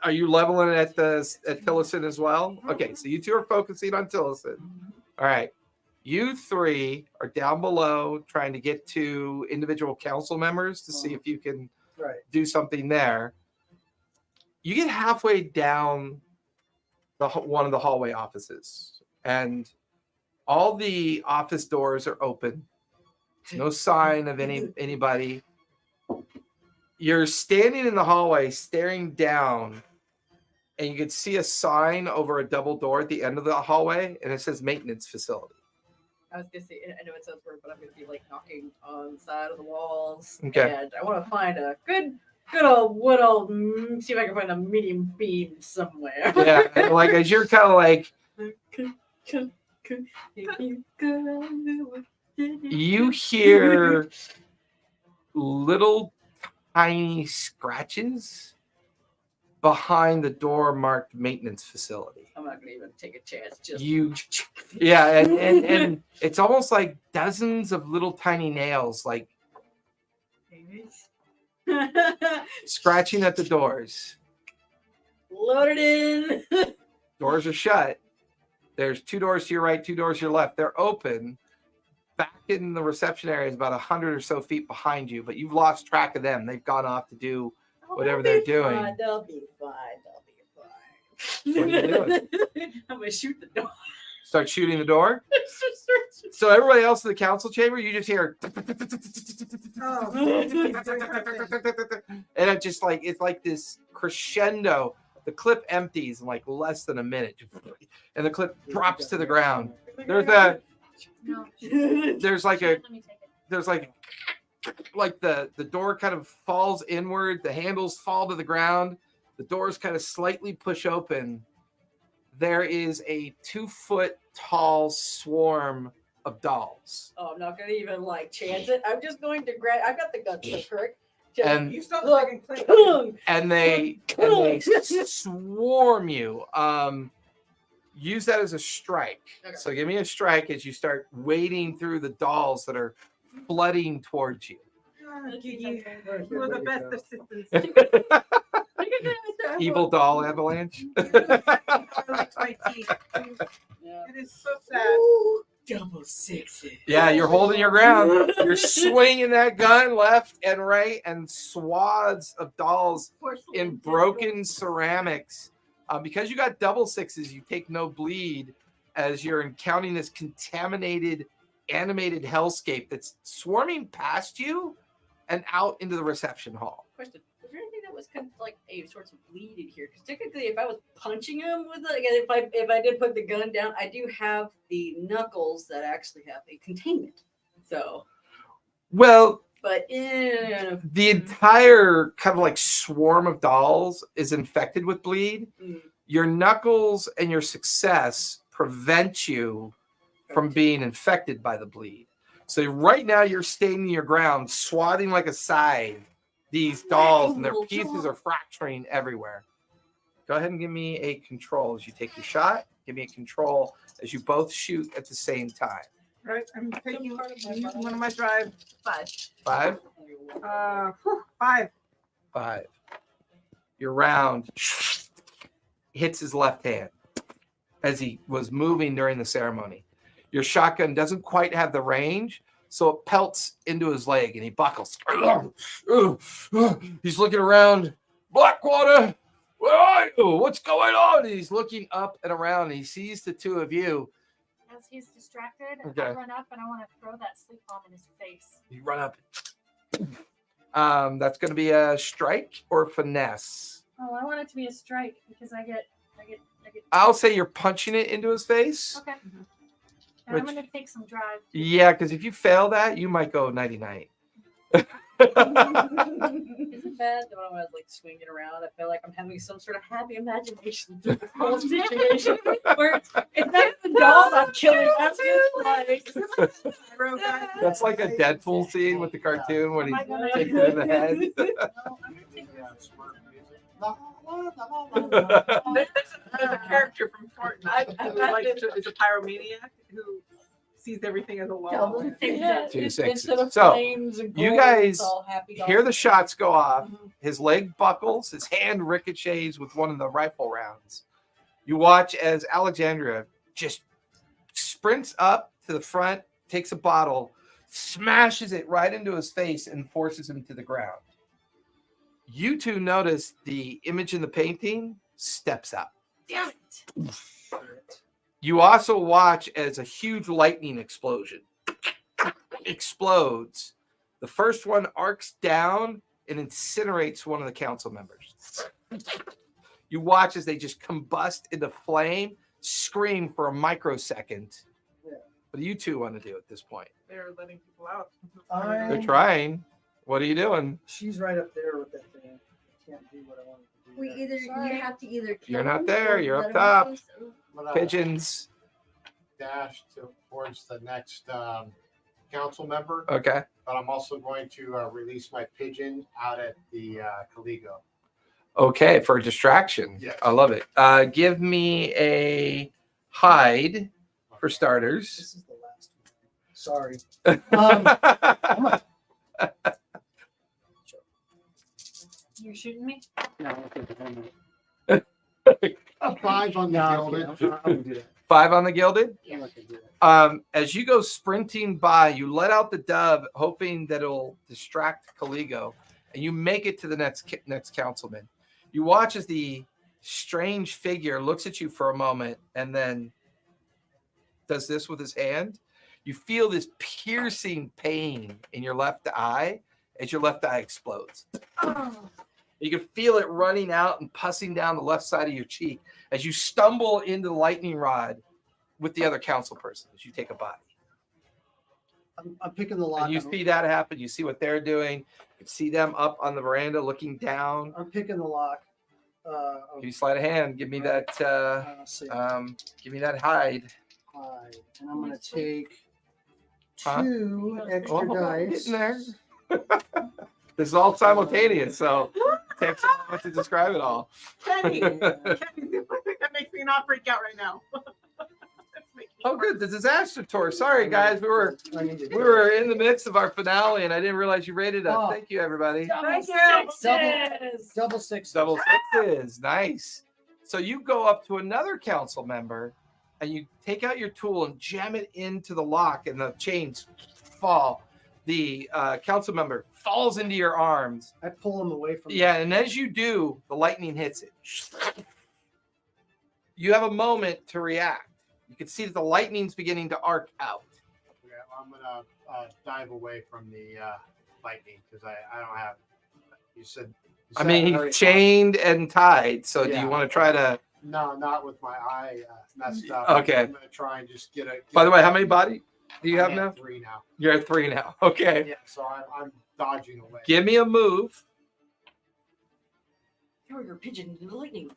[SPEAKER 1] Are you leveling it at Tillison as well? Okay, so you two are focusing on Tillison. All right, you 3 are down below trying to get to individual council members to see if you can do something there. You get halfway down one of the hallway offices, and all the office doors are open. No sign of anybody. You're standing in the hallway, staring down, and you can see a sign over a double door at the end of the hallway, and it says maintenance facility.
[SPEAKER 8] I was gonna say, I know it sounds weird, but I'm gonna be like knocking on the side of the walls.
[SPEAKER 1] Okay.
[SPEAKER 8] And I want to find a good old wood old. See if I can find a medium beam somewhere.
[SPEAKER 1] Yeah, and like as you're kind of like, you hear little tiny scratches behind the door marked maintenance facility.
[SPEAKER 8] I'm not gonna even take a chance. Just
[SPEAKER 1] and it's almost like dozens of little tiny nails, like Scratching at the doors.
[SPEAKER 8] Load it in.
[SPEAKER 1] Doors are shut. There's 2 doors to your right, 2 doors to your left. They're open. Back in the reception area is about 100 or so feet behind you, but you've lost track of them. They've gone off to do whatever they're doing.
[SPEAKER 8] They'll be fine.
[SPEAKER 1] What are you doing?
[SPEAKER 8] I'm gonna shoot the door.
[SPEAKER 1] Start shooting the door. So everybody else in the council chamber, you just hear, and it just like it's like this crescendo. The clip empties in like less than a minute, and the clip drops to the ground. There's a
[SPEAKER 6] No.
[SPEAKER 1] there's like a
[SPEAKER 6] Let me take it.
[SPEAKER 1] there's like the door kind of falls inward, the handles fall to the ground, the doors kind of slightly push open. There is a 2-foot tall swarm of dolls.
[SPEAKER 8] Oh, I'm not gonna even like chance it. I'm just going to grab. I've got the guts to prick. Just
[SPEAKER 1] And
[SPEAKER 3] You still fucking click.
[SPEAKER 1] and they swarm you. Use that as a strike.
[SPEAKER 8] Okay.
[SPEAKER 1] So give me a strike as you start wading through the dolls that are flooding towards you.
[SPEAKER 3] You were the best assistants.
[SPEAKER 1] Evil doll avalanche.
[SPEAKER 3] Licks my teeth.
[SPEAKER 8] Yeah.
[SPEAKER 3] It is so sad.
[SPEAKER 8] Ooh, double sixes.
[SPEAKER 1] Yeah, you're holding your ground. You're swinging that gun left and right, and swaths of dolls in broken ceramics. Because you got double sixes, you take no bleed as you're encountering this contaminated, animated hellscape that's swarming past you and out into the reception hall.
[SPEAKER 8] Question: was there anything that was kind of like a sort of bleed in here? Because technically, if I was punching him with like, if I did put the gun down, I do have the knuckles that actually have a containment. So,
[SPEAKER 1] Well,
[SPEAKER 8] but
[SPEAKER 1] the entire kind of like swarm of dolls is infected with bleed. Your knuckles and your success prevent you from being infected by the bleed. So right now you're staying your ground, swatting like a scythe these dolls, and their pieces are fracturing everywhere. Go ahead and give me a control as you take your shot. Give me a control as you both shoot at the same time.
[SPEAKER 3] Right, I'm taking one of my drive.
[SPEAKER 1] 5.
[SPEAKER 3] 5.
[SPEAKER 1] 5. Your round hits his left hand as he was moving during the ceremony. Your shotgun doesn't quite have the range, so it pelts into his leg and he buckles. He's looking around. Blackwater, where are you? What's going on? And he's looking up and around and he sees the two of you.
[SPEAKER 6] As he's distracted,
[SPEAKER 1] Okay.
[SPEAKER 6] I run up and I want to throw that sleep bomb in his face.
[SPEAKER 1] You run up. That's going to be a strike or finesse.
[SPEAKER 6] Oh, I want it to be a strike because I get.
[SPEAKER 1] I'll say you're punching it into his face.
[SPEAKER 6] Okay. And
[SPEAKER 1] Which-
[SPEAKER 6] I'm gonna take some drive.
[SPEAKER 1] Yeah, because if you fail that, you might go nighty-night.
[SPEAKER 8] is it bad that when I was like swinging around, I feel like I'm having some sort of happy imagination through the whole situation where it's not the dolls I'm killing. That's just like
[SPEAKER 1] That's like a Deadpool scene with the cartoon when he
[SPEAKER 6] Am I gonna-
[SPEAKER 1] takes it in the head.
[SPEAKER 6] No, I'm gonna take
[SPEAKER 2] Yeah,
[SPEAKER 6] this.
[SPEAKER 2] smart music. La, la, la, la, la, la.
[SPEAKER 3] There's a character from Fortnite
[SPEAKER 8] I-
[SPEAKER 3] who likes to, is a pyromaniac who sees everything as a wall.
[SPEAKER 8] Yeah,
[SPEAKER 1] Two
[SPEAKER 8] it's-
[SPEAKER 1] sixes.
[SPEAKER 8] instead of
[SPEAKER 1] So,
[SPEAKER 8] flames and
[SPEAKER 1] you
[SPEAKER 8] gold,
[SPEAKER 1] guys
[SPEAKER 8] it's all happy
[SPEAKER 1] Hear the
[SPEAKER 8] dolls.
[SPEAKER 1] shots go off. His leg buckles. His hand ricochets with one of the rifle rounds. You watch as Alexandra just sprints up to the front, takes a bottle, smashes it right into his face, and forces him to the ground. You two notice the image in the painting steps up.
[SPEAKER 6] Damn it!
[SPEAKER 1] You also watch as a huge lightning explosion explodes. The first one arcs down and incinerates one of the council members. You watch as they just combust into flame, scream for a microsecond.
[SPEAKER 5] Yeah.
[SPEAKER 1] What do you two want to do at this point?
[SPEAKER 3] They're letting people out.
[SPEAKER 1] They're trying. What are you doing?
[SPEAKER 5] She's right up there with that thing. I can't do what I wanted to do.
[SPEAKER 7] We
[SPEAKER 5] yet.
[SPEAKER 7] either you have to either kill
[SPEAKER 1] You're not
[SPEAKER 7] them
[SPEAKER 1] there,
[SPEAKER 7] or
[SPEAKER 1] you're up
[SPEAKER 7] let 'em
[SPEAKER 1] top.
[SPEAKER 7] loose.
[SPEAKER 2] I'm gonna
[SPEAKER 1] Pigeons.
[SPEAKER 2] dash towards the next council member,
[SPEAKER 1] Okay.
[SPEAKER 2] but I'm also going to release my pigeon out at the Caligo.
[SPEAKER 1] Okay, for a distraction.
[SPEAKER 2] Yes.
[SPEAKER 1] I love it. Give me a hide for starters.
[SPEAKER 5] This is the last one. Sorry. I'm
[SPEAKER 6] You shooting me?
[SPEAKER 5] No, okay, but then
[SPEAKER 2] A 5 on the
[SPEAKER 5] no,
[SPEAKER 2] gilded.
[SPEAKER 5] okay, I won't do that.
[SPEAKER 1] 5 on the gilded.
[SPEAKER 5] I'm not gonna do that.
[SPEAKER 1] As you go sprinting by, you let out the dove, hoping that it'll distract Caligo, and you make it to the next councilman. You watch as the strange figure looks at you for a moment and then does this with his hand. You feel this piercing pain in your left eye as your left eye explodes. You can feel it running out and pussing down the left side of your cheek as you stumble into the lightning rod with the other council person as you take a body.
[SPEAKER 5] I'm picking the lock.
[SPEAKER 1] And you see that happen. You see what they're doing. You see them up on the veranda looking down.
[SPEAKER 5] I'm picking the lock.
[SPEAKER 1] Can you slide a hand? Give me that.
[SPEAKER 5] Let's see.
[SPEAKER 1] Give me that hide.
[SPEAKER 5] Hide. And I'm gonna take
[SPEAKER 1] Huh?
[SPEAKER 5] 2 extra
[SPEAKER 1] Oh,
[SPEAKER 5] dice.
[SPEAKER 1] getting there. This is all simultaneous, so it takes a moment to describe it all.
[SPEAKER 3] Kenny, Kenny, that makes me not freak out right now. That's making me
[SPEAKER 1] Oh, good. The disaster tour. Sorry, guys. We were
[SPEAKER 5] I need to-
[SPEAKER 1] in the midst of our finale, and I didn't realize you rated us.
[SPEAKER 5] Oh.
[SPEAKER 1] Thank you, everybody.
[SPEAKER 3] Thank you.
[SPEAKER 5] Double six.
[SPEAKER 1] Double sixes. Nice. So you go up to another council member and you take out your tool and jam it into the lock, and the chains fall. The council member falls into your arms.
[SPEAKER 5] I pull him away from.
[SPEAKER 1] Yeah, and as you do, the lightning hits it. You have a moment to react. You can see that the lightning's beginning to arc out.
[SPEAKER 2] Yeah, I'm gonna dive away from the lightning because I don't have. You said.
[SPEAKER 1] I mean, he's chained and tied. So do
[SPEAKER 2] Yeah.
[SPEAKER 1] you want to try to?
[SPEAKER 2] No, not with my eye messed up.
[SPEAKER 1] Okay.
[SPEAKER 2] I'm gonna try and just get a.
[SPEAKER 1] By the way, how many body do you have
[SPEAKER 2] I'm
[SPEAKER 1] now?
[SPEAKER 2] at 3 now.
[SPEAKER 1] You're at 3 now. Okay.
[SPEAKER 2] Yeah, so I'm dodging away.
[SPEAKER 1] Give me a move.
[SPEAKER 8] Throw your pigeon into the lightning.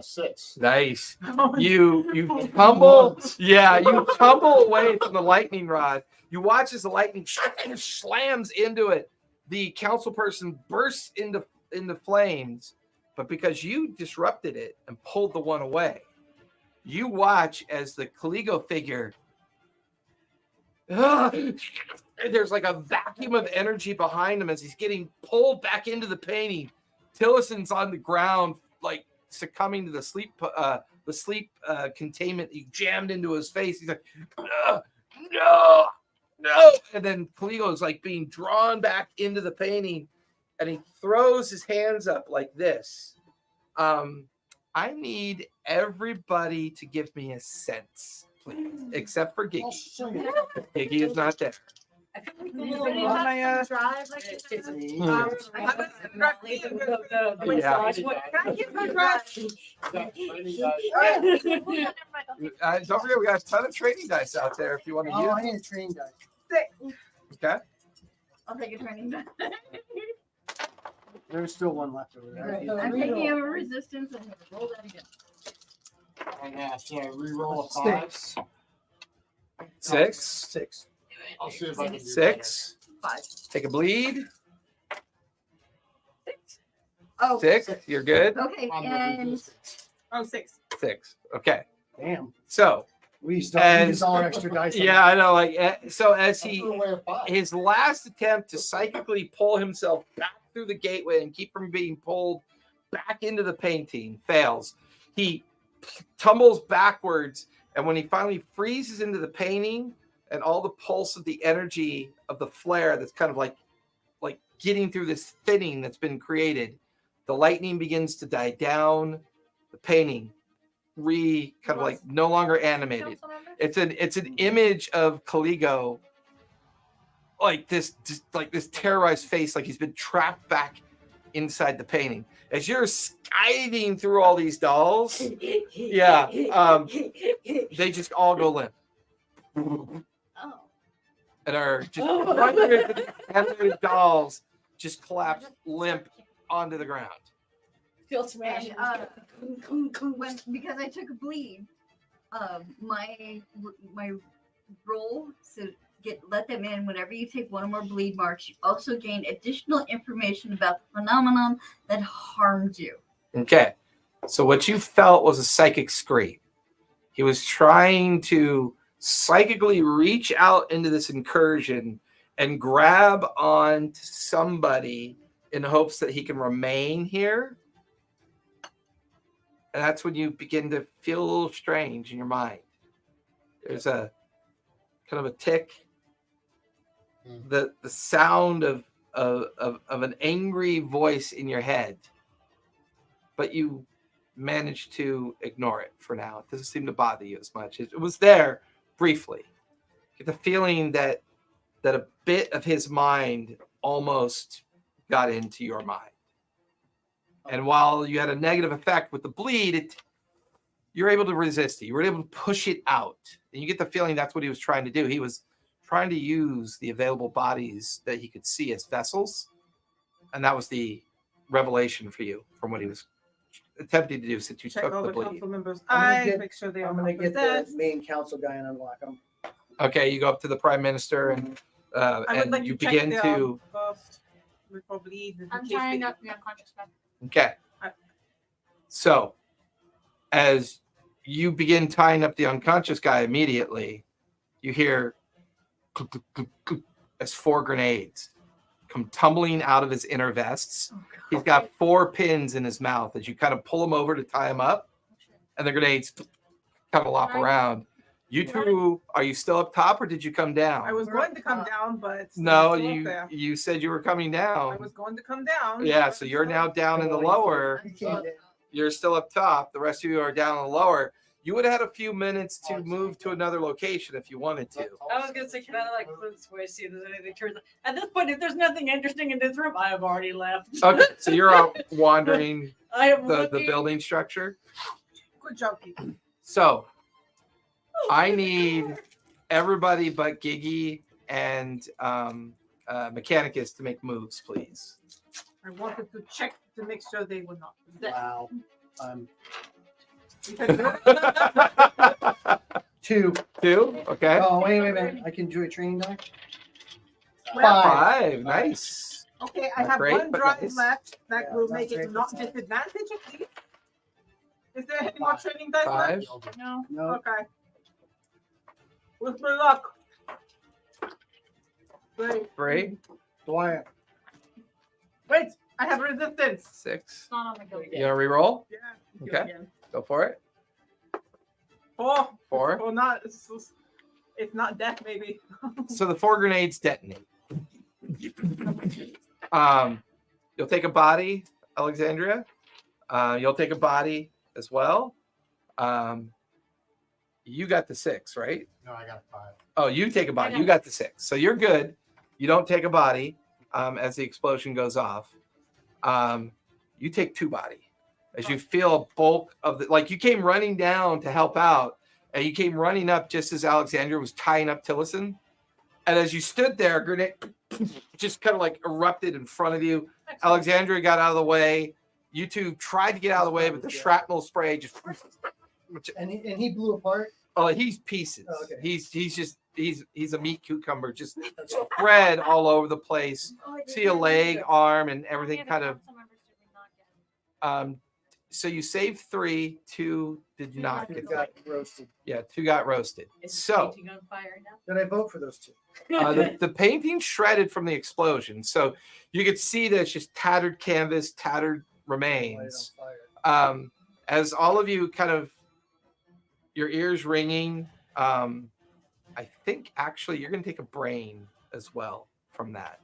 [SPEAKER 2] 6.
[SPEAKER 1] Nice. You tumble. Yeah, you tumble away from the lightning rod. You watch as the lightning slams into it. The council person bursts into flames, but because you disrupted it and pulled the one away, you watch as the Caligo figure. There's like a vacuum of energy behind him as he's getting pulled back into the painting. Tillison's on the ground, like succumbing to the sleep containment he jammed into his face. He's like, no. And then Caligo is like being drawn back into the painting, and he throws his hands up like this. I need everybody to give me a sense, please, except for Giggy. Giggy is not there.
[SPEAKER 8] I feel like the
[SPEAKER 3] Can
[SPEAKER 8] little
[SPEAKER 3] you
[SPEAKER 8] rock-
[SPEAKER 3] drive like
[SPEAKER 8] It's-
[SPEAKER 3] you
[SPEAKER 8] it's-
[SPEAKER 3] said?
[SPEAKER 1] Hmm.
[SPEAKER 3] I'm
[SPEAKER 8] Can
[SPEAKER 1] Yeah.
[SPEAKER 3] I give her drive?
[SPEAKER 1] Don't forget, we got a ton of training dice out there if you want to
[SPEAKER 5] Oh, I
[SPEAKER 1] use.
[SPEAKER 5] need a train die.
[SPEAKER 1] Okay.
[SPEAKER 7] I'll take a turning die.
[SPEAKER 5] There's still one left over there.
[SPEAKER 7] I'm taking a resistance and roll that again.
[SPEAKER 2] I have to reroll a 5.
[SPEAKER 1] 6.
[SPEAKER 5] 6.
[SPEAKER 2] I'll see if I can do
[SPEAKER 1] 6.
[SPEAKER 7] 5.
[SPEAKER 1] Take a bleed.
[SPEAKER 7] Oh,
[SPEAKER 1] 6. You're good.
[SPEAKER 7] okay,
[SPEAKER 2] better. On the
[SPEAKER 7] and
[SPEAKER 2] resistance.
[SPEAKER 3] Oh, 6.
[SPEAKER 1] 6. Okay.
[SPEAKER 5] Damn.
[SPEAKER 1] So
[SPEAKER 5] We used all our extra dice. on
[SPEAKER 1] yeah, I know. Like so, as
[SPEAKER 2] I
[SPEAKER 1] he
[SPEAKER 2] threw away a 5.
[SPEAKER 1] his last attempt to psychically pull himself back through the gateway and keep from being pulled back into the painting fails. He tumbles backwards, and when he finally freezes into the painting, and all the pulse of the energy of the flare that's kind of like getting through this thinning that's been created, the lightning begins to die down. The painting kind of like no longer animated. It's an image of Caligo, like this terrorized face, like he's been trapped back inside the painting. As you're skiving through all these dolls, yeah, they just all go limp
[SPEAKER 8] Oh.
[SPEAKER 1] and are just hundreds of these animated dolls just collapse limp onto the ground.
[SPEAKER 8] Feel smashed.
[SPEAKER 7] when because I took a bleed, my roll to let them in. Whenever you take one or more bleed marks, you also gain additional information about the phenomenon that harmed you.
[SPEAKER 1] Okay, so what you felt was a psychic scream. He was trying to psychically reach out into this incursion and grab on to somebody in hopes that he can remain here. And that's when you begin to feel a little strange in your mind. There's a kind of a tick. The sound of an angry voice in your head, but you manage to ignore it for now. It doesn't seem to bother you as much. It was there briefly. You get the feeling that a bit of his mind almost got into your mind. And while you had a negative effect with the bleed, you're able to resist it. You were able to push it out. And you get the feeling that's what he was trying to do. He was trying to use the available bodies that he could see as vessels. And that was the revelation for you from what he was attempting to do since you
[SPEAKER 3] Check
[SPEAKER 1] took
[SPEAKER 3] all
[SPEAKER 1] the
[SPEAKER 3] the
[SPEAKER 1] bleed.
[SPEAKER 3] council members'
[SPEAKER 5] I'm gonna
[SPEAKER 3] eyes,
[SPEAKER 5] get-
[SPEAKER 3] make sure they
[SPEAKER 5] I'm
[SPEAKER 3] are
[SPEAKER 5] gonna
[SPEAKER 3] not
[SPEAKER 5] get the
[SPEAKER 3] possessed.
[SPEAKER 5] main council guy and unlock him.
[SPEAKER 1] Okay, you go up to the prime minister
[SPEAKER 3] I would like
[SPEAKER 1] and you
[SPEAKER 3] to check
[SPEAKER 1] begin
[SPEAKER 3] their
[SPEAKER 1] to.
[SPEAKER 3] first before bleed. in
[SPEAKER 6] I'm
[SPEAKER 3] case
[SPEAKER 6] tying
[SPEAKER 3] they-
[SPEAKER 6] up the unconscious man.
[SPEAKER 1] Okay. So, as you begin tying up the unconscious guy immediately, you hear click, click, click, click, as 4 grenades come tumbling out of his inner vests. He's got 4 pins in his mouth as you kind of pull him over to tie him up, and the grenades kind of lop around. You two, are you still up top or did you come down?
[SPEAKER 3] I was going to come down, but
[SPEAKER 1] No,
[SPEAKER 3] still up
[SPEAKER 1] you
[SPEAKER 3] there.
[SPEAKER 1] you said you were coming
[SPEAKER 3] I
[SPEAKER 1] down.
[SPEAKER 3] was going to come down.
[SPEAKER 1] Yeah, so you're now down in the lower. You're still up top. The rest of you are down in the lower. You would have had a few minutes to move to another location if you wanted to.
[SPEAKER 8] I was gonna say, can I like flip this way, see if there's anything turns? At this point, if there's nothing interesting in this room, I have already left.
[SPEAKER 1] Okay, so you're out wandering
[SPEAKER 8] I am
[SPEAKER 1] the
[SPEAKER 8] looking.
[SPEAKER 1] building structure.
[SPEAKER 3] Good job, Keith.
[SPEAKER 1] So I need everybody but Giggy and Mechanicus to make moves, please.
[SPEAKER 3] I wanted to check to make sure they were not possessed.
[SPEAKER 5] Wow.
[SPEAKER 3] Because
[SPEAKER 5] 2.
[SPEAKER 1] 2, okay.
[SPEAKER 5] Oh, wait a minute. I can do a training die.
[SPEAKER 3] Well,
[SPEAKER 1] 5, nice.
[SPEAKER 3] okay, I
[SPEAKER 1] Not
[SPEAKER 3] have
[SPEAKER 1] great,
[SPEAKER 3] one
[SPEAKER 1] but
[SPEAKER 3] drive
[SPEAKER 1] nice.
[SPEAKER 3] left that
[SPEAKER 5] Yeah,
[SPEAKER 3] will
[SPEAKER 5] not
[SPEAKER 3] make it
[SPEAKER 5] great,
[SPEAKER 3] not
[SPEAKER 5] but nice.
[SPEAKER 3] disadvantage at least. Is there any more training dice
[SPEAKER 1] 5.
[SPEAKER 3] left?
[SPEAKER 6] No.
[SPEAKER 5] No.
[SPEAKER 3] Okay. With my luck.
[SPEAKER 1] 3,
[SPEAKER 5] Why?
[SPEAKER 3] Wait, I have resistance.
[SPEAKER 1] 6.
[SPEAKER 6] It's not on the go.
[SPEAKER 1] You gonna re-roll?
[SPEAKER 3] Yeah. do it
[SPEAKER 1] Okay.
[SPEAKER 3] again.
[SPEAKER 1] Go for it.
[SPEAKER 3] 4.
[SPEAKER 1] 4.
[SPEAKER 3] Or not. It's not death, maybe.
[SPEAKER 1] So the 4 grenades detonate. You'll take a body, Alexandria. You'll take a body as well. You got the 6, right?
[SPEAKER 2] No, I got 5.
[SPEAKER 1] Oh, you take a body. You got the 6. So you're good. You don't take a body as the explosion goes off. You take 2 body. As you feel a bulk of the, like you came running down to help out, and you came running up just as Alexandria was tying up Tillison. And as you stood there, a grenade just kind of like erupted in front of you. Alexandria got out of the way. You two tried to get out of the way, but the shrapnel spray just.
[SPEAKER 5] And he blew apart.
[SPEAKER 1] Oh, he's pieces.
[SPEAKER 5] Oh, okay.
[SPEAKER 1] He's a meat cucumber, just spread all over the place. See a leg, arm, and everything kind of. So you saved 3, 2 did not get
[SPEAKER 5] Got
[SPEAKER 1] saved.
[SPEAKER 5] roasted.
[SPEAKER 1] Yeah, 2 got roasted.
[SPEAKER 8] Is
[SPEAKER 1] So
[SPEAKER 8] painting on fire now?
[SPEAKER 5] Did I vote for those 2?
[SPEAKER 1] the painting shredded from the explosion. So you could see that it's just tattered canvas, tattered remains. As all of you kind of your ears ringing, I think actually you're going to take a brain as well from that.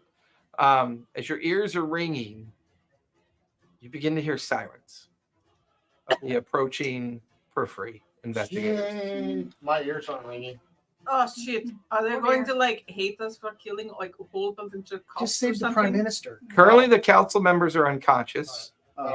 [SPEAKER 1] As your ears are ringing, you begin to hear sirens of the approaching periphery investigators.
[SPEAKER 2] Yay. My ears aren't ringing.
[SPEAKER 3] Oh shit! Are they going to like hate us for killing like hold us into cults
[SPEAKER 5] Just
[SPEAKER 3] or
[SPEAKER 5] save the prime
[SPEAKER 3] something?
[SPEAKER 5] minister.
[SPEAKER 1] Currently, the council members are unconscious,
[SPEAKER 2] But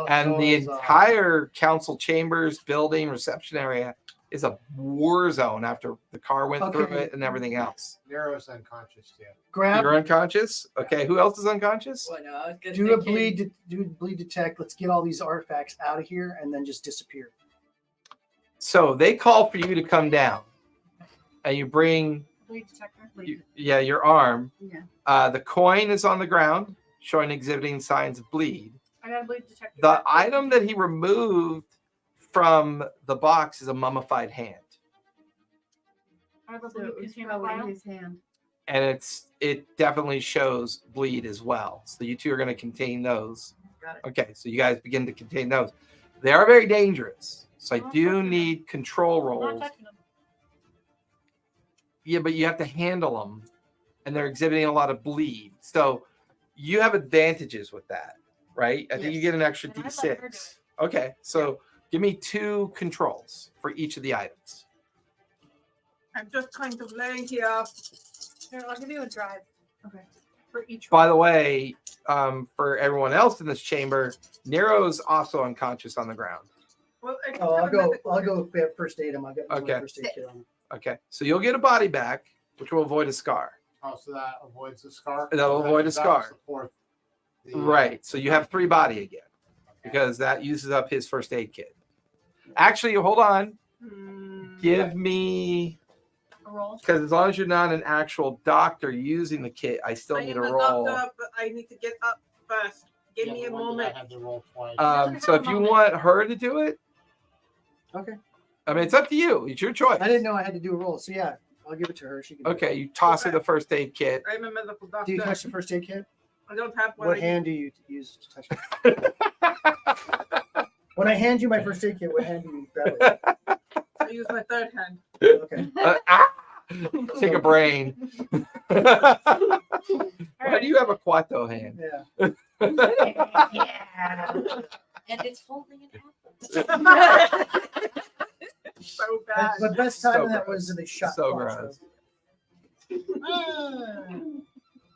[SPEAKER 1] and the entire council chambers, building, reception area is a war zone after the car went through
[SPEAKER 5] Okay.
[SPEAKER 1] it and everything else.
[SPEAKER 2] Nero's unconscious yet.
[SPEAKER 5] Grab.
[SPEAKER 1] You're unconscious? Okay, who else is unconscious?
[SPEAKER 8] Well, no, I was gonna
[SPEAKER 5] Do a
[SPEAKER 8] thinking-
[SPEAKER 5] bleed detect. Let's get all these artifacts out of here and then just disappear.
[SPEAKER 1] So they call for you to come down, and you bring
[SPEAKER 6] Bleed detector.
[SPEAKER 1] your arm.
[SPEAKER 7] Yeah.
[SPEAKER 1] The coin is on the ground, showing exhibiting signs of bleed.
[SPEAKER 6] I got a bleed detector.
[SPEAKER 1] The item that he removed from the box is a mummified hand.
[SPEAKER 6] I have a
[SPEAKER 7] So
[SPEAKER 6] bleed
[SPEAKER 7] it was
[SPEAKER 6] container
[SPEAKER 7] probably
[SPEAKER 6] file.
[SPEAKER 7] his hand.
[SPEAKER 1] and it definitely shows bleed as well. So you two are going to contain those.
[SPEAKER 3] Got it.
[SPEAKER 1] Okay, so you guys begin to contain those. They are very dangerous, so I
[SPEAKER 6] I'm
[SPEAKER 1] do
[SPEAKER 6] touching
[SPEAKER 1] need control
[SPEAKER 6] I'm not
[SPEAKER 1] rolls.
[SPEAKER 6] touching them.
[SPEAKER 1] Yeah, but you have to handle them, and they're exhibiting a lot of bleed. So you have advantages with that, right? I think you
[SPEAKER 3] Yes.
[SPEAKER 1] get an extra
[SPEAKER 6] And I'd let her do
[SPEAKER 1] D6. Okay, so give me 2 controls for each of the items.
[SPEAKER 3] I'm just kind of laying here.
[SPEAKER 6] Here, I'll give you a drive.
[SPEAKER 3] Okay.
[SPEAKER 6] For each
[SPEAKER 1] By
[SPEAKER 6] one.
[SPEAKER 1] the way, for everyone else in this chamber, Nero's also unconscious on the ground.
[SPEAKER 3] Well, I
[SPEAKER 5] Oh,
[SPEAKER 3] have a medical
[SPEAKER 5] I'll
[SPEAKER 3] kit.
[SPEAKER 5] go first aid him. I got my
[SPEAKER 1] Okay.
[SPEAKER 5] first aid kit on.
[SPEAKER 1] Okay, so you'll get a body back, which will avoid a scar.
[SPEAKER 2] Oh, so that avoids the scar.
[SPEAKER 1] That'll
[SPEAKER 2] That-
[SPEAKER 1] avoid a
[SPEAKER 2] that
[SPEAKER 1] scar.
[SPEAKER 2] was the fourth- the,
[SPEAKER 1] Right, so you have 3 body again because that uses up his first aid kit. Actually, hold on. Give me,
[SPEAKER 6] A roll.
[SPEAKER 1] because as long as you're not an actual doctor using the kit, I still
[SPEAKER 3] I
[SPEAKER 1] need
[SPEAKER 3] am
[SPEAKER 1] a
[SPEAKER 3] a
[SPEAKER 1] roll.
[SPEAKER 3] doctor, but I need to get up first. Give
[SPEAKER 2] Yeah,
[SPEAKER 3] me
[SPEAKER 2] the
[SPEAKER 3] a
[SPEAKER 2] one that
[SPEAKER 3] moment.
[SPEAKER 2] I had to roll twice.
[SPEAKER 1] So if you want her to do it,
[SPEAKER 5] Okay.
[SPEAKER 1] I mean, it's up to you. It's your choice.
[SPEAKER 5] I didn't know I had to do a roll, so yeah, I'll give it to her. She can. do it.
[SPEAKER 1] Okay, you toss her the first aid kit.
[SPEAKER 3] I'm a medical doctor.
[SPEAKER 5] Do you touch the first aid kit?
[SPEAKER 3] I don't have one.
[SPEAKER 5] What hand do you use to touch it? When I hand you my first aid kit, what hand do you grab it?
[SPEAKER 3] I use my third hand.
[SPEAKER 5] Okay.
[SPEAKER 1] Take a brain. Why do you have a Quato hand?
[SPEAKER 5] Yeah.
[SPEAKER 8] And it's holding an apple.
[SPEAKER 3] So bad.
[SPEAKER 5] The best
[SPEAKER 1] So
[SPEAKER 5] time of that
[SPEAKER 1] gross.
[SPEAKER 5] was in the shot.
[SPEAKER 1] So
[SPEAKER 5] clock,
[SPEAKER 1] gross.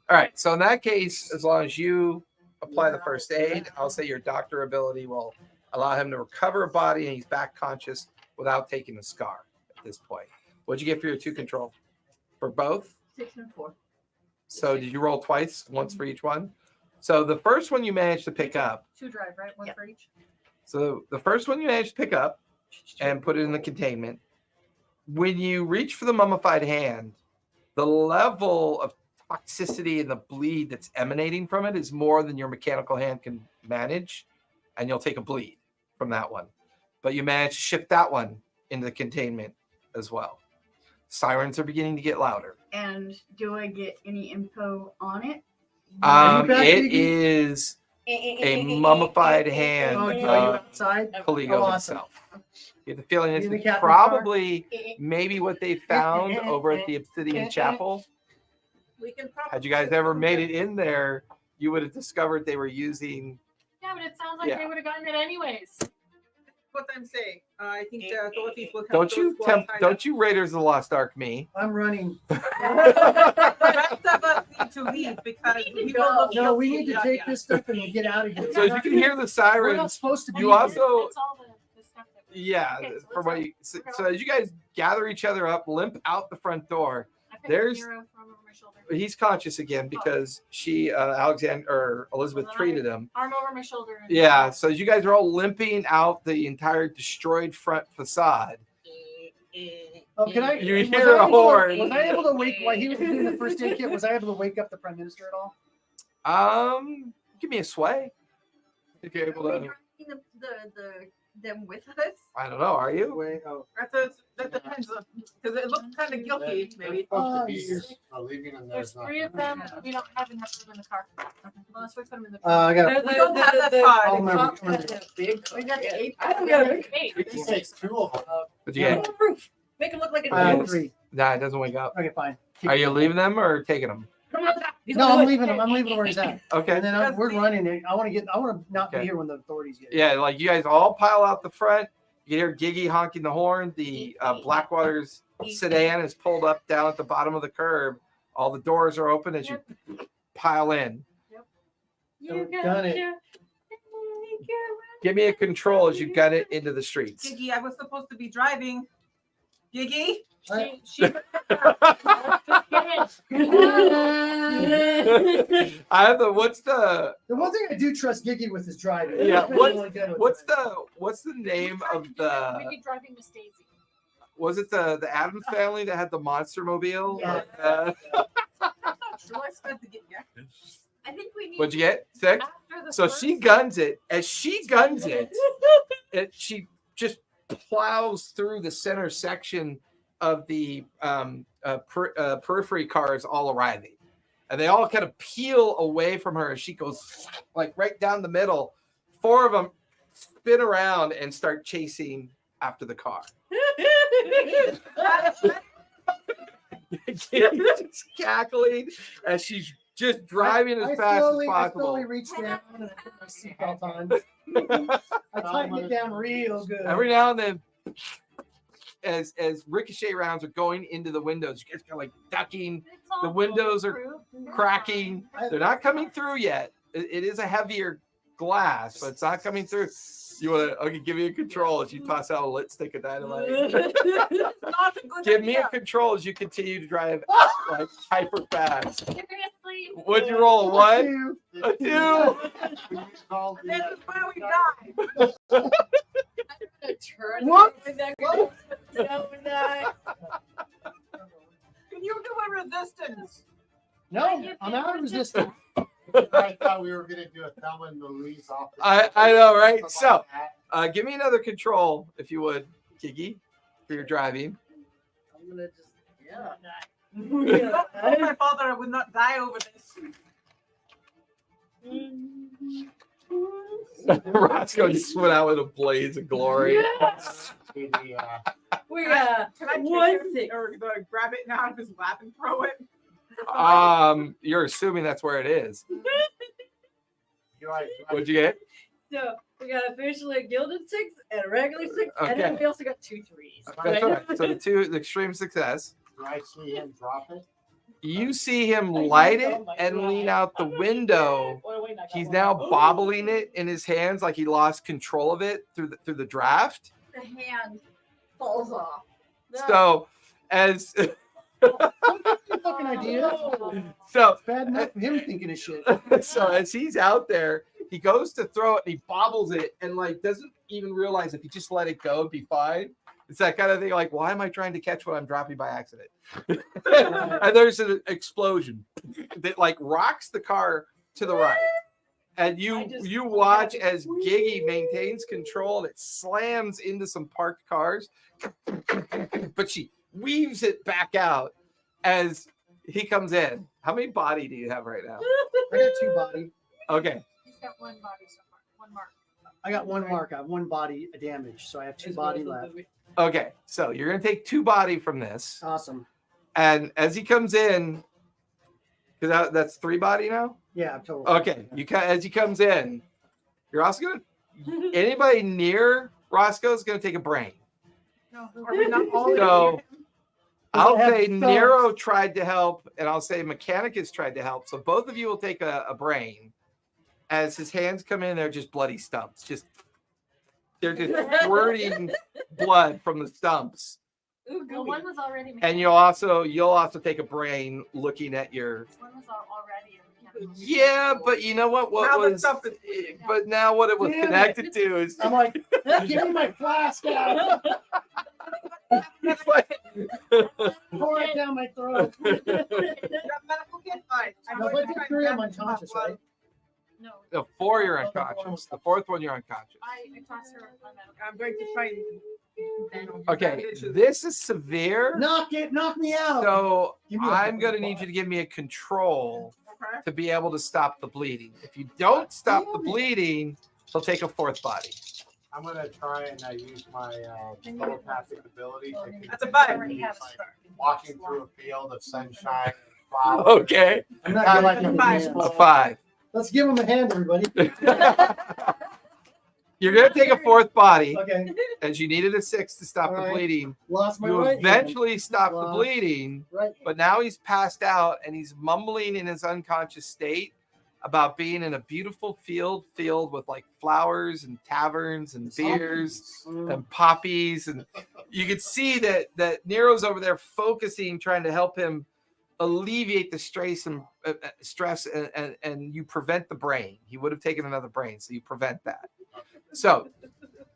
[SPEAKER 1] All right, so in that case, as long as you apply the first aid, I'll say your doctor ability will allow him to recover a body and he's back conscious without taking a scar at this point. What'd you get for your 2 control? For both?
[SPEAKER 7] 6 and 4.
[SPEAKER 1] So did you roll twice, once for each one? So the first one you managed to pick up.
[SPEAKER 6] 2 drive, right? One
[SPEAKER 7] Yep.
[SPEAKER 6] for each.
[SPEAKER 1] So the first one you managed to pick up and put it in the containment. When you reach for the mummified hand, the level of toxicity and the bleed that's emanating from it is more than your mechanical hand can manage, and you'll take a bleed from that one. But you managed to shift that one into the containment as well. Sirens are beginning to get louder.
[SPEAKER 7] And do I get any info on it?
[SPEAKER 1] It is a mummified hand
[SPEAKER 5] Oh, are you
[SPEAKER 1] of
[SPEAKER 5] outside?
[SPEAKER 1] Caligo
[SPEAKER 5] Oh, awesome.
[SPEAKER 1] himself. You get the feeling
[SPEAKER 5] You in the
[SPEAKER 1] it's
[SPEAKER 5] captain's
[SPEAKER 1] probably maybe what they found over at the Obsidian Chapel.
[SPEAKER 3] We can probably
[SPEAKER 1] Had you guys ever made it in there, you would have discovered they were using.
[SPEAKER 6] Yeah, but it sounds like
[SPEAKER 1] Yeah.
[SPEAKER 6] they would have gotten it anyways.
[SPEAKER 3] what I'm saying. I think the authorities will have
[SPEAKER 1] Don't
[SPEAKER 3] those
[SPEAKER 1] you
[SPEAKER 3] who are
[SPEAKER 1] tempt?
[SPEAKER 3] signed
[SPEAKER 1] Don't
[SPEAKER 3] up.
[SPEAKER 1] you Raiders of the Lost Ark me?
[SPEAKER 5] I'm running.
[SPEAKER 3] The rest of us need to leave because
[SPEAKER 7] We need to
[SPEAKER 3] we
[SPEAKER 7] go.
[SPEAKER 3] will look
[SPEAKER 5] No, we
[SPEAKER 3] guilty.
[SPEAKER 5] need to
[SPEAKER 3] Yeah,
[SPEAKER 5] take
[SPEAKER 3] yeah.
[SPEAKER 5] this stuff and get out of here.
[SPEAKER 1] So as you can hear the
[SPEAKER 5] We're not
[SPEAKER 1] sirens,
[SPEAKER 5] supposed to be.
[SPEAKER 1] you
[SPEAKER 5] here.
[SPEAKER 1] also
[SPEAKER 6] It's all the stuff that we
[SPEAKER 1] yeah.
[SPEAKER 6] Okay, so
[SPEAKER 1] From
[SPEAKER 6] let's
[SPEAKER 1] what
[SPEAKER 6] go.
[SPEAKER 1] you, so as you guys gather each other up, limp out the front door.
[SPEAKER 6] I picked
[SPEAKER 1] There's-
[SPEAKER 6] Nero from over my shoulder.
[SPEAKER 1] He's conscious again because she Alexander or Elizabeth
[SPEAKER 6] Well, then
[SPEAKER 1] treated him.
[SPEAKER 6] Arm over my shoulder. and-
[SPEAKER 1] Yeah, so as you guys are all limping out the entire destroyed front facade,
[SPEAKER 5] Oh, can I?
[SPEAKER 1] You
[SPEAKER 5] was
[SPEAKER 1] hear
[SPEAKER 5] I
[SPEAKER 1] a
[SPEAKER 5] able to-
[SPEAKER 1] horn.
[SPEAKER 5] Was I able to wake while he was doing the first aid kit? Was I able to wake up the prime minister at all?
[SPEAKER 1] give me a sway. If you're able
[SPEAKER 7] Are we
[SPEAKER 1] to,
[SPEAKER 7] dragging them with us?
[SPEAKER 1] I don't know. Are you?
[SPEAKER 5] Wait, oh,
[SPEAKER 3] That depends on because it looks kind of guilty.
[SPEAKER 2] They're
[SPEAKER 3] Maybe.
[SPEAKER 2] supposed to be
[SPEAKER 5] Oh,
[SPEAKER 2] here. Leaving them
[SPEAKER 6] There's
[SPEAKER 2] there's
[SPEAKER 6] 3 of them. We don't have enough room in the car. Unless we put them in the
[SPEAKER 5] I got.
[SPEAKER 3] We don't have that car.
[SPEAKER 5] I'll remember.
[SPEAKER 8] Big
[SPEAKER 7] We got the 8.
[SPEAKER 8] I don't got a big
[SPEAKER 6] Hey,
[SPEAKER 2] It takes 2 of them.
[SPEAKER 1] But yeah,
[SPEAKER 8] on the roof. Make it look like a
[SPEAKER 5] I
[SPEAKER 8] dog.
[SPEAKER 5] had 3.
[SPEAKER 1] nah, it doesn't wake up.
[SPEAKER 5] Okay, fine.
[SPEAKER 1] Are you leaving them or taking them?
[SPEAKER 8] Come on, he's
[SPEAKER 5] No,
[SPEAKER 8] gonna
[SPEAKER 5] I'm
[SPEAKER 8] do it.
[SPEAKER 5] leaving him. I'm leaving him where he's at.
[SPEAKER 1] Okay.
[SPEAKER 5] And then we're running. I want to not be
[SPEAKER 1] Okay.
[SPEAKER 5] here when the authorities get.
[SPEAKER 1] Yeah, like you guys all pile out the front. You hear Giggy honking the horn. The Blackwater's sedan is pulled up down at the bottom of the curb. All the doors are open as you pile in.
[SPEAKER 6] you
[SPEAKER 5] Done it.
[SPEAKER 1] Give me a control as you gut it into the streets.
[SPEAKER 3] Giggy, I was supposed to be driving. Giggy.
[SPEAKER 6] She
[SPEAKER 1] I have the what's the
[SPEAKER 5] The one thing I do trust Giggy with is driving.
[SPEAKER 1] Yeah,
[SPEAKER 5] He's been really good with
[SPEAKER 1] what's
[SPEAKER 5] it.
[SPEAKER 1] the name of
[SPEAKER 6] We
[SPEAKER 1] the
[SPEAKER 6] be driving Miss Daisy.
[SPEAKER 1] was it the Adams family that had the monster mobile?
[SPEAKER 7] Yeah.
[SPEAKER 3] Sure, I spent to get yeah.
[SPEAKER 7] I think we need.
[SPEAKER 1] What'd you get? 6?
[SPEAKER 6] After the
[SPEAKER 1] So
[SPEAKER 6] first-
[SPEAKER 1] she guns it. As she guns it, she just plows through the center section of the periphery cars all arriving, and they all kind of peel away from her as she goes like right down the middle. 4 of them spin around and start chasing after the car. Just cackling as she's just driving as fast as
[SPEAKER 5] I
[SPEAKER 1] possible.
[SPEAKER 5] slowly reach down and I put my seatbelt on. I tighten it down real good.
[SPEAKER 1] Every now and then, as ricochet rounds are going into the windows, you guys are like ducking.
[SPEAKER 6] It's all
[SPEAKER 1] The windows are
[SPEAKER 6] bulletproof.
[SPEAKER 1] cracking. They're not coming through yet. It is a heavier glass, but it's not coming through. You want to? Okay, give me a control as you toss out a lit stick of dynamite.
[SPEAKER 3] Not a good
[SPEAKER 1] Give me a
[SPEAKER 3] idea.
[SPEAKER 1] control as you continue to drive like hyper fast.
[SPEAKER 6] Seriously?
[SPEAKER 1] What'd you roll? A 1? A 2?
[SPEAKER 2] We used all the,
[SPEAKER 3] This is where we die.
[SPEAKER 8] I'm gonna turn
[SPEAKER 5] What?
[SPEAKER 8] with that girl. No, we're not.
[SPEAKER 3] Can you do a resistance?
[SPEAKER 5] No, I'm out of resistance.
[SPEAKER 2] I thought we were gonna do a Thelma and Louise off. the-
[SPEAKER 1] I know, right?
[SPEAKER 2] Something
[SPEAKER 1] So,
[SPEAKER 2] like that.
[SPEAKER 1] give me another control, if you would, Kiki, for your driving.
[SPEAKER 8] I'm gonna just, yeah.
[SPEAKER 3] Oh, my father, I would not die over this.
[SPEAKER 1] Roscoe just went out with a blaze of glory.
[SPEAKER 2] See the,
[SPEAKER 8] We
[SPEAKER 3] Can I take
[SPEAKER 8] one
[SPEAKER 3] it
[SPEAKER 8] thing.
[SPEAKER 3] or grab it out of his lap and throw it?
[SPEAKER 1] You're assuming that's where it is.
[SPEAKER 2] you're right,
[SPEAKER 1] What'd you get?
[SPEAKER 8] So we got officially a gilded 6 and a regular 6, and
[SPEAKER 1] Okay.
[SPEAKER 8] then we also got 2 3s.
[SPEAKER 1] That's all right. So the extreme success.
[SPEAKER 2] Do I see him drop it?
[SPEAKER 1] You see him light it and lean out the window. He's now bobbling it in his hands like he lost control of it through the draft.
[SPEAKER 7] The hand falls off.
[SPEAKER 1] So as
[SPEAKER 5] Fucking idea.
[SPEAKER 1] so
[SPEAKER 5] It's bad enough for him thinking of shit.
[SPEAKER 1] so as he's out there, he goes to throw it and he bobbles it and like doesn't even realize if he just let it go, it'd be fine. It's that kind of thing like, why am I trying to catch what I'm dropping by accident? And there's an explosion that like rocks the car to the right. And you watch as Giggy maintains control and it slams into some parked cars, but she weaves it back out as he comes in. How many body do you have right now?
[SPEAKER 5] I got 2 body.
[SPEAKER 1] Okay.
[SPEAKER 6] He's got one body so far. One mark.
[SPEAKER 5] I got 1 mark. I have 1 body damage, so I have 2 body left.
[SPEAKER 1] Okay. So you're gonna take 2 body from this.
[SPEAKER 5] Awesome.
[SPEAKER 1] And as he comes in, because that's 3 body now.
[SPEAKER 5] Yeah, I'm totally.
[SPEAKER 1] Okay, as he comes in, you're also gonna anybody near Roscoe's gonna take a brain.
[SPEAKER 3] No, are we not all
[SPEAKER 1] So I'll
[SPEAKER 5] I have
[SPEAKER 1] say
[SPEAKER 5] thumbs.
[SPEAKER 1] Nero tried to help, and I'll say Mechanicus tried to help. So both of you will take a brain. As his hands come in, they're just bloody stumps. They're just squirting blood from the stumps.
[SPEAKER 8] Ooh,
[SPEAKER 6] Well, one was already.
[SPEAKER 1] And you'll also take a brain looking at your.
[SPEAKER 6] One was already.
[SPEAKER 1] Yeah, but you know what? What
[SPEAKER 3] Now the
[SPEAKER 1] was?
[SPEAKER 3] stuff is-
[SPEAKER 1] But now what it was
[SPEAKER 5] Damn it.
[SPEAKER 1] connected to is.
[SPEAKER 5] I'm like, give me my flask out.
[SPEAKER 1] It's like-
[SPEAKER 5] Pour it down my throat.
[SPEAKER 3] You got medical kit? Fine.
[SPEAKER 5] No, but the 3 I'm unconscious, right?
[SPEAKER 6] No.
[SPEAKER 1] The 4 you're unconscious. The 4th one you're unconscious.
[SPEAKER 6] I tossed her my medical.
[SPEAKER 3] I'm going to try and
[SPEAKER 1] Okay, this is severe.
[SPEAKER 5] Knock me out.
[SPEAKER 1] So
[SPEAKER 5] Give me a
[SPEAKER 1] I'm
[SPEAKER 5] fucking
[SPEAKER 1] gonna need
[SPEAKER 5] body.
[SPEAKER 1] you to give me a control
[SPEAKER 3] Okay.
[SPEAKER 1] to be able to stop the bleeding. If you don't stop the bleeding, he'll take a 4th body.
[SPEAKER 2] I'm gonna try and use my telepathic ability. To
[SPEAKER 3] That's a bite.
[SPEAKER 6] Already have a
[SPEAKER 2] Like
[SPEAKER 6] start.
[SPEAKER 2] walking through a field of sunshine and flowers.
[SPEAKER 1] Okay,
[SPEAKER 5] I'm not
[SPEAKER 2] I
[SPEAKER 5] giving
[SPEAKER 2] like
[SPEAKER 5] him
[SPEAKER 2] it.
[SPEAKER 5] a
[SPEAKER 3] Five.
[SPEAKER 5] hand.
[SPEAKER 1] a 5.
[SPEAKER 5] Let's give him a hand, everybody.
[SPEAKER 1] You're gonna take a 4th body,
[SPEAKER 5] Okay.
[SPEAKER 1] as you needed a 6 to stop
[SPEAKER 5] All
[SPEAKER 1] the
[SPEAKER 5] right.
[SPEAKER 1] bleeding.
[SPEAKER 5] Lost my
[SPEAKER 1] You
[SPEAKER 5] right hand.
[SPEAKER 1] eventually stop the
[SPEAKER 5] Lost.
[SPEAKER 1] bleeding,
[SPEAKER 5] Right.
[SPEAKER 1] but now he's passed out and he's mumbling in his unconscious state about being in a beautiful field filled with like flowers and taverns and beers and poppies, and you could see that Nero's over there focusing, trying to help him alleviate the stress and you prevent the brain. He would have taken another brain, so you prevent that. So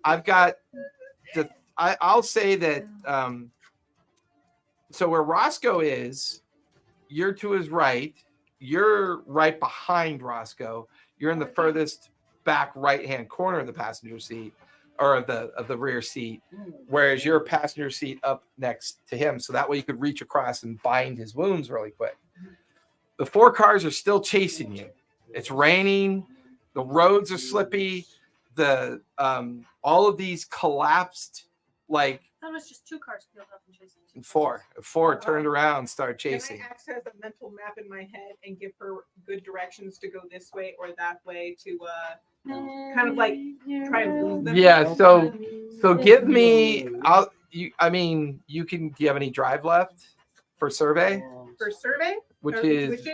[SPEAKER 1] I've got I'll say that so where Roscoe is, you're to his right. You're right behind Roscoe. You're in the furthest back right-hand corner of the passenger seat. or of the rear seat, whereas your passenger seat up next to him. So that way you could reach across and bind his wounds really quick. The 4 cars are still chasing you. It's raining. The roads are slippy. The all of these collapsed, like
[SPEAKER 6] That was just 2 cars peeled up and chasing.
[SPEAKER 1] 4 turned around, started chasing.
[SPEAKER 3] Can I access a mental map in my head and give her good directions to go this way or that way to kind of like try and lose them?
[SPEAKER 1] Yeah. So give me. You can. Do you have any drive left for survey?
[SPEAKER 3] For survey?
[SPEAKER 1] Which
[SPEAKER 3] Or
[SPEAKER 1] is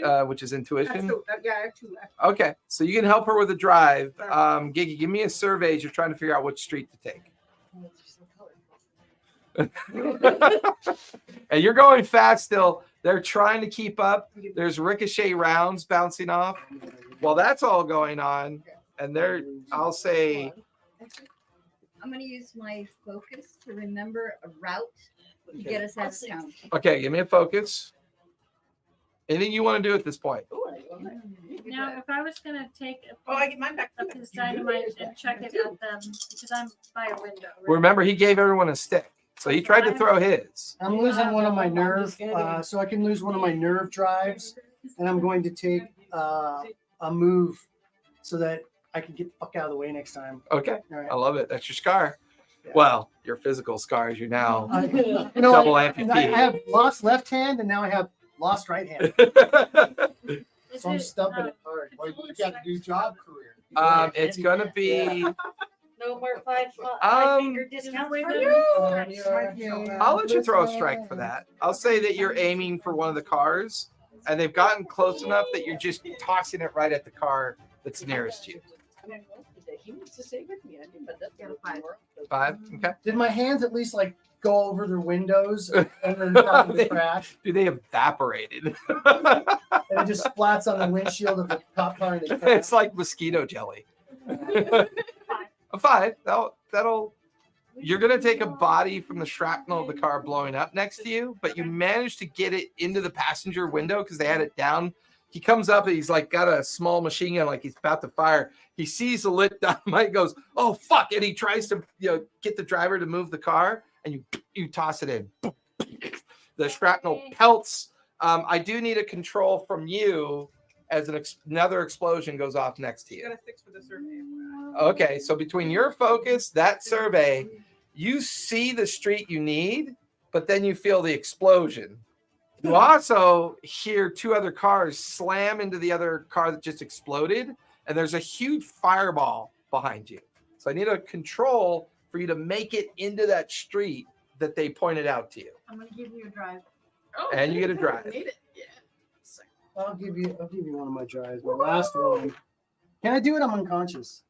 [SPEAKER 3] intuition?
[SPEAKER 1] intuition.
[SPEAKER 3] Yeah, I have 2 left.
[SPEAKER 1] Okay, so you can help her with the drive. Giggy, give me a survey as you're trying to figure out which street to take. And you're going fast still. They're trying to keep up. There's ricochet rounds bouncing off. While that's all going on, and I'll say,
[SPEAKER 7] I'm gonna use my focus to remember a route to get us out of town.
[SPEAKER 1] okay, give me a focus. Anything you want to do at this point?
[SPEAKER 6] Now, if I was gonna take
[SPEAKER 3] Oh, I get mine back.
[SPEAKER 6] up his dynamite and check it at them, because I'm by a window. Right?
[SPEAKER 1] Remember, he gave everyone a stick, so he tried to throw his.
[SPEAKER 5] I'm losing one of my nerve, so I can lose one of my nerve drives, and I'm going to take a move so that I can get the fuck out of the way next time.
[SPEAKER 1] Okay,
[SPEAKER 5] All right.
[SPEAKER 1] I love it. That's your scar.
[SPEAKER 5] Yeah.
[SPEAKER 1] Well, your physical scars. You're now
[SPEAKER 5] You know,
[SPEAKER 1] double
[SPEAKER 5] I
[SPEAKER 1] amputee.
[SPEAKER 5] have lost left hand, and now I have lost right hand.
[SPEAKER 6] Is
[SPEAKER 5] So I'm
[SPEAKER 6] it,
[SPEAKER 5] stumping it
[SPEAKER 2] Well, you got a new job career.
[SPEAKER 1] It's gonna be.
[SPEAKER 8] No more 5
[SPEAKER 1] Um,
[SPEAKER 8] finger discount for
[SPEAKER 6] Wait,
[SPEAKER 8] you.
[SPEAKER 1] I'll let you throw a strike for that. I'll say that you're aiming for one of the cars, and they've gotten close enough that you're just tossing it right at the car that's nearest you.
[SPEAKER 8] He wants to stay with me. I think, but that's
[SPEAKER 7] Got a 5.
[SPEAKER 1] 5. Okay.
[SPEAKER 5] Did my hands at least like go over their windows and then probably crash?
[SPEAKER 1] Dude, they evaporated.
[SPEAKER 5] And it just splats on the windshield of the cop car and they crash.
[SPEAKER 1] It's like mosquito jelly. A 5. That'll. You're gonna take a body from the shrapnel of the car blowing up next to you, but you managed to get it into the passenger window because they had it down. He comes up and he's like got a small machine gun, like he's about to fire. He sees the lit dynamite, goes, "Oh fuck!" and he tries to get the driver to move the car, and you toss it in. The shrapnel pelts. I do need a control from you as another explosion goes off next to
[SPEAKER 3] You
[SPEAKER 1] you.
[SPEAKER 3] got a 6 for the survey.
[SPEAKER 1] Okay, so between your focus, that survey, you see the street you need, but then you feel the explosion. You also hear 2 other cars slam into the other car that just exploded, and there's a huge fireball behind you. So I need a control for you to make it into that street that they pointed out to you.
[SPEAKER 7] I'm gonna give you a drive.
[SPEAKER 3] Oh,
[SPEAKER 1] And you get a drive.
[SPEAKER 3] Need it. Yeah.
[SPEAKER 5] I'll give you one of my drives. My last one. Can I do it? I'm unconscious.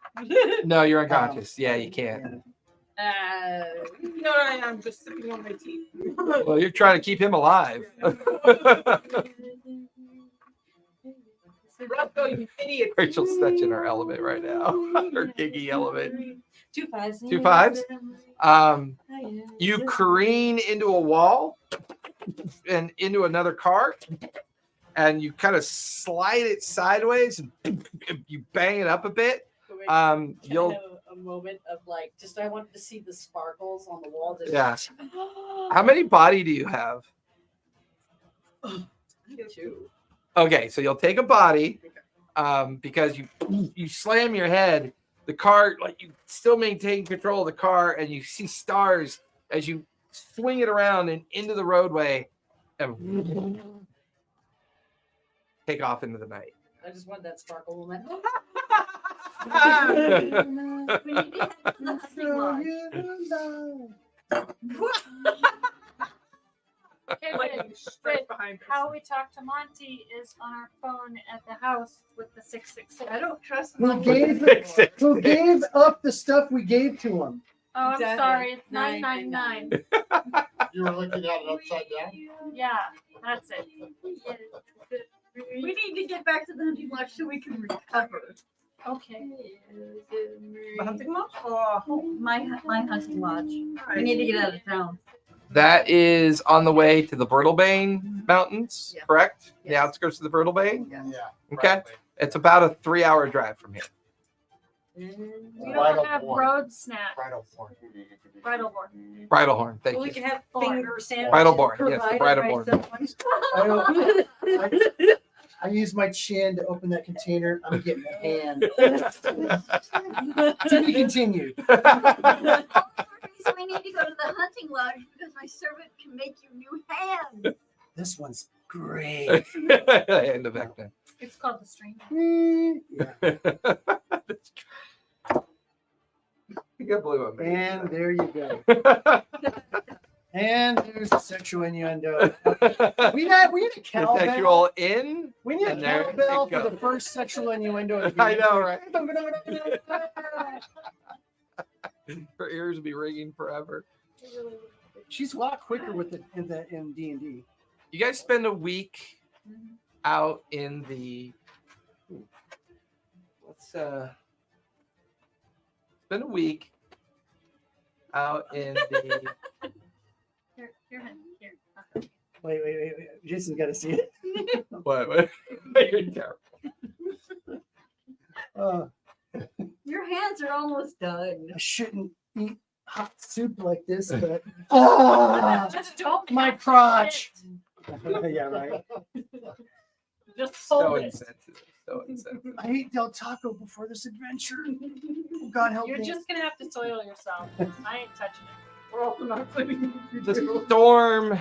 [SPEAKER 1] No, you're unconscious. Yeah, you can't.
[SPEAKER 3] No, I'm just sipping on my tea.
[SPEAKER 1] Well, you're trying to keep him alive.
[SPEAKER 3] Roscoe, you idiot.
[SPEAKER 1] Rachel's such in her element right now. Her giggy element.
[SPEAKER 8] 2 5s.
[SPEAKER 1] 2 5s. You careen into a wall and into another car, and you kind of slide it sideways and you bang it up a bit. You'll
[SPEAKER 8] have a moment of like, just I wanted to see the sparkles on the wall. Just,
[SPEAKER 1] yeah. How many body do you have?
[SPEAKER 3] 2.
[SPEAKER 1] Okay, so you'll take a body because you slam your head. The car, like you still maintain control of the car, and you see stars as you swing it around and into the roadway and take off into the night.
[SPEAKER 8] I just want that sparkle moment.
[SPEAKER 6] Okay, wait, how we talk to Monty is on our phone at the house with the 666.
[SPEAKER 7] I don't trust
[SPEAKER 5] Who
[SPEAKER 7] my
[SPEAKER 5] gave up the stuff we gave to him?
[SPEAKER 6] Oh, I'm
[SPEAKER 8] Exactly.
[SPEAKER 6] sorry. It's 999.
[SPEAKER 2] You were looking at it upside down?
[SPEAKER 6] Yeah, that's it.
[SPEAKER 7] We need to get back to the hunting lodge so we can recover.
[SPEAKER 6] Okay.
[SPEAKER 3] The hunting lodge? Oh,
[SPEAKER 7] My hunting lodge. We need to get out of town.
[SPEAKER 1] That is on the way to the Brittlebane Mountains,
[SPEAKER 7] Yeah.
[SPEAKER 1] correct? The
[SPEAKER 7] Yes.
[SPEAKER 1] outskirts of the Brittlebane?
[SPEAKER 7] Yes.
[SPEAKER 2] Yeah.
[SPEAKER 1] Okay. It's about a 3-hour drive from here.
[SPEAKER 6] We
[SPEAKER 2] Bridal
[SPEAKER 6] don't have
[SPEAKER 2] board.
[SPEAKER 6] road snack.
[SPEAKER 2] Bridal board.
[SPEAKER 6] Bridal board.
[SPEAKER 1] Bridal horn. Thank
[SPEAKER 8] Well, we
[SPEAKER 1] you.
[SPEAKER 8] can have
[SPEAKER 6] Born.
[SPEAKER 8] finger sandwiches.
[SPEAKER 1] Bridal board, yes, the bridal
[SPEAKER 8] provided
[SPEAKER 1] board.
[SPEAKER 8] by someone.
[SPEAKER 5] I use my chin to open that container. I'm getting a hand. To be continued.
[SPEAKER 7] So we need to go to the hunting lodge because my servant can make you new hands.
[SPEAKER 5] This one's great.
[SPEAKER 1] End of Vecna.
[SPEAKER 6] It's called the stream.
[SPEAKER 5] Yeah.
[SPEAKER 1] You can't believe I'm making
[SPEAKER 5] And
[SPEAKER 1] that.
[SPEAKER 5] there you go. And there's the sexual innuendo. We need a
[SPEAKER 1] The
[SPEAKER 5] cowbell.
[SPEAKER 1] sexual in.
[SPEAKER 5] We need a
[SPEAKER 1] and there
[SPEAKER 5] cowbell
[SPEAKER 1] it
[SPEAKER 5] for the
[SPEAKER 1] goes.
[SPEAKER 5] first sexual innuendo. of the
[SPEAKER 1] I know,
[SPEAKER 5] game.
[SPEAKER 1] right? Her ears will be ringing forever.
[SPEAKER 5] She's a lot quicker with it in D&D.
[SPEAKER 1] You guys spend a week out in the. Let's spend a week out in the.
[SPEAKER 6] Here.
[SPEAKER 5] Wait. Jason's got to see it.
[SPEAKER 1] What? You're terrible.
[SPEAKER 7] Your hands are almost done.
[SPEAKER 5] I shouldn't eat hot soup like this, but
[SPEAKER 6] Just don't.
[SPEAKER 5] my
[SPEAKER 6] touch
[SPEAKER 5] crotch.
[SPEAKER 6] it.
[SPEAKER 5] Yeah, right.
[SPEAKER 6] Just
[SPEAKER 1] So
[SPEAKER 6] hold it.
[SPEAKER 1] insensitive. So insensitive.
[SPEAKER 5] I ate Del Taco before this adventure. God help
[SPEAKER 6] You're
[SPEAKER 5] me.
[SPEAKER 6] just gonna have to soil yourself. I ain't touching it. We're also not cleaning.
[SPEAKER 1] The storm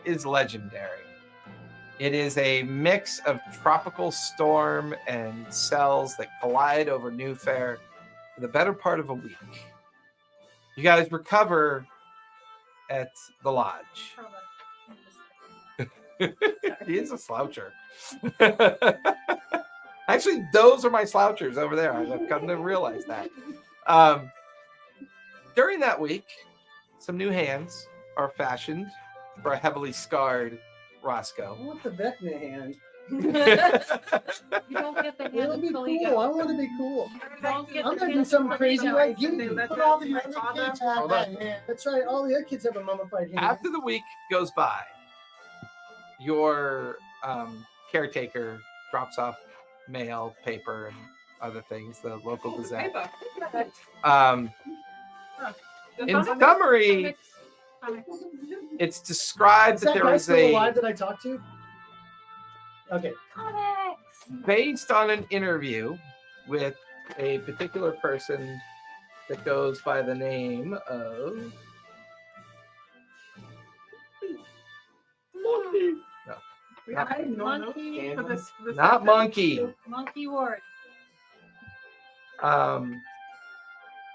[SPEAKER 1] is legendary. It is a mix of tropical storm and cells that collide over Newfaire for the better part of a week. You guys recover at the lodge. He is a sloucher. Actually, those are my slouchers over there. I've come to realize that. During that week, some new hands are fashioned for a heavily scarred
[SPEAKER 5] I
[SPEAKER 1] Roscoe.
[SPEAKER 5] want the Vecna hand.
[SPEAKER 6] You don't get the hand
[SPEAKER 5] It'll be
[SPEAKER 6] until
[SPEAKER 5] cool.
[SPEAKER 6] you
[SPEAKER 5] I
[SPEAKER 6] go.
[SPEAKER 5] want to be cool.
[SPEAKER 6] You don't get
[SPEAKER 5] I'm
[SPEAKER 6] the
[SPEAKER 5] gonna do
[SPEAKER 6] hand
[SPEAKER 5] something
[SPEAKER 6] until
[SPEAKER 5] crazy
[SPEAKER 6] you go.
[SPEAKER 5] like you.
[SPEAKER 3] They let
[SPEAKER 2] But all the
[SPEAKER 3] my
[SPEAKER 2] other
[SPEAKER 3] father-
[SPEAKER 2] kids have
[SPEAKER 1] Hold
[SPEAKER 2] that
[SPEAKER 1] on.
[SPEAKER 2] hand.
[SPEAKER 5] That's right. All the other kids have a mummified hand.
[SPEAKER 1] After the week goes by, your caretaker drops off mail, paper, and other things, the local gazette. In summary,
[SPEAKER 6] Comics.
[SPEAKER 1] it's described
[SPEAKER 5] Is
[SPEAKER 1] that
[SPEAKER 5] that
[SPEAKER 1] there
[SPEAKER 5] guy
[SPEAKER 1] is
[SPEAKER 5] still alive
[SPEAKER 1] a,
[SPEAKER 5] that I talked to? Okay.
[SPEAKER 1] based on an interview with a particular person that goes by the name of Monkey.
[SPEAKER 3] I know
[SPEAKER 6] Monkey.
[SPEAKER 3] for this
[SPEAKER 1] Not Monkey.
[SPEAKER 6] Monkey Ward.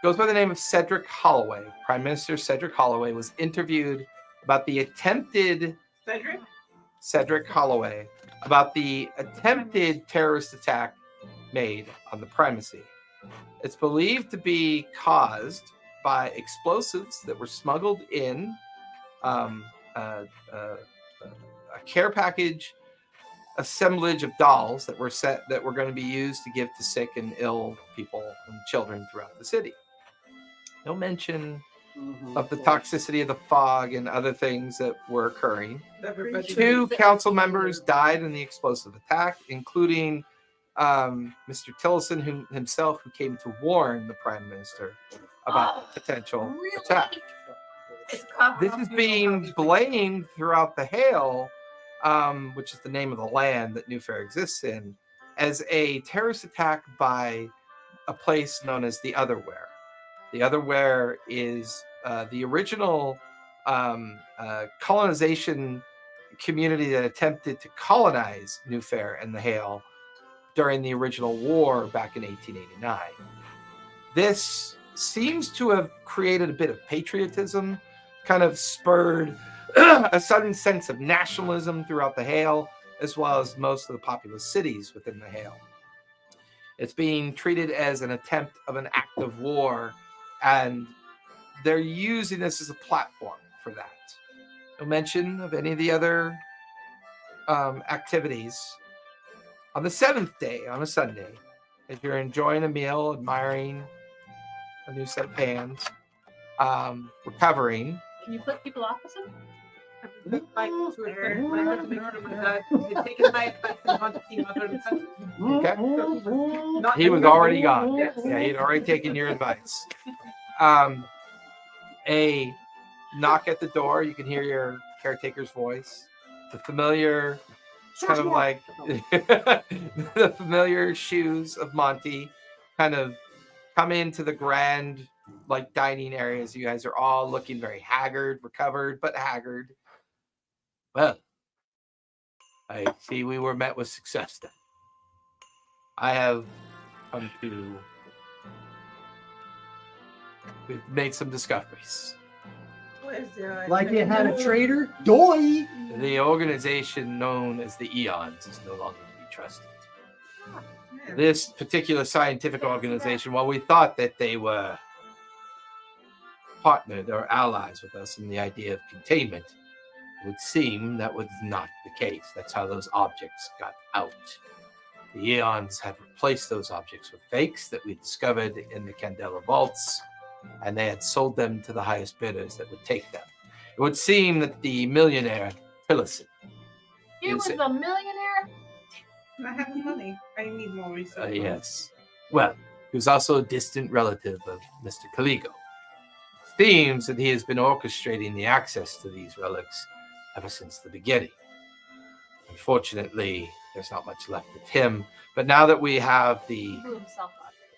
[SPEAKER 1] Goes by the name of Cedric Holloway. Prime Minister Cedric Holloway was interviewed about the attempted
[SPEAKER 3] Cedric.
[SPEAKER 1] terrorist attack made on the primacy. It's believed to be caused by explosives that were smuggled in a care package assemblage of dolls that were going to be used to give to sick and ill people and children throughout the city. No mention of the toxicity of the fog and other things that were occurring.
[SPEAKER 3] Everybody.
[SPEAKER 1] 2 council members died in the explosive attack, including Mr. Tillison himself, who came to warn the prime minister about the potential attack. This is being blamed throughout the Hail, which is the name of the land that Newfaire exists in, as a terrorist attack by a place known as the Otherwhere. The Otherwhere is the original colonization community that attempted to colonize Newfaire and the Hail during the original war back in 1889. This seems to have created a bit of patriotism, kind of spurred a sudden sense of nationalism throughout the Hail, as well as most of the populous cities within the Hail. It's being treated as an attempt of an act of war, and they're using this as a platform for that. No mention of any of the other activities. On the 7th day, on a Sunday, if you're enjoying a meal, admiring a new set of pans, recovering,
[SPEAKER 6] Can you flip people off with them?
[SPEAKER 3] Like to a certain point, I have to make sure he's taken my advice and gone to see Mother and Son.
[SPEAKER 1] Okay.
[SPEAKER 3] Not
[SPEAKER 1] He was
[SPEAKER 3] everyone-
[SPEAKER 1] already gone.
[SPEAKER 3] Yes.
[SPEAKER 1] Yeah, he'd already taken your advice. A knock at the door. You can hear your caretaker's voice. The familiar, kind of like the familiar shoes of Monty, kind of come into the grand, like dining areas. You guys are all looking very haggard, recovered, but haggard. Well, I see we were met with success then. I have come to. We've made some discoveries.
[SPEAKER 3] What is there?
[SPEAKER 5] Like you had a traitor? Doy!
[SPEAKER 1] The organization known as the Eons is no longer to be trusted.
[SPEAKER 3] Yeah.
[SPEAKER 1] This particular scientific organization, while we thought that they were partnered or allies with us in the idea of containment, it would seem that was not the case. That's how those objects got out. The Eons had replaced those objects with fakes that we discovered in the Candela vaults, and they had sold them to the highest bidders that would take them. It would seem that the millionaire Tillison,
[SPEAKER 6] He was a millionaire.
[SPEAKER 3] I have the money. I need more research.
[SPEAKER 1] yes, well, he was also a distant relative of Mr. Caligo. It seems that he has been orchestrating the access to these relics ever since the beginning. Unfortunately, there's not much left of him, but now that we have the
[SPEAKER 6] Blew himself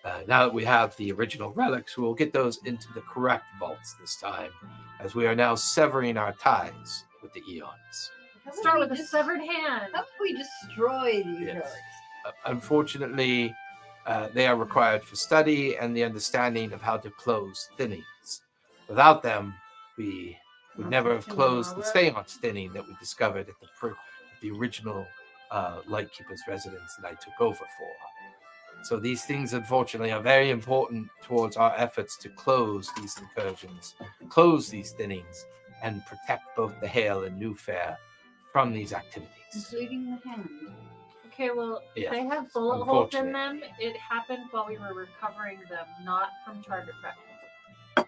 [SPEAKER 6] up.
[SPEAKER 1] now that we have the original relics, we'll get those into the correct vaults this time, as we are now severing our ties with the Eons.
[SPEAKER 6] Start with a severed hand.
[SPEAKER 7] How can we destroy these
[SPEAKER 1] Yes.
[SPEAKER 7] relics?
[SPEAKER 1] Unfortunately, they are required for study and the understanding of how to close thinnings. Without them, we would never have closed the seance thinning that we discovered at the original Lightkeeper's residence that I took over for. So these things, unfortunately, are very important towards our efforts to close these incursions, close these thinnings, and protect both the Hale and Newfaire from these activities.
[SPEAKER 7] Including the hand.
[SPEAKER 6] Okay, well,
[SPEAKER 1] Yes,
[SPEAKER 6] they have bullet holes in
[SPEAKER 1] unfortunate.
[SPEAKER 6] them. It happened while we were recovering them, not from target practice.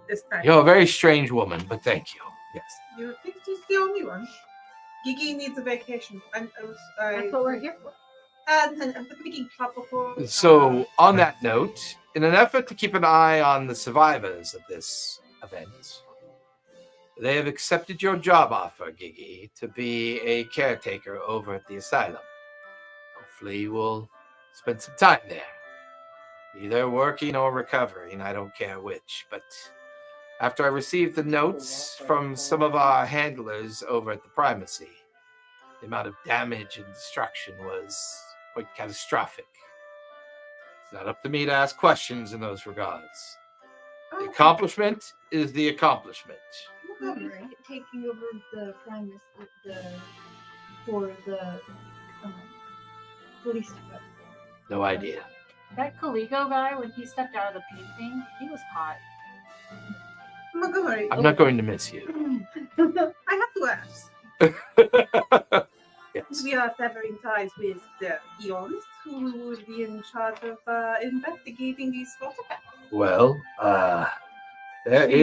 [SPEAKER 3] This time.
[SPEAKER 1] You're a very strange woman, but thank you. Yes.
[SPEAKER 3] You think she's the only one? Gigi needs a vacation.
[SPEAKER 6] That's what we're here for.
[SPEAKER 3] And I'm thinking tropical.
[SPEAKER 1] So, on that note, in an effort to keep an eye on the survivors of this event, they have accepted your job offer, Gigi, to be a caretaker over at the asylum. Hopefully, you will spend some time there, either working or recovering. I don't care which. But after I received the notes from some of our handlers over at the Primacy, the amount of damage and destruction was quite catastrophic. It's not up to me to ask questions in those regards. The accomplishment is the accomplishment.
[SPEAKER 7] Taking over the primus for the police department.
[SPEAKER 1] No idea.
[SPEAKER 6] That Caligo guy, when he stepped out of the painting, he was hot.
[SPEAKER 3] Montgomery,
[SPEAKER 1] I'm not going to miss you.
[SPEAKER 3] I have to ask.
[SPEAKER 1] Yes.
[SPEAKER 3] We are severing ties with the Eons, who will be in charge of investigating these photographs.
[SPEAKER 1] Well, there
[SPEAKER 3] He's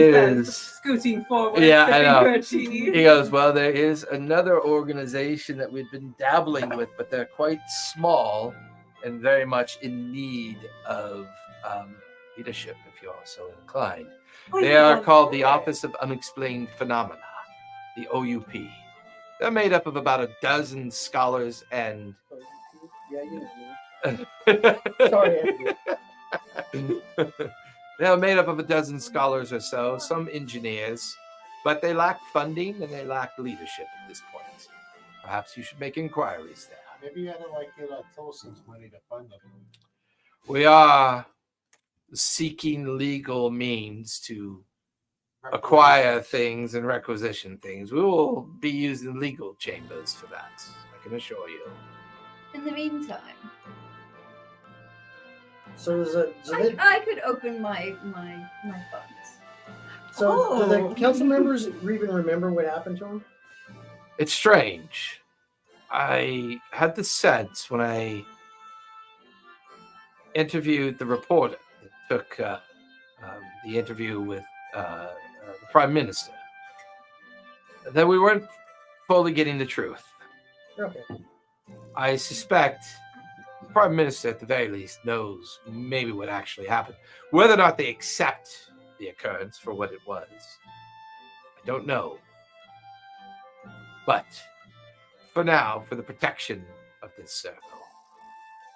[SPEAKER 1] is.
[SPEAKER 3] scooting forward.
[SPEAKER 1] Yeah, I
[SPEAKER 3] sipping
[SPEAKER 1] know.
[SPEAKER 3] her tea.
[SPEAKER 1] He goes, well, there is another organization that we've been dabbling with, but they're quite small and very much in need of leadership, if you're so inclined. They are called the Office of Unexplained Phenomena, the OUP. They're made up of about a dozen scholars and...
[SPEAKER 5] Yeah, you know. Sorry.
[SPEAKER 1] They're made up of a dozen scholars or so, some engineers, but they lack funding and they lack leadership at this point. Perhaps you should make inquiries there.
[SPEAKER 2] Maybe I don't like Tillison's money to fund them.
[SPEAKER 1] We are seeking legal means to acquire things and requisition things. We will be using legal chambers for that, I can assure you.
[SPEAKER 7] In the meantime,
[SPEAKER 5] So is it?
[SPEAKER 7] I could open my funds.
[SPEAKER 5] So do the council members even remember what happened to them?
[SPEAKER 1] It's strange. I had the sense when I interviewed the reporter that took the interview with the Prime Minister that we weren't fully getting the truth.
[SPEAKER 5] Okay.
[SPEAKER 1] I suspect the Prime Minister, at the very least, knows maybe what actually happened. Whether or not they accept the occurrence for what it was, I don't know. But for now, for the protection of this circle,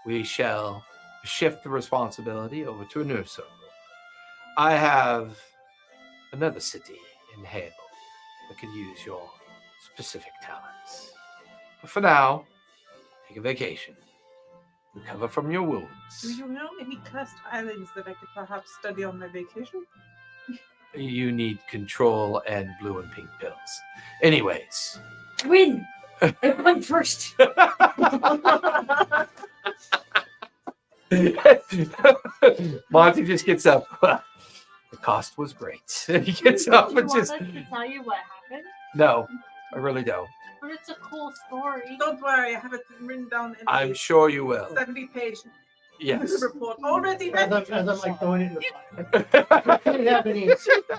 [SPEAKER 1] we shall shift the responsibility over to a new circle. I have another city in Hale that could use your specific talents. But for now, take a vacation. Recover from your wounds.
[SPEAKER 3] Do you know any cursed islands that I could perhaps study on my vacation?
[SPEAKER 1] You need control and blue and pink pills. Anyways.
[SPEAKER 8] Win! I won first.
[SPEAKER 1] Monty just gets up. The cost was great. And he gets up
[SPEAKER 6] Do
[SPEAKER 1] and
[SPEAKER 6] you want
[SPEAKER 1] just.
[SPEAKER 6] us to tell you what happened?
[SPEAKER 1] No, I really don't.
[SPEAKER 6] But it's a cool story.
[SPEAKER 3] Don't worry, I have it written down in
[SPEAKER 1] I'm
[SPEAKER 3] a
[SPEAKER 1] sure you will.
[SPEAKER 3] 70-page
[SPEAKER 1] Yes.
[SPEAKER 3] report already
[SPEAKER 5] As
[SPEAKER 3] ready.
[SPEAKER 5] I'm like throwing it in the fire. I didn't have any. I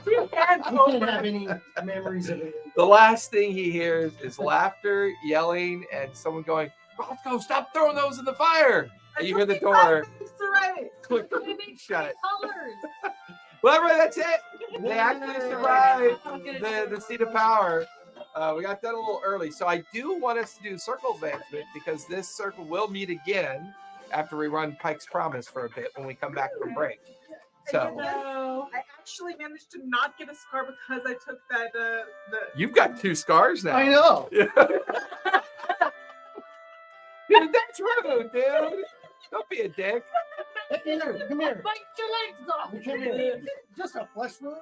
[SPEAKER 5] didn't have any memories of it.
[SPEAKER 1] The last thing he hears is laughter, yelling, and someone going, Roscoe, stop throwing those in the fire. And you hear the door click,
[SPEAKER 6] They make
[SPEAKER 1] shut it.
[SPEAKER 6] colors.
[SPEAKER 1] Well, everybody, that's it. They actually survived the seat of power. We got done a little early. So I do want us to do circle advancement because this circle will meet again after we run Pike's Promise for a bit when we come back from break. So
[SPEAKER 3] I actually managed to not get a scar because I took that the
[SPEAKER 1] you've got 2 scars now.
[SPEAKER 5] I know.
[SPEAKER 1] Dude, that's rude, dude. Don't be a dick.
[SPEAKER 5] Come here. Come here.
[SPEAKER 6] Bite your legs off.
[SPEAKER 5] Come here. Just a flesh wound.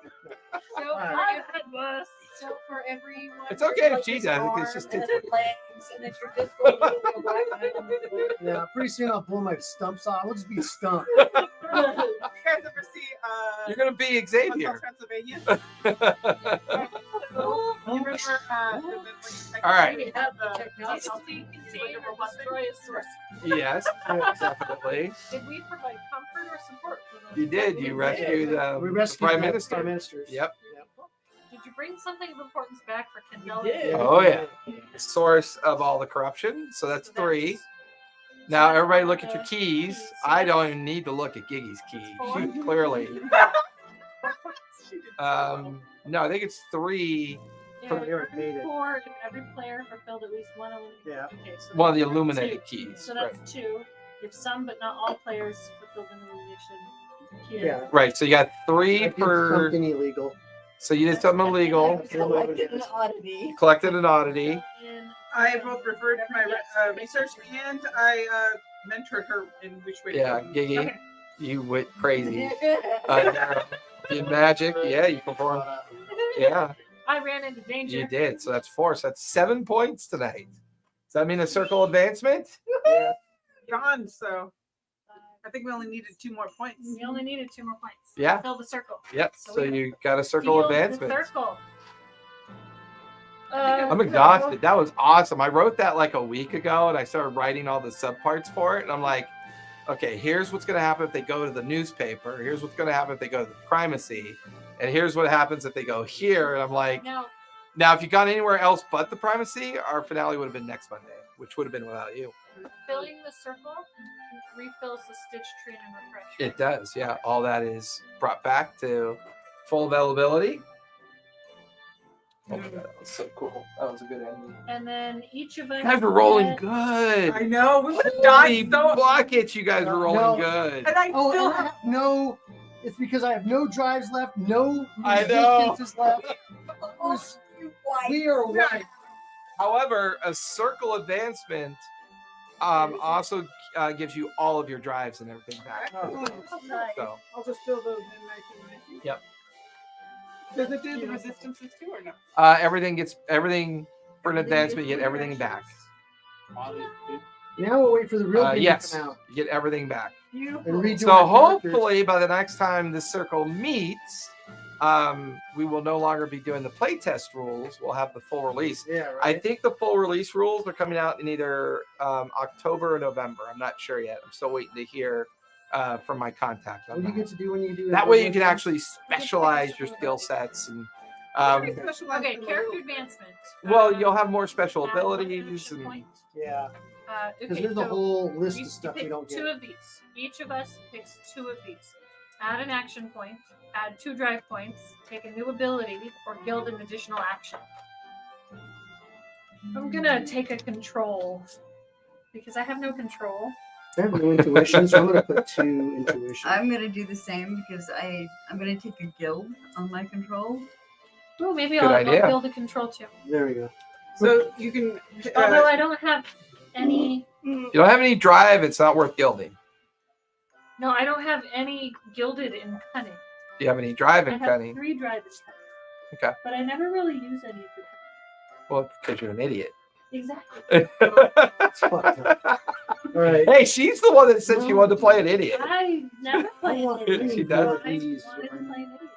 [SPEAKER 4] So
[SPEAKER 6] I had worse.
[SPEAKER 4] So for everyone,
[SPEAKER 1] It's okay if she does it, it's just
[SPEAKER 4] and
[SPEAKER 1] different.
[SPEAKER 4] then legs, and then you're just going to go black eye.
[SPEAKER 5] Yeah, pretty soon I'll pull my stumps off. I'll just be stumped.
[SPEAKER 3] you guys ever see
[SPEAKER 1] You're gonna be
[SPEAKER 3] Hotel
[SPEAKER 1] Xavier.
[SPEAKER 3] Transylvania?
[SPEAKER 1] All
[SPEAKER 3] You remember
[SPEAKER 1] right.
[SPEAKER 3] we had the
[SPEAKER 6] Technology contained or destroy a source.
[SPEAKER 1] Yes, definitely.
[SPEAKER 6] Did we provide comfort or support for those?
[SPEAKER 1] You did. You rescued
[SPEAKER 5] We
[SPEAKER 1] the
[SPEAKER 5] rescued
[SPEAKER 1] Prime
[SPEAKER 5] the
[SPEAKER 1] Minister.
[SPEAKER 5] Prime Ministers.
[SPEAKER 1] Yep.
[SPEAKER 6] Did you bring something of importance back for Candela?
[SPEAKER 8] did.
[SPEAKER 1] Oh yeah. The source of all the corruption. So that's 3. Now everybody look at your keys. I don't even need to look at Giggy's key. She clearly. No, I think it's 3.
[SPEAKER 6] Yeah,
[SPEAKER 5] From here,
[SPEAKER 6] every
[SPEAKER 5] made it.
[SPEAKER 6] 4, if every player fulfilled at least one illuminated.
[SPEAKER 5] Yeah.
[SPEAKER 6] Okay, so
[SPEAKER 1] One of the
[SPEAKER 6] that's
[SPEAKER 1] illuminated
[SPEAKER 6] 2.
[SPEAKER 1] keys.
[SPEAKER 6] So that's 2. If some but not all players fulfilled an illumination key.
[SPEAKER 5] Yeah.
[SPEAKER 1] Right. So you got
[SPEAKER 5] I
[SPEAKER 1] 3
[SPEAKER 5] did
[SPEAKER 1] for.
[SPEAKER 5] something illegal.
[SPEAKER 1] So you did something illegal.
[SPEAKER 8] Collected an oddity.
[SPEAKER 1] Collected an oddity.
[SPEAKER 6] And
[SPEAKER 3] I both referred to my research and I mentored her in which way. to
[SPEAKER 1] Yeah,
[SPEAKER 3] go.
[SPEAKER 1] Giggy.
[SPEAKER 3] Okay.
[SPEAKER 1] You went crazy. Did magic. Yeah, you performed. Yeah,
[SPEAKER 6] I ran into danger.
[SPEAKER 1] you did. So that's 4. So that's 7 points tonight. Does that mean a circle advancement?
[SPEAKER 3] Gone, so I think we only needed 2 more points.
[SPEAKER 6] We only needed 2 more points.
[SPEAKER 1] Yeah.
[SPEAKER 6] Fill the circle.
[SPEAKER 1] Yep. So
[SPEAKER 6] we
[SPEAKER 1] you got a circle
[SPEAKER 6] Fill the
[SPEAKER 1] advancement.
[SPEAKER 6] circle.
[SPEAKER 1] I'm exhausted. That was awesome. I wrote that like a week ago and I started writing all the subparts for it. And I'm like, okay, here's what's going to happen if they go to the newspaper. Here's what's going to happen if they go to the primacy. And here's what happens if they go here. And I'm like,
[SPEAKER 6] Now,
[SPEAKER 1] if you gone anywhere else but the primacy, our finale would have been next Monday, which would have been without you.
[SPEAKER 6] filling the circle refills the stitch tree and refresh.
[SPEAKER 1] It does. Yeah. All that is brought back to full availability. Oh my God, that was so cool. That was a good ending.
[SPEAKER 6] And then each of us.
[SPEAKER 1] You guys were rolling
[SPEAKER 6] get-
[SPEAKER 1] good.
[SPEAKER 3] I know, we would have
[SPEAKER 1] Holy
[SPEAKER 3] died so
[SPEAKER 1] buckets, you guys were rolling
[SPEAKER 5] No.
[SPEAKER 1] good.
[SPEAKER 3] and I
[SPEAKER 5] Oh,
[SPEAKER 3] still
[SPEAKER 5] and I
[SPEAKER 3] have
[SPEAKER 5] have no. It's because I have no drives left, no
[SPEAKER 1] I know.
[SPEAKER 5] resistances left. We are white.
[SPEAKER 1] However, a circle advancement also gives you all of your drives and everything back. So
[SPEAKER 3] I'll just fill those in nice and nice.
[SPEAKER 1] Yep.
[SPEAKER 3] Does it do the resistances too or no?
[SPEAKER 1] everything for an advancement, you get everything back.
[SPEAKER 5] Now we'll wait for the real game
[SPEAKER 1] Yes,
[SPEAKER 5] to come out
[SPEAKER 1] you get everything back.
[SPEAKER 5] and redo
[SPEAKER 1] So
[SPEAKER 5] our characters.
[SPEAKER 1] hopefully by the next time the circle meets, we will no longer be doing the playtest rules. We'll have the full release.
[SPEAKER 5] Yeah, right.
[SPEAKER 1] I think the full release rules are coming out in either October or November. I'm not sure yet. I'm still waiting to hear from my contact
[SPEAKER 5] What
[SPEAKER 1] on
[SPEAKER 5] do you
[SPEAKER 1] that.
[SPEAKER 5] get to do when you do
[SPEAKER 1] That way you can actually specialize your skill sets and
[SPEAKER 3] Very specialized
[SPEAKER 6] Okay,
[SPEAKER 3] in the
[SPEAKER 6] character
[SPEAKER 3] rules.
[SPEAKER 6] advancement.
[SPEAKER 1] Well, you'll have more special
[SPEAKER 6] add 1
[SPEAKER 1] abilities.
[SPEAKER 6] action
[SPEAKER 1] And,
[SPEAKER 6] point.
[SPEAKER 5] Yeah, because
[SPEAKER 6] Okay,
[SPEAKER 5] there's a
[SPEAKER 6] so
[SPEAKER 5] whole list
[SPEAKER 6] we
[SPEAKER 5] of stuff
[SPEAKER 6] pick
[SPEAKER 5] we don't
[SPEAKER 6] 2
[SPEAKER 5] get.
[SPEAKER 6] of these. Each of us picks 2 of these. Add an action point, add 2 drive points, take a new ability, or guild an additional action. I'm gonna take a control because I have no control.
[SPEAKER 5] I have no intuition, so I'm gonna put 2 intuition.
[SPEAKER 7] I'm gonna do the same because I'm gonna take a guild on my control.
[SPEAKER 6] Oh, maybe
[SPEAKER 1] Good
[SPEAKER 6] I'll
[SPEAKER 1] idea.
[SPEAKER 6] build a control too.
[SPEAKER 5] There we go.
[SPEAKER 3] So you can.
[SPEAKER 6] Although I don't have any.
[SPEAKER 1] you don't have any drive, it's not worth gilding.
[SPEAKER 6] No, I don't have any gilded in cunning.
[SPEAKER 1] Do you have any drive
[SPEAKER 6] I
[SPEAKER 1] in
[SPEAKER 6] have
[SPEAKER 1] cunning?
[SPEAKER 6] 3 drive in cunning.
[SPEAKER 1] Okay.
[SPEAKER 6] But I never really use any of the cunning.
[SPEAKER 1] Well, because you're an idiot.
[SPEAKER 6] Exactly.
[SPEAKER 5] It's fucked up. All right.
[SPEAKER 1] Hey, she's the one that said she wanted to play an idiot.
[SPEAKER 6] I never play
[SPEAKER 5] want
[SPEAKER 6] an idiot.
[SPEAKER 1] She does.
[SPEAKER 6] I wanted to play an idiot.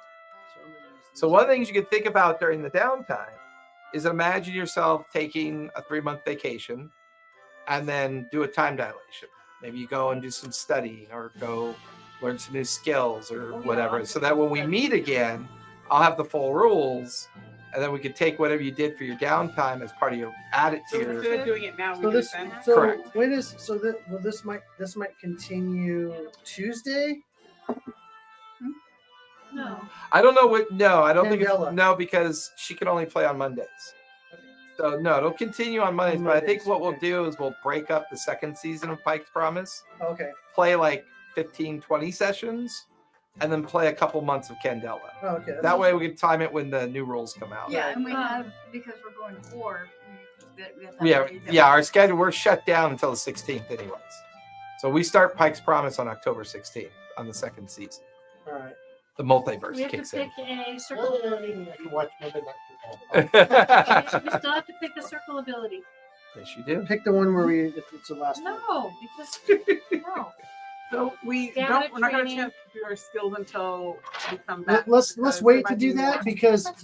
[SPEAKER 1] So one of the things you can think about during the downtime is imagine yourself taking a 3-month vacation and then do a time dilation. Maybe you go and do some studying or go learn some new skills or whatever. So that when we meet again, I'll have the full rules, and then we can take whatever you did for your downtime as part of your add it to
[SPEAKER 3] So
[SPEAKER 1] your.
[SPEAKER 3] instead of doing it now, we
[SPEAKER 5] So
[SPEAKER 3] do
[SPEAKER 5] this,
[SPEAKER 3] it then.
[SPEAKER 5] so
[SPEAKER 1] Correct.
[SPEAKER 5] when is so that well this might continue Tuesday.
[SPEAKER 6] No.
[SPEAKER 1] I don't know what. No, I don't think
[SPEAKER 5] Candela.
[SPEAKER 1] it's no because she can only play on Mondays. So no, it'll continue on Mondays.
[SPEAKER 5] On
[SPEAKER 1] But I think
[SPEAKER 5] Mondays,
[SPEAKER 1] what we'll
[SPEAKER 5] okay.
[SPEAKER 1] do is we'll break up the second season of Pike's Promise,
[SPEAKER 5] Okay.
[SPEAKER 1] play like 15, 20 sessions, and then play a couple months of Candela.
[SPEAKER 5] Oh, okay.
[SPEAKER 1] That way we can time it when the new rules come out.
[SPEAKER 7] Yeah, and we have because we're going to war. We have that
[SPEAKER 1] Yeah,
[SPEAKER 7] day that
[SPEAKER 1] yeah.
[SPEAKER 7] we-
[SPEAKER 1] Our schedule we're shut down until the 16th, anyways. So we start Pike's Promise on October 16th on the second season.
[SPEAKER 5] All right.
[SPEAKER 1] The multiverse
[SPEAKER 6] We have to
[SPEAKER 1] kicks
[SPEAKER 6] pick a circle ability.
[SPEAKER 2] You watch Monday Night
[SPEAKER 1] in.
[SPEAKER 2] Football.
[SPEAKER 6] We still have to pick a circle ability.
[SPEAKER 1] Yes, you do.
[SPEAKER 5] Pick the one where we if it's the last one.
[SPEAKER 6] No, because no.
[SPEAKER 3] So we
[SPEAKER 6] Stamina
[SPEAKER 3] don't. We're not going to
[SPEAKER 6] training.
[SPEAKER 3] chance to do our skills until we come back.
[SPEAKER 5] Let's
[SPEAKER 3] because
[SPEAKER 5] wait
[SPEAKER 3] there
[SPEAKER 5] to
[SPEAKER 3] might
[SPEAKER 5] do
[SPEAKER 3] be
[SPEAKER 5] that
[SPEAKER 3] more.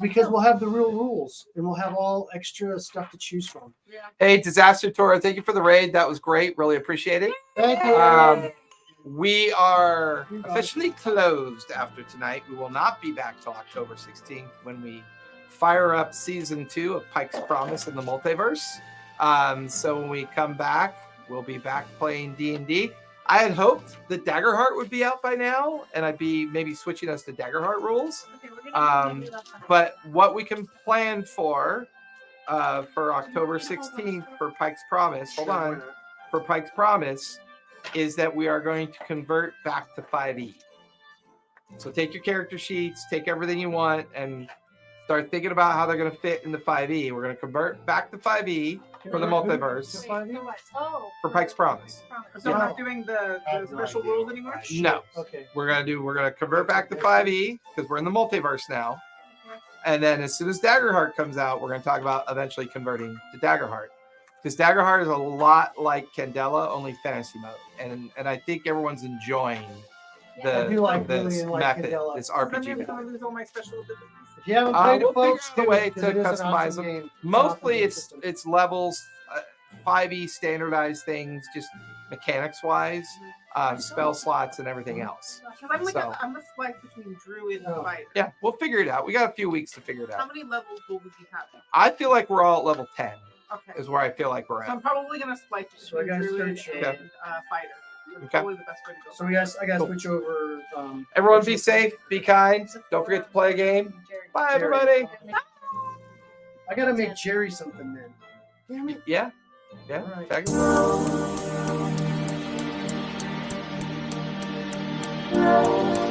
[SPEAKER 5] because we'll have the real rules and we'll have all extra stuff to choose from.
[SPEAKER 1] Hey, Disaster Toro, thank you for the raid. That was great. Really appreciate it.
[SPEAKER 5] Thank you.
[SPEAKER 1] We are officially closed after tonight. We will not be back till October 16th when we fire up season 2 of Pike's Promise in the multiverse. So when we come back, we'll be back playing D&D. I had hoped that Daggerheart would be out by now, and I'd be maybe switching us to Daggerheart rules.
[SPEAKER 6] Okay, we're gonna do that.
[SPEAKER 1] But what we can plan for October 16th for Pike's Promise, hold on, for Pike's Promise, is that we are going to convert back to 5e. So take your character sheets, take everything you want, and start thinking about how they're going to fit into 5e. We're going to convert back to 5e for the multiverse
[SPEAKER 6] Oh,
[SPEAKER 1] for Pike's Promise.
[SPEAKER 3] So we're not doing the special rules anymore.
[SPEAKER 1] No,
[SPEAKER 5] Okay.
[SPEAKER 1] we're gonna convert back to 5e because we're in the multiverse now. And then as soon as Daggerheart comes out, we're going to talk about eventually converting to Daggerheart. Because Daggerheart is a lot like Candela, only fantasy mode. And I think everyone's enjoying
[SPEAKER 5] I do like
[SPEAKER 1] this
[SPEAKER 5] really like
[SPEAKER 1] method,
[SPEAKER 5] Candela.
[SPEAKER 1] this
[SPEAKER 3] Does that
[SPEAKER 1] RPG
[SPEAKER 3] mean I'm
[SPEAKER 1] method.
[SPEAKER 3] going to lose all my special abilities?
[SPEAKER 5] If you haven't played
[SPEAKER 1] We'll
[SPEAKER 5] it, folks,
[SPEAKER 1] figure out the way
[SPEAKER 5] do
[SPEAKER 1] to
[SPEAKER 5] it, 'cause it is an
[SPEAKER 1] customize
[SPEAKER 5] awesome
[SPEAKER 1] them.
[SPEAKER 5] game. It's an
[SPEAKER 1] Mostly
[SPEAKER 5] awesome
[SPEAKER 1] it's
[SPEAKER 5] system.
[SPEAKER 1] it's levels, 5e standardized things, just mechanics wise, spell slots and everything else.
[SPEAKER 3] Because I'm like
[SPEAKER 1] So-
[SPEAKER 3] I'm a splice between Druid and
[SPEAKER 5] Oh.
[SPEAKER 3] Fighter.
[SPEAKER 1] Yeah, we'll figure it out. We got a few weeks to figure it
[SPEAKER 3] How
[SPEAKER 1] out.
[SPEAKER 3] many levels will we be having?
[SPEAKER 1] I feel like we're all at level 10
[SPEAKER 3] Okay.
[SPEAKER 1] is where I feel like we're
[SPEAKER 3] So I'm
[SPEAKER 1] at.
[SPEAKER 3] probably going to splice
[SPEAKER 5] So I
[SPEAKER 3] between
[SPEAKER 5] gotta
[SPEAKER 3] Druid
[SPEAKER 5] switch,
[SPEAKER 3] and Fighter.
[SPEAKER 1] Okay.
[SPEAKER 3] Probably the best way to go.
[SPEAKER 5] So I got to
[SPEAKER 1] Cool.
[SPEAKER 5] switch over.
[SPEAKER 1] Everyone be safe, be kind. Don't forget to play a game. Bye, everybody.
[SPEAKER 5] I got to make Jerry something then. Damn it.
[SPEAKER 1] Yeah. Yeah.
[SPEAKER 5] All right.
[SPEAKER 1] Tag him.